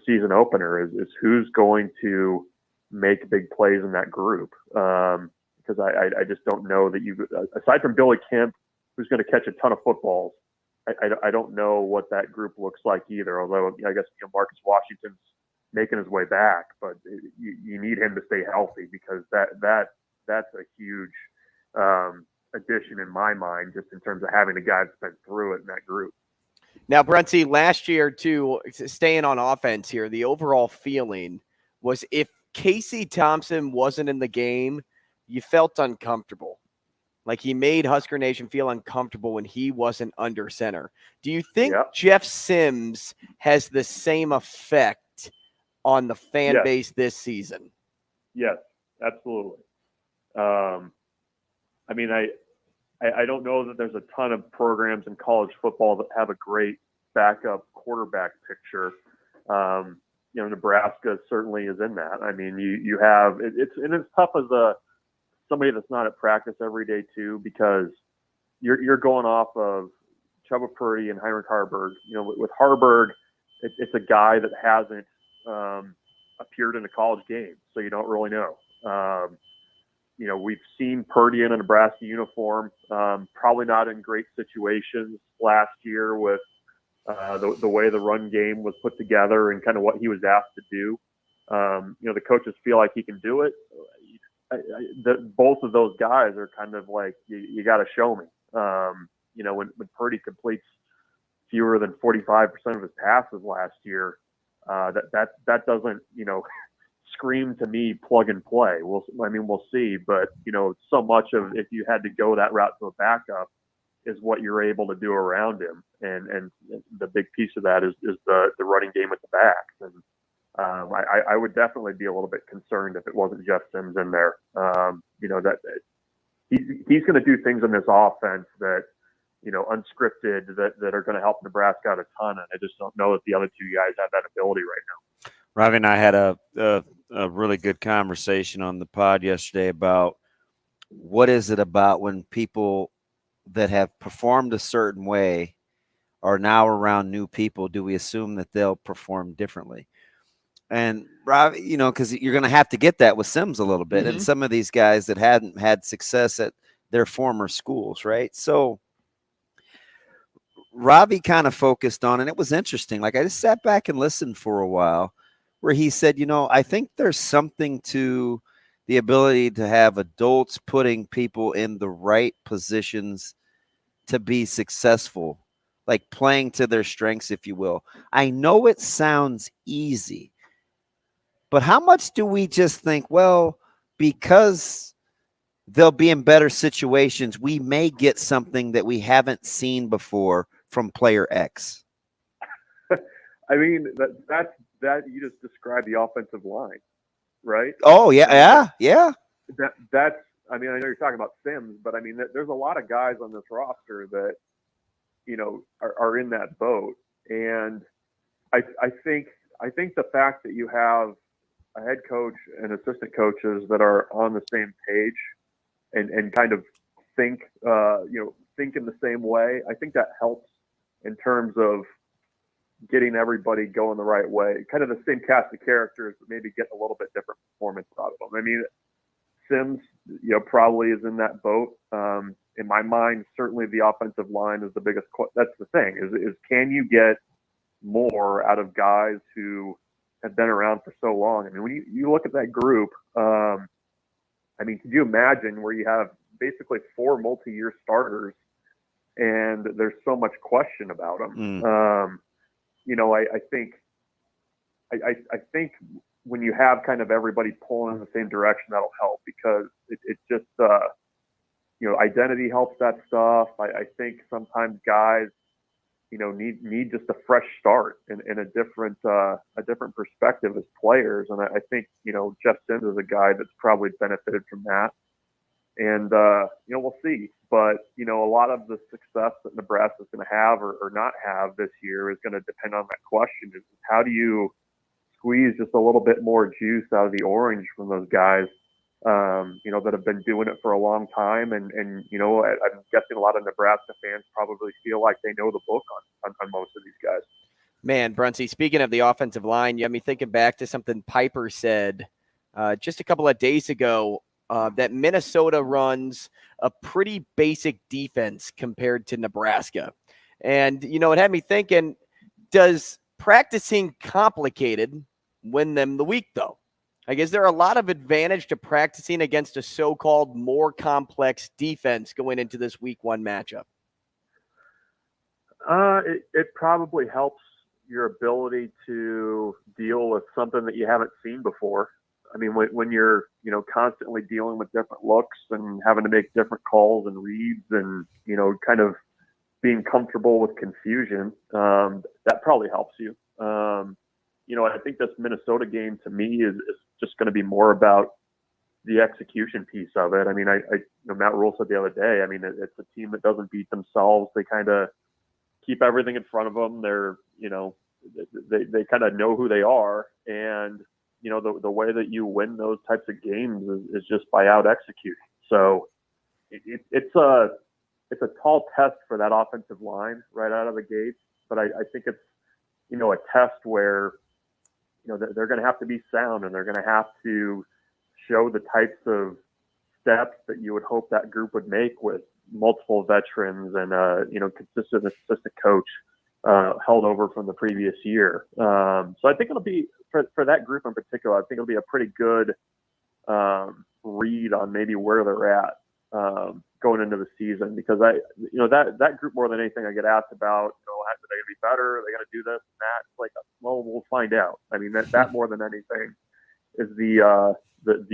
season opener is who's going to make big plays in that group. Because I just don't know that aside from Billy Kemp, who's going to catch a ton of footballs, I don't know what that group looks like either. Although I guess Marcus Washington's making his way back, but you need him to stay healthy, because that's a huge addition in my mind, just in terms of having a guy that's been through it in that group. Now, Bruntz, last year too, staying on offense here, the overall feeling was if Casey Thompson wasn't in the game, you felt uncomfortable. Like, he made Husker Nation feel uncomfortable when he wasn't under center. Do you think Jeff Sims has the same effect on the fan base this season? Yes, absolutely. I mean, I don't know that there's a ton of programs in college football that have a great backup quarterback picture. Nebraska certainly is in that. I mean, you have it's tough as somebody that's not at practice every day too, because you're going off of Chubba Purdy and Heinrich Haarberg. With Haarberg, it's a guy that hasn't appeared in a college game, so you don't really know. We've seen Purdy in a Nebraska uniform, probably not in great situations last year with the way the run game was put together and kind of what he was asked to do. The coaches feel like he can do it. Both of those guys are kind of like, you got to show me. When Purdy completes fewer than 45% of his passes last year, that doesn't scream to me plug and play. We'll see, but so much of, if you had to go that route to a backup, is what you're able to do around him, and the big piece of that is the running game with the backs. And I would definitely be a little bit concerned if it wasn't Jeff Sims in there. That he's going to do things in this offense that, unscripted, that are going to help Nebraska out a ton. And I just don't know that the other two guys have that ability right now. Ravi and I had a really good conversation on the pod yesterday about what is it about when people that have performed a certain way are now around new people. Do we assume that they'll perform differently? And Ravi, because you're going to have to get that with Sims a little bit. And some of these guys that hadn't had success at their former schools, right? So Ravi kind of focused on, and it was interesting. Like, I just sat back and listened for a while, where he said, I think there's something to the ability to have adults putting people in the right positions to be successful, like playing to their strengths, if you will. I know it sounds easy, but how much do we just think, well, because they'll be in better situations, we may get something that we haven't seen before from player X? I mean, that you just described the offensive line, right? Oh, yeah. That's, I mean, I know you're talking about Sims, but I mean, there's a lot of guys on this roster that, are in that boat. And I think the fact that you have a head coach and assistant coaches that are on the same page and kind of think in the same way, I think that helps in terms of getting everybody going the right way. Kind of the same cast of characters, but maybe getting a little bit different performance out of them. I mean, Sims, probably is in that boat. In my mind, certainly the offensive line is the biggest. That's the thing is can you get more out of guys who have been around for so long? I mean, when you look at that group, I mean, could you imagine where you have basically 4 multi-year starters and there's so much question about them? I think when you have kind of everybody pulling in the same direction, that'll help, because it just, identity helps that stuff. I think sometimes guys, need just a fresh start and a different perspective as players. And I think, Jeff Sims is a guy that's probably benefited from that. And, we'll see. But, a lot of the success that Nebraska is going to have or not have this year is going to depend on that question. Is how do you squeeze just a little bit more juice out of the orange from those guys, that have been doing it for a long time. And I'm guessing a lot of Nebraska fans probably feel like they know the book on most of these guys. Man, Bruntz, speaking of the offensive line, you have me thinking back to something Piper said just a couple of days ago, that Minnesota runs a pretty basic defense compared to Nebraska. And, it had me thinking, does practicing complicated win them the week, though? Like, is there a lot of advantage to practicing against a so-called more complex defense going into this week 1 matchup? It probably helps your ability to deal with something that you haven't seen before. I mean, when you're, constantly dealing with different looks and having to make different calls and reads and, kind of being comfortable with confusion, that probably helps you. I think this Minnesota game to me is just going to be more about the execution piece of it. I mean, Matt Rhule said the other day, I mean, it's a team that doesn't beat themselves. They kind of keep everything in front of them. They're, they kind of know who they are. And, the way that you win those types of games is just by out executing. So it's a tall test for that offensive line right out of the gate. But I think it's, a test where, they're going to have to be sound and they're going to have to show the types of steps that you would hope that group would make with multiple veterans and, consistent assistant coach held over from the previous year. So I think it'll be, for that group in particular, I think it'll be a pretty good read on maybe where they're at going into the season, because that group, more than anything, I get asked about, are they going to be better? Are they going to do this and that? It's like, well, we'll find out. I mean, that more than anything is the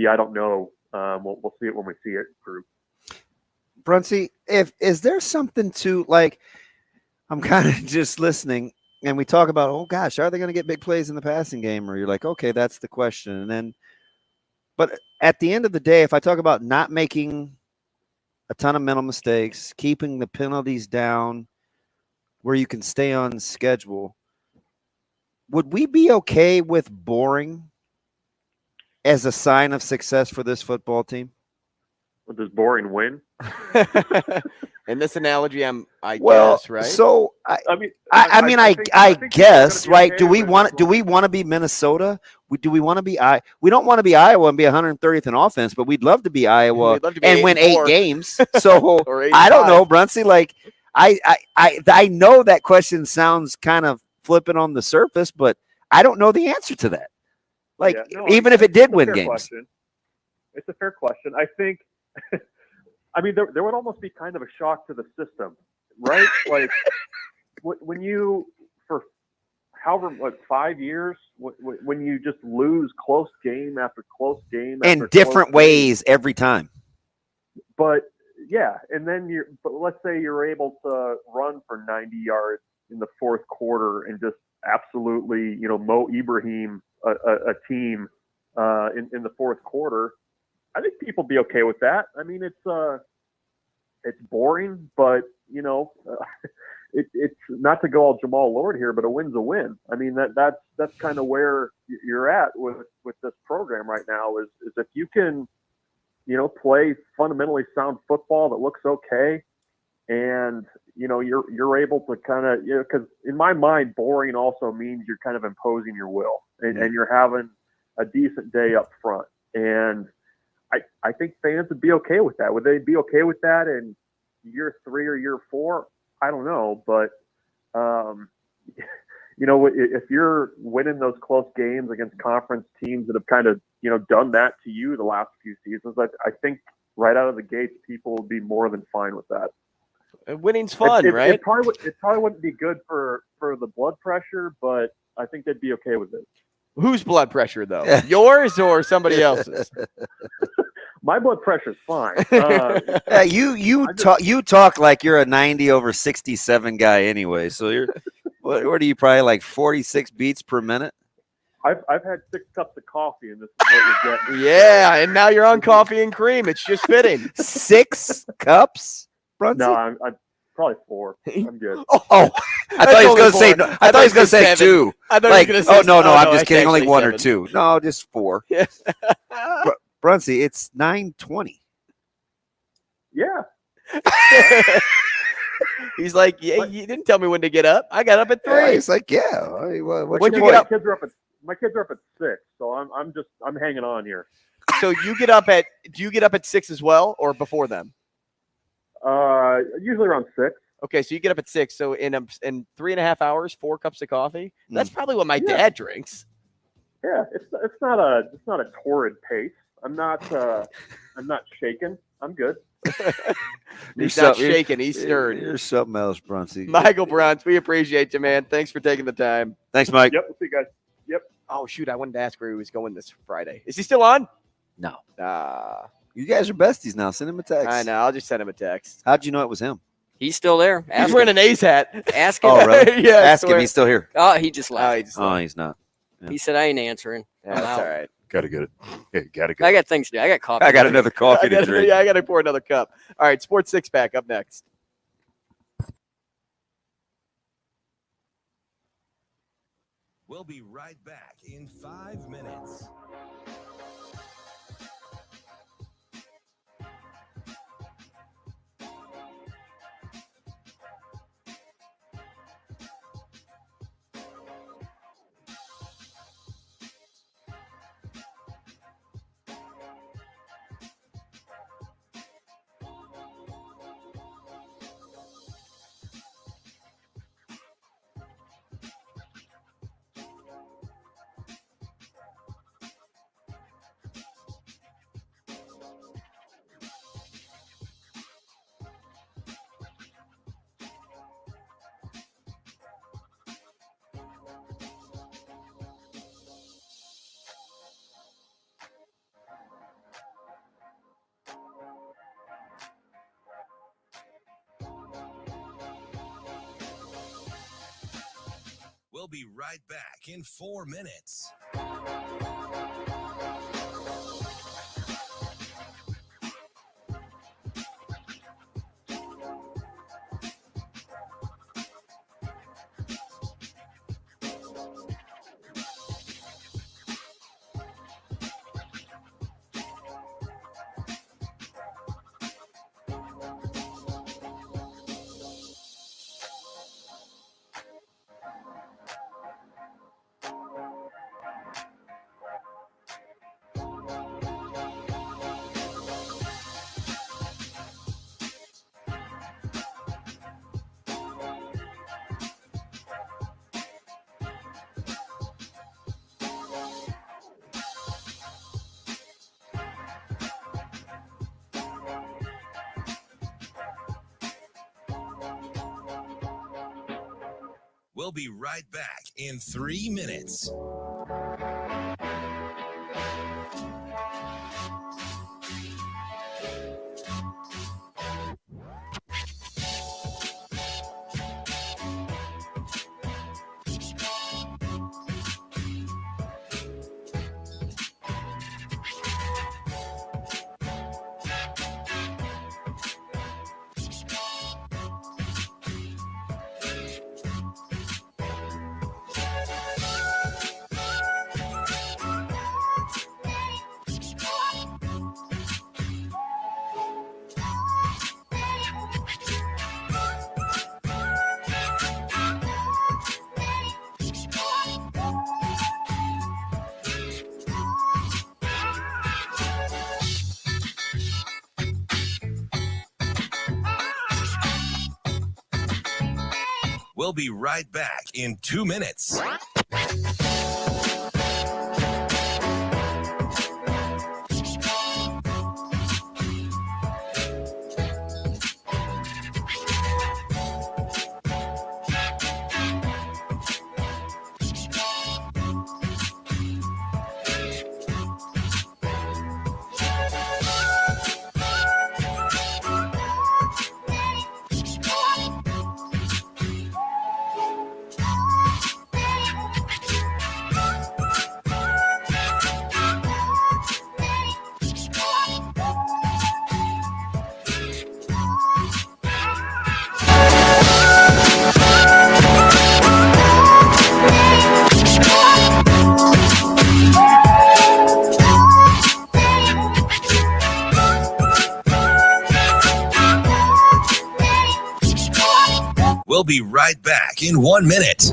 I don't know. We'll see it when we see it group. Bruntz, is there something to, like, I'm kind of just listening and we talk about, oh gosh, are they going to get big plays in the passing game? Or you're like, okay, that's the question. And then, but at the end of the day, if I talk about not making a ton of mental mistakes, keeping the penalties down where you can stay on schedule, would we be okay with boring as a sign of success for this football team? Does boring win? In this analogy, I guess, right? So I guess, right? Do we want to be Minnesota? Do we want to be We don't want to be Iowa and be 130th in offense, but we'd love to be Iowa and win 8 games. So I don't know, Bruntz. Like I know that question sounds kind of flippant on the surface, but I don't know the answer to that. Like even if it did win games, question. It's a fair question. I think. I mean, there would almost be kind of a shock to the system, right? Like. When you, for however, 5 years, when you just lose close game after close game in different ways every time. But yeah, and then but let's say you're able to run for 90 yards in the fourth quarter and just absolutely, Mo Ibrahim a team in the fourth quarter. I think people be okay with that. I mean, it's boring, but it's not to go all Jamal Lord here, but a win's a win. I mean, that's kind of where you're at with this program right now is if you can, play fundamentally sound football that looks okay, and you're able to kind of because in my mind, boring also means you're kind of imposing your will and you're having a decent day up front, and I think fans would be okay with that. Would they be okay with that in year 3 or year 4? I don't know, but if you're winning those close games against conference teams that have kind of done that to you the last few seasons, I think right out of the gates people will be more than fine with that. And winning's fun, right? It probably wouldn't be good for the blood pressure, but I think they'd be okay with it. Whose blood pressure though? Yours or somebody else's? My blood pressure's fine. You talk like you're a 90/67 guy anyway. So you're what are you, probably like 46 beats per minute? I've had 6 cups of coffee, and this is what you're getting. Yeah, and now you're on coffee and cream. It's just fitting. 6 cups, Bruntz? No, I'm probably 4. I'm good. Oh, I thought he was going to say. No, I thought he was going to say 2. I thought he was going to say. Oh no, I'm just kidding. Only 1 or 2. No, just 4. Yeah. Bruntz, it's 9:20. Yeah. He's like, yeah, you didn't tell me when to get up. I got up at 3. Yeah, he's like, yeah. When'd you get up? My kids are up at 6, so I'm hanging on here. So do you get up at 6 as well, or before them? Usually around 6. Okay, so you get up at 6. So in 3.5 hours, 4 cups of coffee. That's probably what my dad drinks. Yeah, it's not a torrid pace. I'm not shaking. I'm good. He's not shaking. He's stirred. You're something else, Bruntz. Michael Bruntz, we appreciate you, man. Thanks for taking the time. Thanks, Mike. Yep, we'll see you guys. Yep. Oh, shoot. I wanted to ask where he was going this Friday. Is he still on? No. You guys are besties now. Send him a text. I know. I'll just send him a text. How'd you know it was him? He's still there. He's wearing an A's hat. Ask him. Oh, really? Yeah, ask him. He's still here. Oh, he just left. Oh, he's not. Yeah. He said, I ain't answering. Yeah, that's all right. Gotta get it. Yeah, gotta go. I got things to do. I got coffee. I got another coffee to drink. Yeah, I got to pour another cup. All right, Sports Six Pack up next. We'll be right back in 5 minutes. We'll be right back in 4 minutes. We'll be right back in 3 minutes. We'll be right back in 2 minutes. We'll be right back in 1 minute.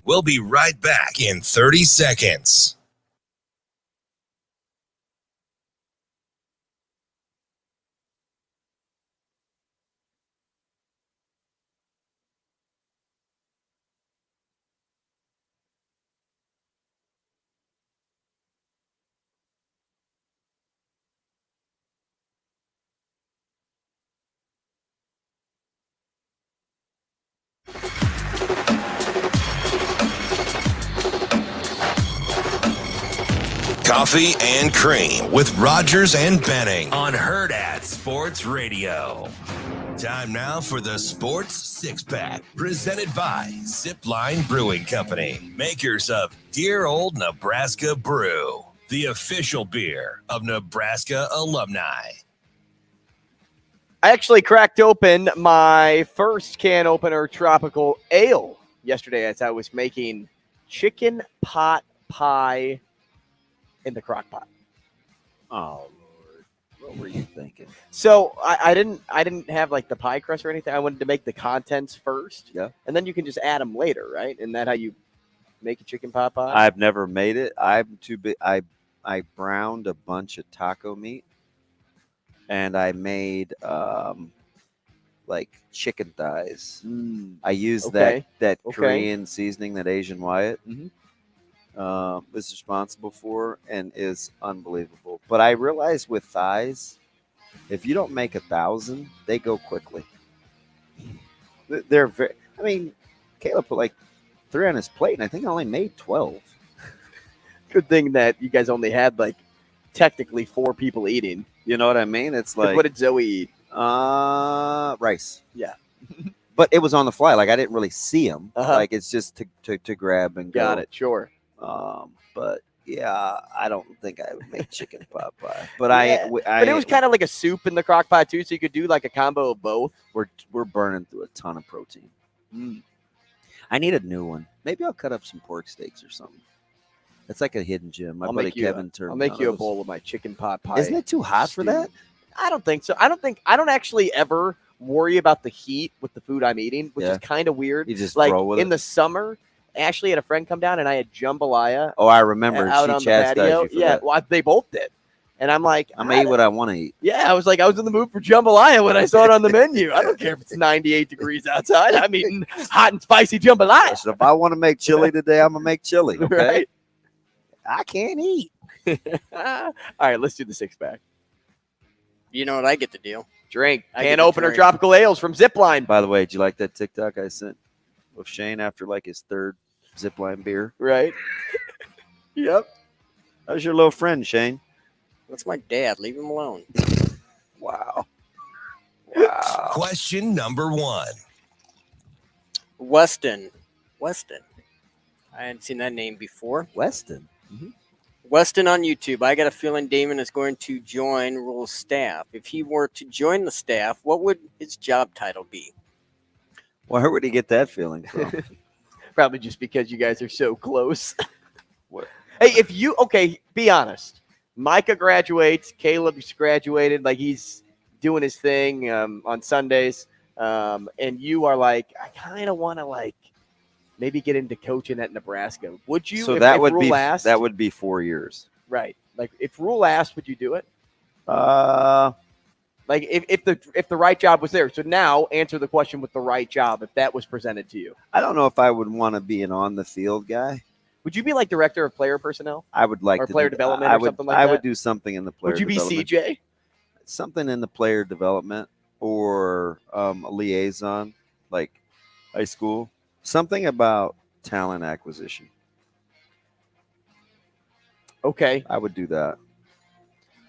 We'll be right back in 30 seconds. Coffee and Cream with Rogers and Benning on Hurrdat Sports Radio. Time now for the Sports Six-Pack, presented by Zipline Brewing Company, makers of Dear Old Nebraska Brew, the official beer of Nebraska alumni. I actually cracked open my first can opener tropical ale yesterday as I was making chicken pot pie in the crock pot. Oh, Lord. What were you thinking? So I didn't have like the pie crust or anything. I wanted to make the contents first. Yeah. And then you can just add them later, right? Isn't that how you make a chicken pot pie? I've never made it. I'm too big. I browned a bunch of taco meat, and I made like chicken thighs. I used that Korean seasoning that Asian Wyatt was responsible for, and is unbelievable. But I realized with thighs, if you don't make 1,000, they go quickly. They're very. I mean, Caleb put like 3 on his plate, and I think I only made 12. Good thing that you guys only had like technically 4 people eating. You know what I mean? It's like, what did Zoe eat? Rice. Yeah. But it was on the fly. Like, I didn't really see them. Like, it's just to grab and go. Got it. Sure. But yeah, I don't think I would make chicken pot pie. But but it was kind of like a soup in the crock pot too, so you could do like a combo of both. We're burning through a ton of protein. I need a new one. Maybe I'll cut up some pork steaks or something. It's like a hidden gem. My buddy Kevin turned. I'll make you a bowl of my chicken pot pie. Isn't it too hot for that? I don't think so. I don't actually ever worry about the heat with the food I'm eating, which is kind of weird. You just like roll with in it. the summer, Ashley had a friend come down, and I had jambalaya. Oh, I remember. Out she on the patio. chastised you for that. Well, they both did. And I'm like, I'm gonna eat what I want to eat. Yeah, I was like, I was in the mood for jambalaya when I saw it on the menu. I don't care if it's 98 degrees outside. I'm eating hot and spicy jambalaya. So if I want to make chili today, I'm gonna make chili. Okay. Right? I can't eat. All right, let's do the 6-pack. You know what I get to do? Drink. I get Can to opener drink. tropical ales from Zipline. By the way, did you like that TikTok I sent with Shane after like his 3rd Zipline beer? Right. Yep. That was your little friend, Shane. That's my dad. Leave him alone. Wow. Question number 1. Weston. I hadn't seen that name before. Weston. Weston on YouTube. I got a feeling Damon is going to join Rhule's staff. If he were to join the staff, what would his job title be? Where would he get that feeling from? Probably just because you guys are so close. What? Hey, be honest. Micah graduates. Caleb's graduated. Like, he's doing his thing on Sundays. And you are like, I kind of want to, like, maybe get into coaching at Nebraska. Would you? So if that would Rhule be asked? that would be 4 years. Right. Like, if Rhule asked, would you do it? Like, if the right job was there. So now answer the question with the right job if that was presented to you. I don't know if I would want to be an on the field guy. Would you be like director of player personnel? I would like or to player do, development I or would, something like I that? would do something in the player. Would you be development. CJ? Something in the player development or a liaison, like high school. Something about talent acquisition. Okay. I would do that.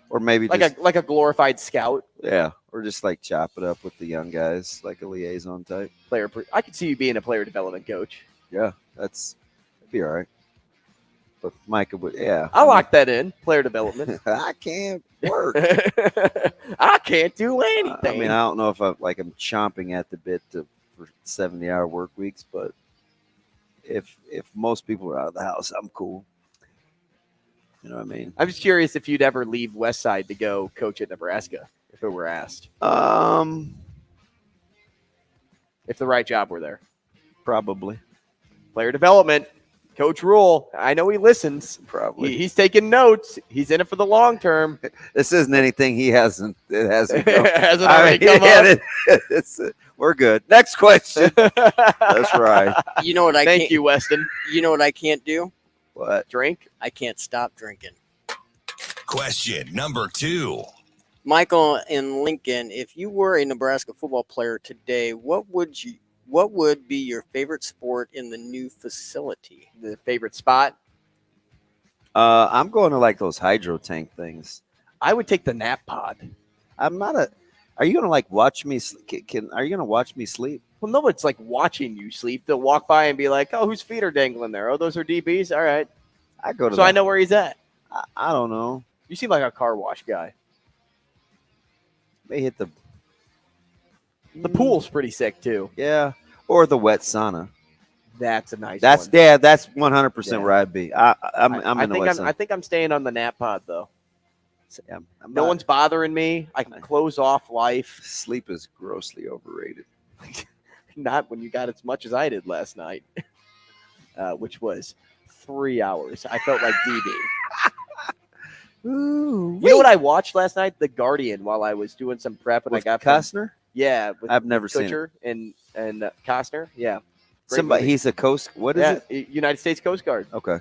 Or maybe like a glorified scout. Yeah, or just like chop it up with the young guys, like a liaison type. I could see you being a player development coach. Yeah, that'd be all right. But Micah would, yeah. I'll lock that in. Player development. I can't work. I can't do anything. I mean, I don't know if I'm chomping at the bit for 70-hour work weeks, but if most people are out of the house, I'm cool. You know what I mean? I'm just curious if you'd ever leave West Side to go coach at Nebraska, if it were asked. If the right job were there. Probably. Player development. Coach Rhule. I know he listens. Probably. He's taking notes. He's in it for the long term. This isn't anything it hasn't hasn't already come up. We're good. Next question. That's right. You know what I Thank can't, you, Weston. You know what I can't do? What? Drink? I can't stop drinking. Question number 2. Michael in Lincoln, if you were a Nebraska football player today, what would be your favorite sport in the new facility? The favorite spot? I'm going to like those hydro tank things. I would take the nap pod. I'm not a. Are you going to like watch me? Are you going to watch me sleep? Well, no, it's like watching you sleep. They'll walk by and be like, "Oh, whose feet are dangling there? Oh, those are DBs. All right." I go to. So I know where he's at. I don't know. You seem like a car wash guy. They hit the. The pool's pretty sick too. Yeah, or the wet sauna. That's a nice. That's one. yeah. That's 100% where I'd be. I'm in the wet sauna. I think I'm staying on the nap pod though. Yeah, no one's bothering me. I can close off life. Sleep is grossly overrated. Not when you got as much as I did last night, which was 3 hours. I felt like DB. Ooh, you know what I watched last night? The Guardian while I was doing some prep, and with I got Costner. Yeah, with I've never seen Kutcher and Costner. Yeah, great somebody. movie. He's a coast. What is it? United States Coast Guard. Okay.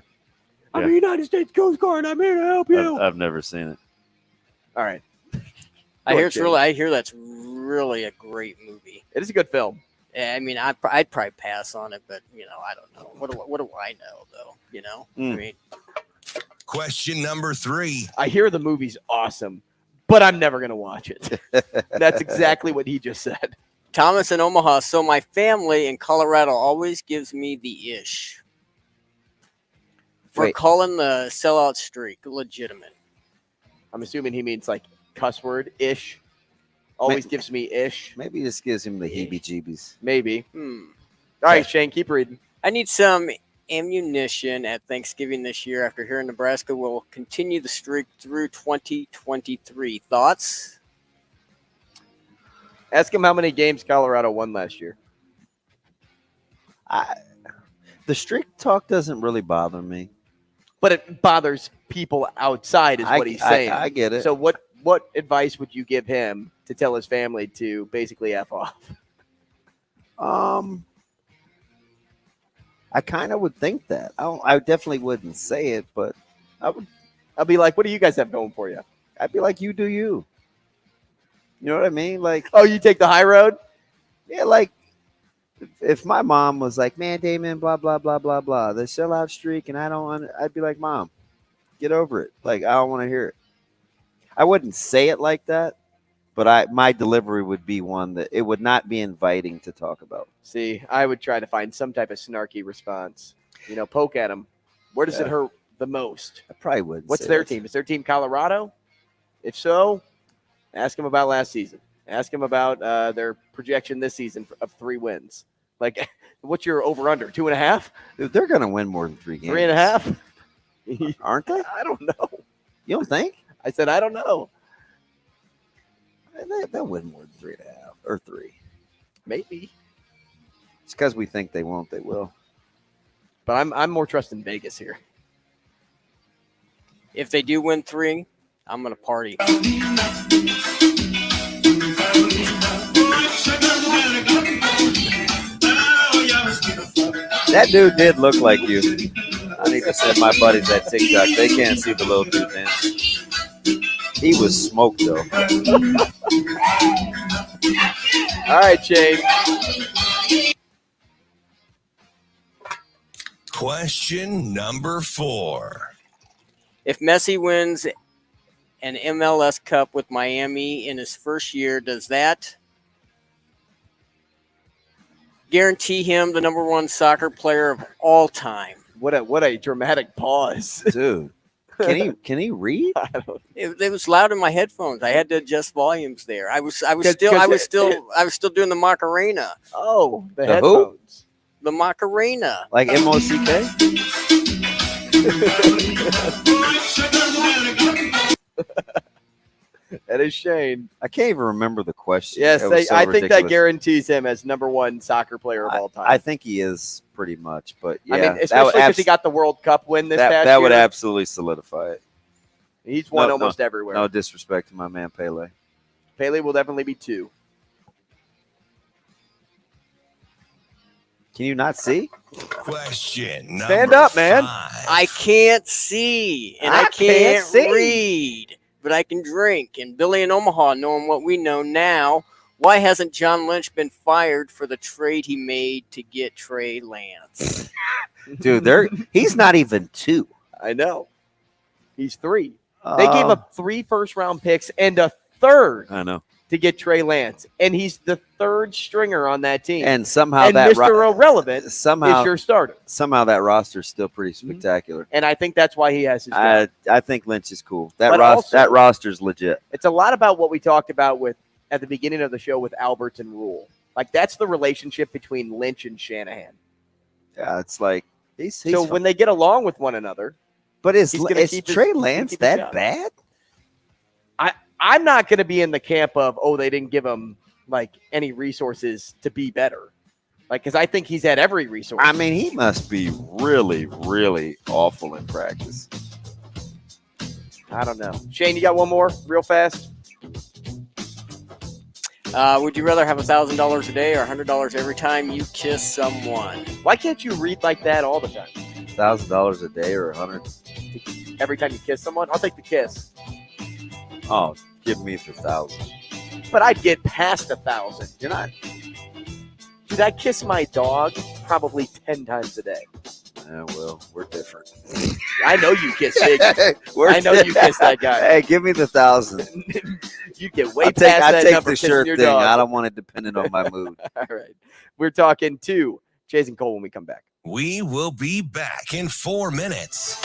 I'm a United States Coast Guard. I'm here to help you. I've never seen it. All right. I hear that's really a great movie. It is a good film. Yeah, I mean, I'd probably pass on it, but I don't know. What do I know though? I mean, Question number 3. I hear the movie's awesome, but I'm never gonna watch it. That's exactly what he just said. Thomas in Omaha. So my family in Colorado always gives me the ish for calling the sellout streak legitimate. I'm assuming he means like cuss word ish. Always gives me ish. Maybe this gives him the heebie-jeebies. Maybe. All right, Shane, keep reading. I need some ammunition at Thanksgiving this year after hearing Nebraska will continue the streak through 2023. Thoughts? Ask him how many games Colorado won last year. The streak talk doesn't really bother me. But it bothers people outside is what he's saying. I get it. So what advice would you give him to tell his family to basically F off? I kind of would think that. I definitely wouldn't say it, but I'll be like, what do you guys have going for you? I'd be like, you do you. You know what I mean? Like, oh, you take the high road? Yeah, like if my mom was like, man, Damon, blah, blah, blah, blah, blah, the sellout streak, and I'd be like, Mom, get over it. Like, I don't want to hear it. I wouldn't say it like that, but my delivery would be one that it would not be inviting to talk about. See, I would try to find some type of snarky response. Poke at them. Where does it hurt the most? I probably would. What's their team? Is their team Colorado? If so, ask them about last season. Ask them about their projection this season of 3 wins. Like, what's your over-under? 2.5? Dude, they're going to win more than 3 games. 3.5? Aren't they? I don't know. You don't think? I said, I don't know. They'll win more than 3.5 or 3. Maybe. It's because we think they won't. They will. But I'm more trusting Vegas here. If they do win 3, I'm going to party. That dude did look like you. I need to send my buddies that TikTok. They can't see the little dude dance. He was smoked, though. All right, Shane. Question number 4. If Messi wins an MLS Cup with Miami in his first year, does that guarantee him the number 1 soccer player of all time? What a dramatic pause, dude. Can he read? It was loud in my headphones. I had to adjust volumes there. I was still doing the Macarena. Oh, the headphones. The Macarena. Like M-O-C-K? That is Shane. I can't even remember the question. Yes, So I think that ridiculous. guarantees him as number 1 soccer player of all time. I think he is pretty much, but yeah. I mean, especially because he got the World Cup win this past year. That would absolutely solidify it. He's won almost everywhere. No disrespect to my man Pele. Pele will definitely be 2. Can you not see? Question number Stand up, man. 5. I can't see, and I can't read, but I can drink. And Billy in Omaha, knowing what we know now, why hasn't John Lynch been fired for the trade he made to get Trey Lance? Dude, he's not even 2. I know. He's 3. They gave up 3 first-round picks and a 3rd. I know. To get Trey Lance, and he's the 3rd stringer on that team. And somehow Mr. Irrelevant is your starter. Somehow that roster's still pretty spectacular. And I think that's why he has his job. I think Lynch is cool. That roster's legit. It's a lot about what we talked about at the beginning of the show with Albert and Rhule. Like, that's the relationship between Lynch and Shanahan. Yeah, it's like he's when they get along with one another. But is Trey Lance that bad? I'm not going to be in the camp of, they didn't give him like any resources to be better. Like, because I think he's had every resource. I mean, he must be really, really awful in practice. I don't know. Shane, you got one more real fast? Would you rather have $1,000 a day or $100 every time you kiss someone? Why can't you read like that all the time? $1,000 a day or $100 every time you kiss someone? I'll take the kiss. Oh, give me the 1,000. But I'd get past 1,000. You're not. Dude, I kiss my dog probably 10 times a day. Yeah, well, we're different. I know you kiss Big. I know you kiss that guy. Hey, give me the 1,000. You get way past that I take number the shirt your thing. dog. I don't want it dependent on my mood. All right. We're talking to Jason Cole when we come back. We will be back in 4 minutes.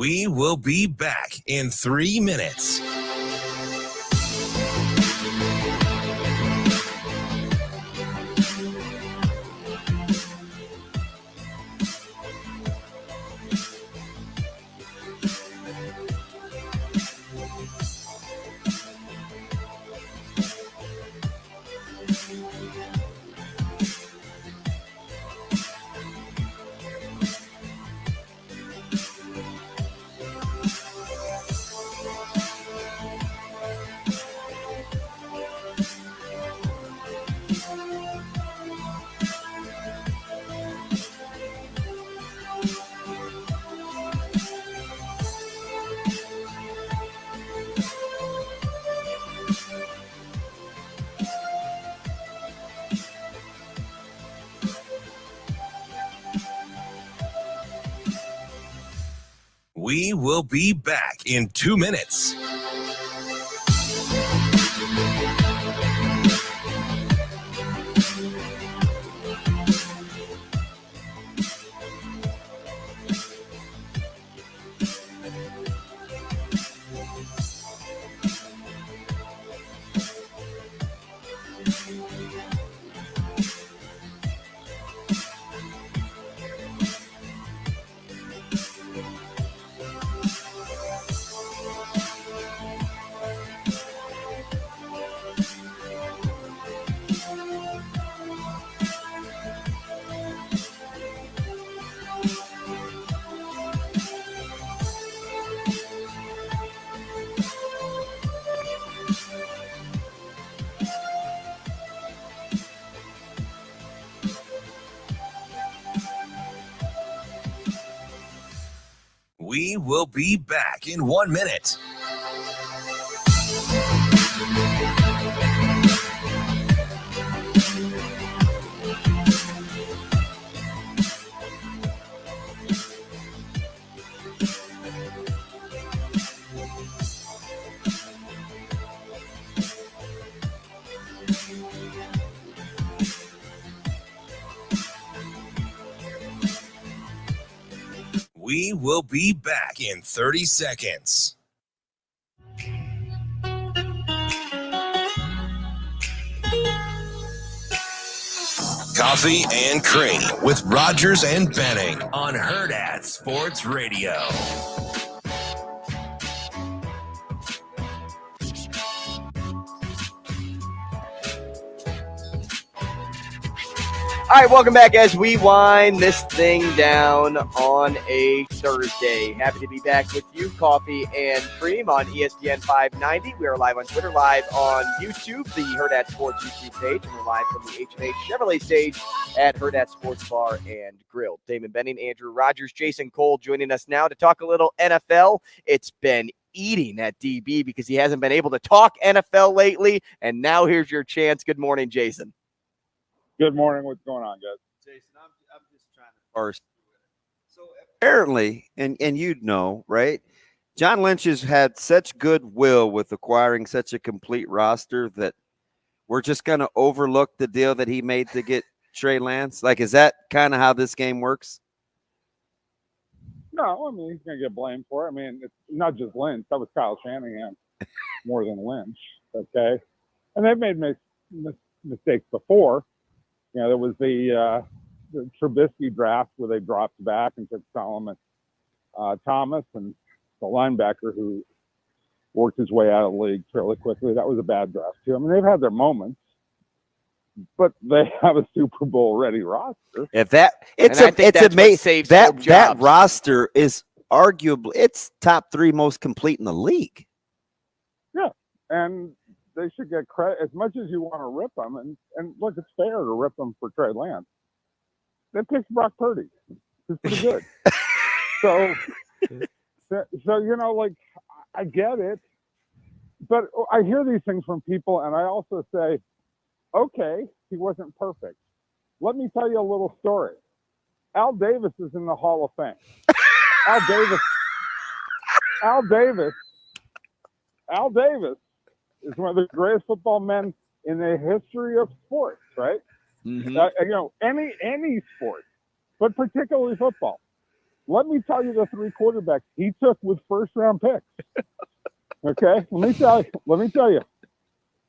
We will be back in 3 minutes. We will be back in 2 minutes. We will be back in 1 minute. We will be back in 30 seconds. Coffee and Cream with Rogers and Benning on Hurrdat Sports Radio. All right, welcome back as we wind this thing down on a Thursday. Happy to be back with you, Coffee and Cream on ESPN 590. We are live on Twitter, live on YouTube, the Hurrdat Sports YouTube page, and we're live from the H&H Chevrolet stage at Hurrdat Sports Bar and Grill. Damon Benning, Andrew Rogers, Jason Cole joining us now to talk a little NFL. It's been eating at DB because he hasn't been able to talk NFL lately, and now here's your chance. Good morning, Jason. Good morning. What's going on, guys? Jason, I'm just trying to parse. So apparently, and you'd know, right? John Lynch has had such goodwill with acquiring such a complete roster that we're just going to overlook the deal that he made to get Trey Lance. Like, is that kind of how this game works? No, I mean, he's going to get blamed for it. I mean, it's not just Lynch. That was Kyle Shanahan more than Lynch, okay? And they've made mistakes before. You know, there was the Trubisky draft where they dropped back and took Solomon Thomas and the linebacker who worked his way out of the league fairly quickly. That was a bad draft too. I mean, they've had their moments, but they have a Super Bowl ready roster. If that it's amazing. That roster is arguably it's top 3 most complete in the league. Yeah, and they should get credit as much as you want to rip them. And look, it's fair to rip them for Trey Lance. They picked Brock Purdy. He's pretty good. so, you know, like, I get it. But I hear these things from people, and I also say, okay, he wasn't perfect. Let me tell you a little story. Al Davis is in the Hall of Fame. Al Davis is one of the greatest football men in the history of sports, right? Mm-hmm. You know, any sport, but particularly football. let me tell you the 3 quarterbacks he took with first-round picks. Okay, let me tell you.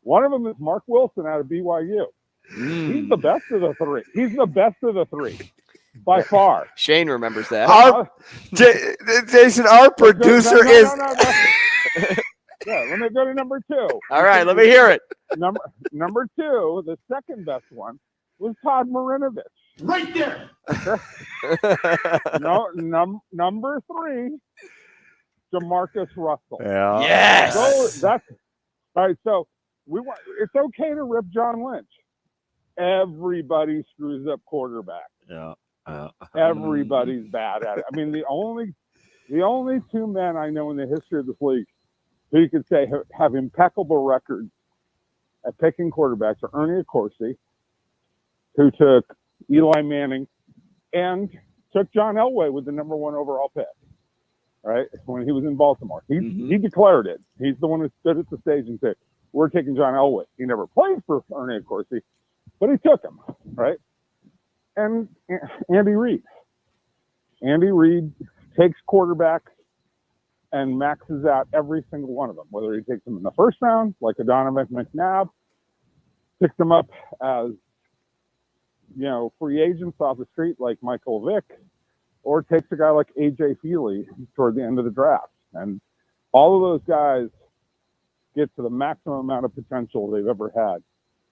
One of them is Mark Wilson out of BYU. He's the best of the 3. He's the best of the 3 by far. Shane remembers that. Jason, our producer is. Yeah, let me go to number 2. All right, let me hear it. Number 2, the second best one, was Todd Marinovich. Right there. No, number 3, Jamarcus Russell. Yeah. Yes. So that's all right. So it's okay to rip John Lynch. Everybody screws up quarterback. Yeah. Everybody's bad at it. I mean, the only 2 men I know in the history of this league who you could say have impeccable records at picking quarterbacks are Ernie Accorsi, who took Eli Manning and took John Elway with the number 1 overall pick, right? When he was in Baltimore. He declared it. He's the one who stood at the stage and said, we're taking John Elway. He never played for Ernie Accorsi, but he took him, right? And Andy Reid. Andy Reid takes quarterbacks and maxes out every single one of them, whether he takes them in the first round, like Donovan McNabb, picks them up as, free agents off the street like Michael Vick, or takes a guy like A.J. Feely toward the end of the draft. And all of those guys get to the maximum amount of potential they've ever had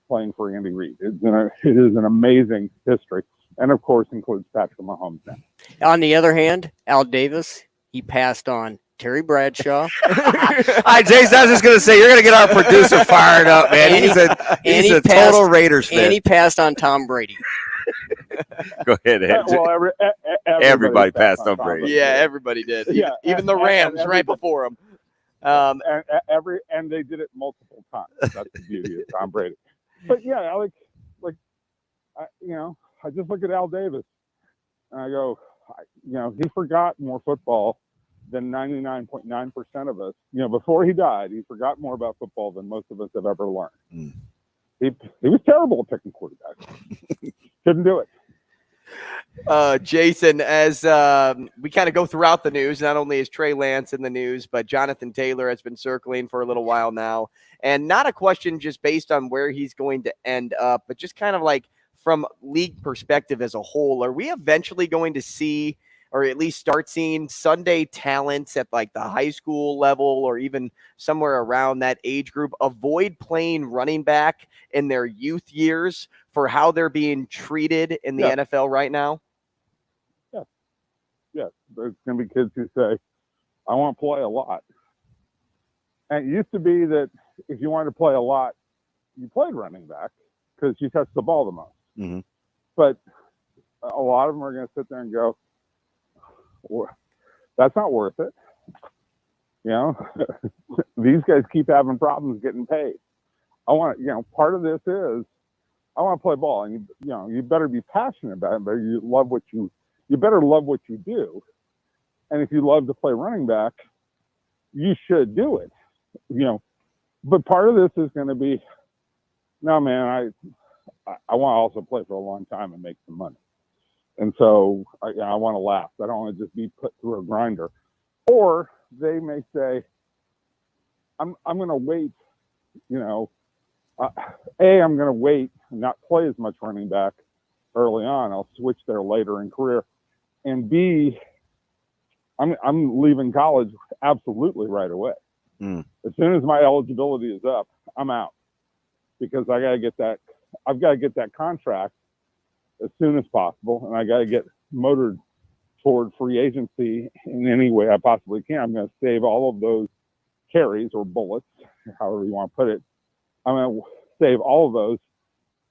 playing for Andy Reid. It is an amazing history. And, of course, includes Patrick Mahomes now. On the other hand, Al Davis, he passed on Terry Bradshaw. Jason, I was just going to say, you're going to get our producer fired up, man. He's a total Raiders fan. And he passed on Tom Brady. Go ahead, Ed. Well, everybody passed on Brady. Yeah, everybody did. Yeah, even the Rams right before him. And they did it multiple times. That's the beauty of Tom Brady. But yeah, I just look at Al Davis and I go, he forgot more football than 99.9% of us. Before he died, he forgot more about football than most of us have ever learned. He was terrible at picking quarterbacks. Couldn't do it. Jason, as we kind of go throughout the news, not only is Trey Lance in the news, but Jonathan Taylor has been circling for a little while now. And not a question just based on where he's going to end up, but just kind of like from league perspective as a whole, are we eventually going to see, or at least start seeing, Sunday talents at like the high school level or even somewhere around that age group avoid playing running back in their youth years for how they're being treated in the NFL right now? Yeah. There's going to be kids who say, I want to play a lot. And it used to be that if you wanted to play a lot, you played running back because you touched the ball the most. Mm-hmm. But a lot of them are going to sit there and go, that's not worth it. These guys keep having problems getting paid. I want, part of this is I want to play ball, and you better be passionate about it, but you better love what you do. And if you love to play running back, you should do it. But part of this is going to be, no, man, I want to also play for a long time and make some money. And so I want to last. I don't want to just be put through a grinder. Or they may say, I'm going to wait, I'm going to wait and not play as much running back early on. I'll switch there later in career. And B, I'm leaving college absolutely right away. As soon as my eligibility is up, I'm out because I've got to get that contract as soon as possible, and I got to get motored toward free agency in any way I possibly can. I'm going to save all of those carries or bullets, however you want to put it. I'm going to save all of those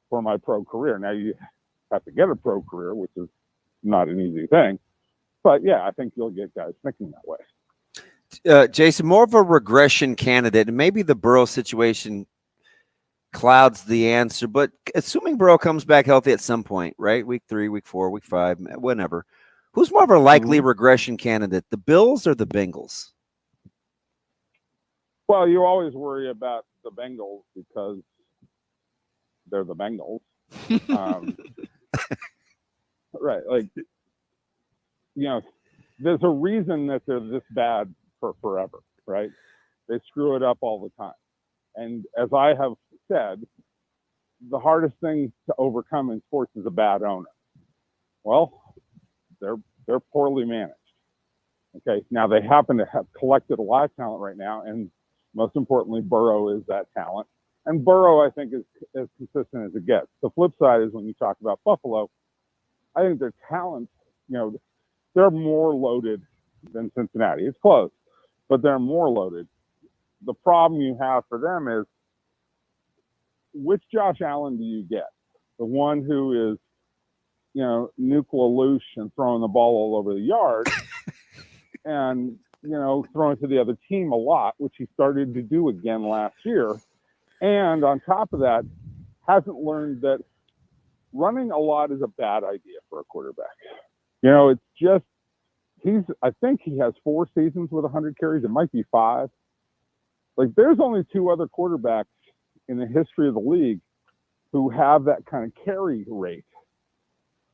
for my pro career. Now you have to get a pro career, which is not an easy thing, but yeah, I think you'll get guys thinking that way. Jason, more of a regression candidate, and maybe the Burrow situation clouds the answer, but assuming Burrow comes back healthy at some point, right? Week 3, week 4, week 5, whenever. Who's more of a likely regression candidate, the Bills or the Bengals? Well, you always worry about the Bengals because they're the Bengals. Right. Like, there's a reason that they're this bad for forever, right? They screw it up all the time. And as I have said, the hardest thing to overcome in sports is a bad owner. Well, they're poorly managed. Okay, now they happen to have collected a lot of talent right now, and most importantly, Burrow is that talent. And Burrow, I think, is as consistent as it gets. The flip side is when you talk about Buffalo, I think their talent, they're more loaded than Cincinnati. It's close, but they're more loaded. The problem you have for them is, which Josh Allen do you get? The one who is, nuke lelouch and throwing the ball all over the yard and, throwing to the other team a lot, which he started to do again last year. And on top of that, hasn't learned that running a lot is a bad idea for a quarterback. It's just, I think he has 4 seasons with 100 carries. It might be 5. Like, there's only 2 other quarterbacks in the history of the league who have that kind of carry rate.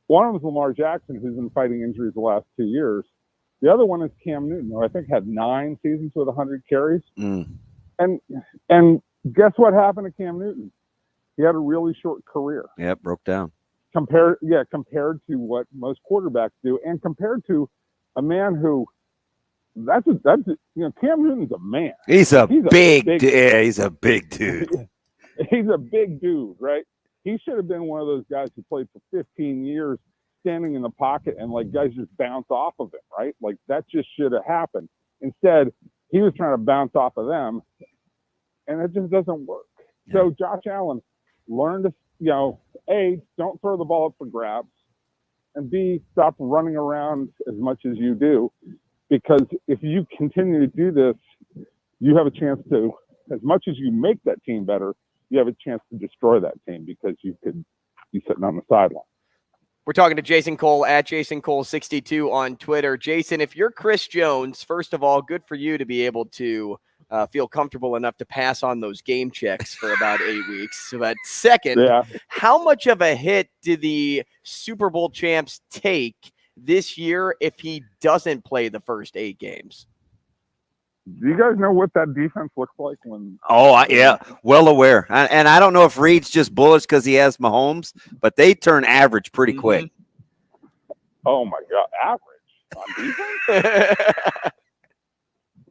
One of them is Lamar Jackson, who's been fighting injuries the last 2 years. The other one is Cam Newton, who I think had 9 seasons with 100 carries. And guess what happened to Cam Newton? He had a really short career. Yeah, broke down. Compared to what most quarterbacks do, and compared to a man who, Cam Newton's a man. He's a big dude. Yeah, he's a big dude. He's a big dude, right? He should have been one of those guys who played for 15 years standing in the pocket and guys just bounce off of him, right? Like, that just should have happened. Instead, he was trying to bounce off of them, and it just doesn't work. Yeah. So Josh Allen learned to, A, don't throw the ball up for grabs, and B, stop running around as much as you do, because if you continue to do this, you have a chance to, as much as you make that team better, you have a chance to destroy that team because you could be sitting on the sideline. We're talking to Jason Cole at Jason Cole62 on Twitter. Jason, if you're Chris Jones, first of all, good for you to be able to feel comfortable enough to pass on those game checks for about 8 weeks. But second, how much of a hit do the Super Bowl champs take this year if he doesn't play the first 8 games? Do you guys know what that defense looks like when? Oh, yeah, well aware. And I don't know if Reed's just bullish because he has Mahomes, but they turn average pretty quick. Oh my God, average on defense?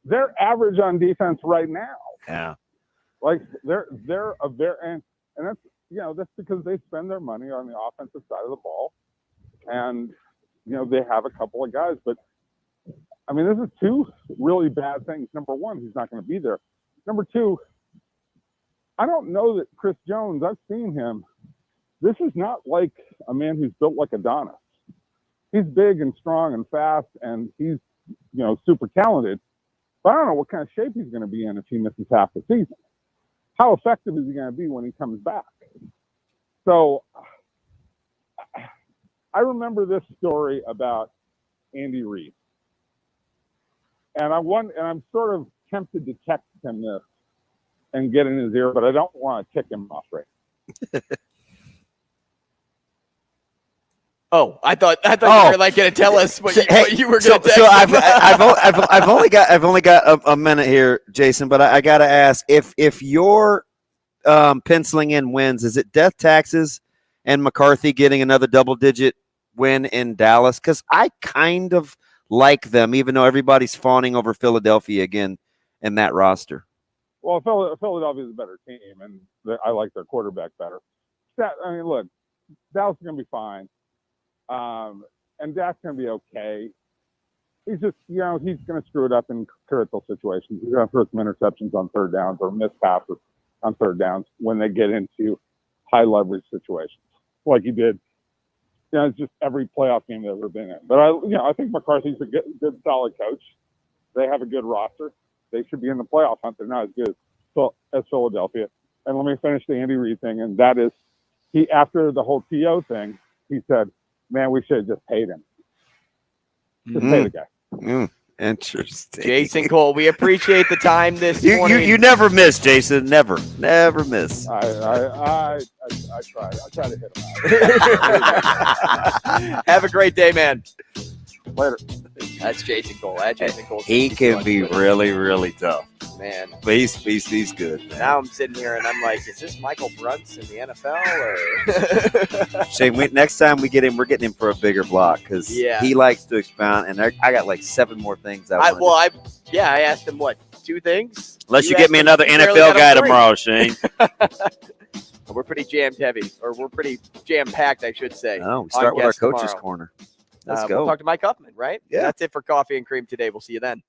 They're average on defense right now. Yeah, like they're a very and that's that's because they spend their money on the offensive side of the ball, and they have a couple of guys, but. I mean, this is 2 really bad things. Number one, he's not going to be there. Number 2, I don't know that Chris Jones, I've seen him. This is not like a man who's built like Adonis. He's big and strong and fast, and he's, super talented. But I don't know what kind of shape he's going to be in if he misses half the season. How effective is he going to be when he comes back? So I remember this story about Andy Reid. And I'm sort of tempted to text him this and get in his ear, but I don't want to tick him off right now. Oh, I thought you were going to tell us what you were going to text. So I've only got a minute here, Jason, but I got to ask if you're penciling in wins, is it death taxes and McCarthy getting another double-digit win in Dallas? Because I kind of like them, even though everybody's fawning over Philadelphia again in that roster. Well, Philadelphia is a better team, and I like their quarterback better. I mean, look, Dallas is going to be fine, and Dak's going to be okay. He's just, he's going to screw it up in critical situations. He's going to throw some interceptions on 3rd downs or miss passes on 3rd downs when they get into high leverage situations, like he did. It's just every playoff game they've ever been in. But I think McCarthy's a good, solid coach. They have a good roster. They should be in the playoff hunt. They're not as good as Philadelphia. And let me finish the Andy Reid thing. And that is, after the whole TO thing, he said, "Man, we should have just paid him. Just pay the guy." Interesting. Jason Cole, we appreciate the time this morning. You never miss, Jason. Never miss. I try. I try to hit him out. Have a great day, man. Later. That's Jason Cole. Jason Cole. He can be really, really tough. Man. But he's good, man. Now I'm sitting here and I'm like, is this Michael Bruntz in the NFL? Or? Shane, next time we get him, we're getting him for a bigger block because he likes to expound. And I got like 7 more things I asked him, 2 things? Unless you get me another NFL guy tomorrow, Shane. We're pretty jammed heavy, or we're pretty jam-packed, I should say. Oh, we start with our coach's corner. Let's go. We'll talk to Mike Huffman, right? Yeah. That's it for Coffee and Cream today. We'll see you then.